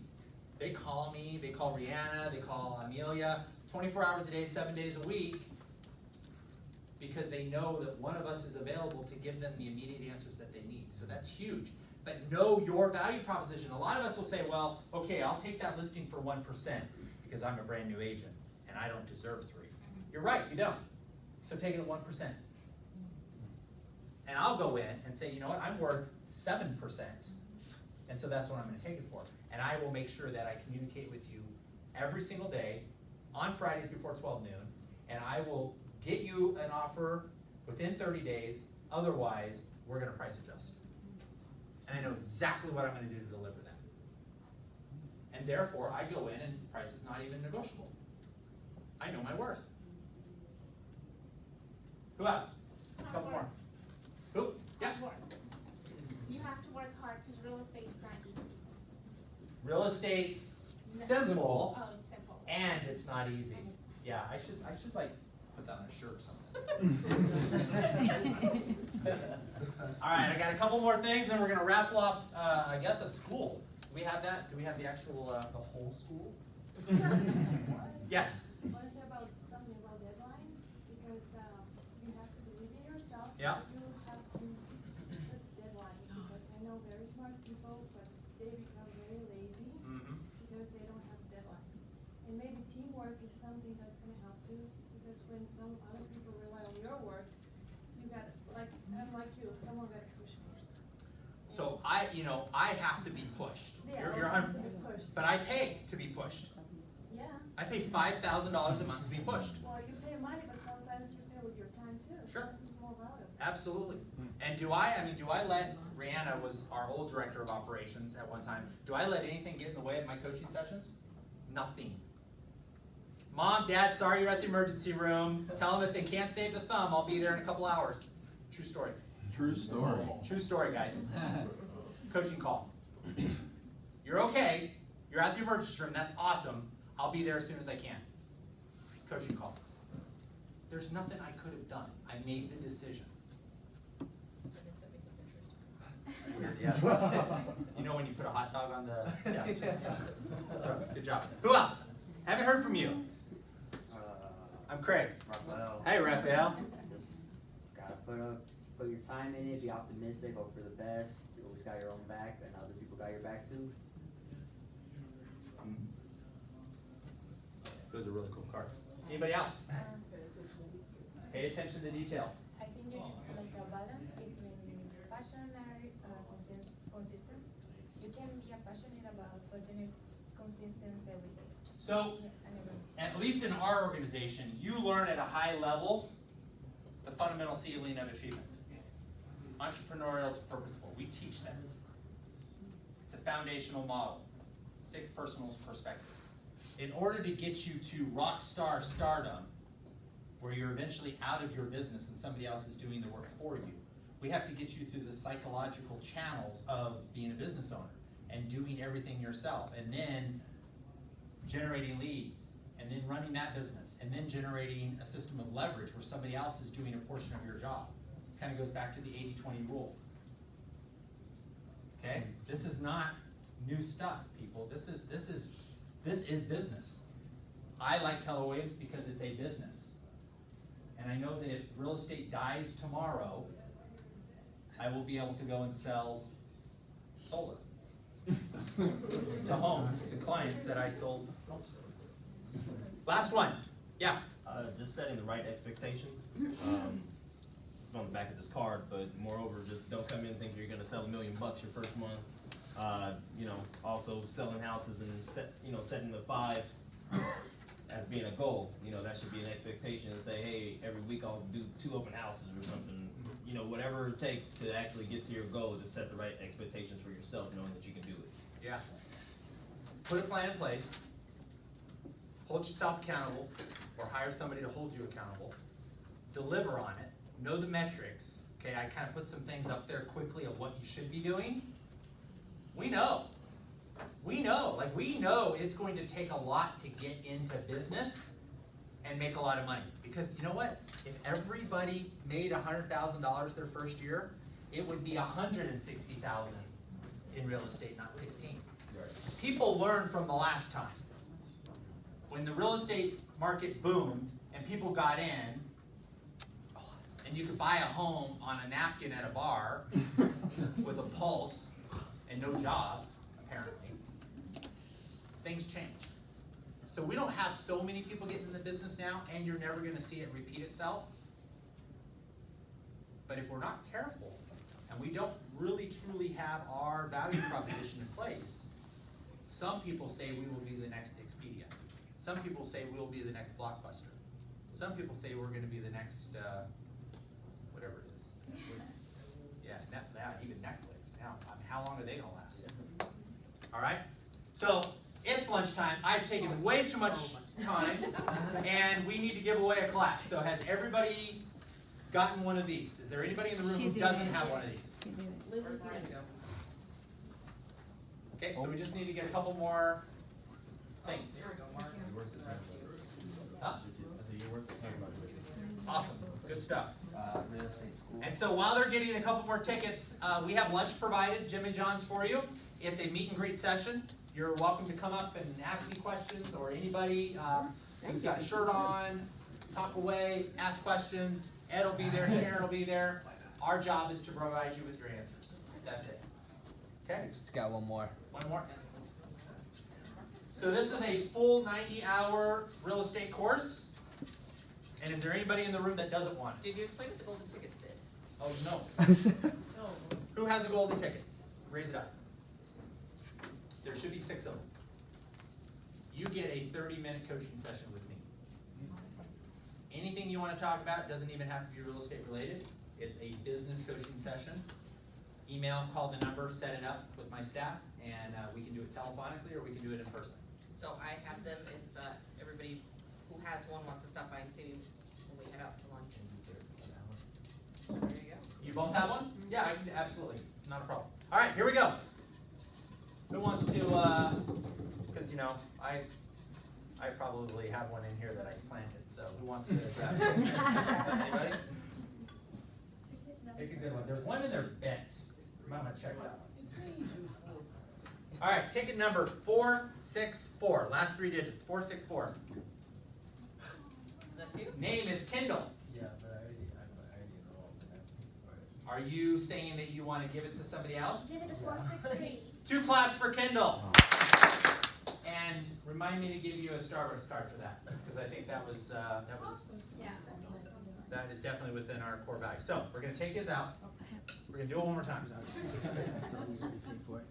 They call me, they call Rihanna, they call Amelia, 24 hours a day, 7 days a week, because they know that one of us is available to give them the immediate answers that they need. So that's huge. But know your value proposition. A lot of us will say, well, okay, I'll take that listing for 1% because I'm a brand new agent and I don't deserve 3. You're right, you don't. So take it at 1%. And I'll go in and say, you know what, I'm worth 7%. And so that's what I'm going to take it for. And I will make sure that I communicate with you every single day on Fridays before 12 noon. And I will get you an offer within 30 days. Otherwise, we're going to price adjust. And I know exactly what I'm going to do to deliver that. And therefore, I go in and the price is not even negotiable. I know my worth. Who else? A couple more. Who? Yeah. You have to work hard because real estate is not easy. Real estate's simple, Oh, it's simple. and it's not easy. Yeah, I should like put that on a shirt or something. All right, I got a couple more things, then we're gonna wrap up. I guess a school. Do we have that? Do we have the actual the whole school? Yes. What is it about something about deadline? Because you have to believe in yourself. Yeah. You have to put deadlines because I know very smart people, but they become very lazy because they don't have deadline. And maybe teamwork is something that's going to help you because when some other people rely on your work, you got I'm like you, someone got to push me. So I have to be pushed. Yeah, You're have to be pushed. but I pay to be pushed. Yeah. I pay $5,000 a month to be pushed. Well, you pay money, but sometimes you pay with your time too. Sure. It's more valuable. Absolutely. And do I let, Rihanna was our old director of operations at one time, do I let anything get in the way of my coaching sessions? Nothing. Mom, Dad, sorry you're at the emergency room. Tell them if they can't save the thumb, I'll be there in a couple hours. True story. True story. True story, guys. Coaching call. You're okay. You're at the emergency room. That's awesome. I'll be there as soon as I can. Coaching call. There's nothing I could have done. I made the decision. Yeah. You know when you put a hot dog on the... Yeah. So, good job. Who else? Haven't heard from you. I'm Craig. Raphael. Hey, Raphael. Just gotta put your time in it, be optimistic, hope for the best. You always got your own back, and other people got your back too. Those are really cool cards. Anybody else? Pay attention to detail. I think you need like a balance between passion and consistent. You can be passionate about, but you need consistency every day. So, at least in our organization, you learn at a high level the fundamental ceiling of achievement. Entrepreneurial to purposeful. We teach that. It's a foundational model. 6 personal perspectives. In order to get you to rock star stardom, where you're eventually out of your business and somebody else is doing the work for you, We have to get you through the psychological channels of being a business owner and doing everything yourself, and then generating leads, and then running that business, and then generating a system of leverage where somebody else is doing a portion of your job. Kind of goes back to the 80-20 rule. Okay? This is not new stuff, people. This is business. I like Keller Williams because it's a business. And I know that if real estate dies tomorrow, I will be able to go and sell solar to homes, to clients that I sold. Last one. Yeah. Just setting the right expectations. It's on the back of this card, but moreover, just don't come in thinking you're going to sell $1 million your first month. You know, also selling houses and setting the 5 as being a goal. You know, that should be an expectation. And say, hey, every week I'll do 2 open houses or something. You know, whatever it takes to actually get to your goal, just set the right expectations for yourself, knowing that you can do it. Yeah. Put a plan in place. Hold yourself accountable, or hire somebody to hold you accountable. Deliver on it. Know the metrics. Okay, I kind of put some things up there quickly of what you should be doing. We know. We know. Like, we know it's going to take a lot to get into business and make a lot of money. Because you know what? If everybody made $100,000 their first year, it would be $160,000 in real estate, not 16. People learn from the last time. When the real estate market boomed and people got in, and you could buy a home on a napkin at a bar with a pulse and no job, apparently, things changed. So we don't have so many people getting in the business now, and you're never going to see it repeat itself. But if we're not careful, and we don't really truly have our value proposition in place, some people say we will be the next Expedia. Some people say we'll be the next Blockbuster. Some people say we're going to be the next, whatever it is. Yeah, even Netflix. Now, how long are they going to last? All right? So, it's lunchtime. I've taken way too much time, and we need to give away a class. So, has everybody gotten one of these? Is there anybody in the room who doesn't have one of these? Liz is ready to go. Okay, so we just need to get a couple more things. There we go, Mark. Huh? Awesome, good stuff. Real estate school. And so while they're getting a couple more tickets, we have lunch provided, Jim and John's for you. It's a meet and greet session. You're welcome to come up and ask me questions, or anybody who's got a shirt on, talk away, ask questions. Ed will be there, Sharon will be there. Our job is to provide you with your answers. That's it. Okay? Just got one more. One more. So this is a full 90-hour real estate course. And is there anybody in the room that doesn't want it? Did you explain what the golden tickets did? Oh, no. No. Who has a golden ticket? Raise it up. There should be 6 of them. You get a 30-minute coaching session with me. Anything you want to talk about doesn't even have to be real estate related. It's a business coaching session. Email, call the number, set it up with my staff, and we can do it telephonically or we can do it in person. So I have them, if everybody who has one wants to stop by and see me when we head out for lunch. There you go. You both have one? Yeah, I can, absolutely, not a problem. All right, here we go. Who wants to, because you know, I probably have one in here that I planted, so who wants to grab it? Anybody? Pick a good one. There's one in there bent. I'm gonna check that one. All right, ticket number 464. Last 3 digits, 464. Is that you? Name is Kendall. Yeah, but I already enrolled. Are you saying that you want to give it to somebody else? Give it a 463. 2 claps for Kendall. And remind me to give you a Starbucks card for that, because I think that was Yeah. that is definitely within our core value. So we're going to take his out. We're going to do it one more time. So we should be paid for it.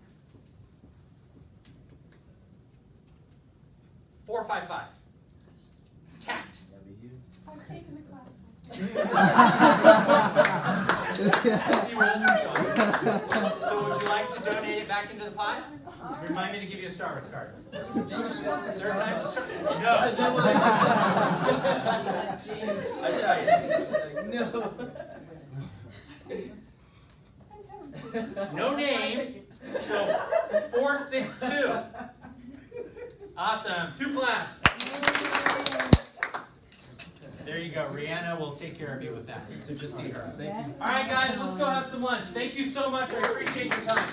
455. Cat. That'd be you. I'm taking the class. See where this is going. So would you like to donate it back into the pie? Remind me to give you a Starbucks card. Third time's a charm. No. I tell you. No. No name, so 462. Awesome, 2 claps. There you go, Rihanna will take care of you with that, so just see her. Thank you. All right, guys, let's go have some lunch. Thank you so much, I appreciate your time.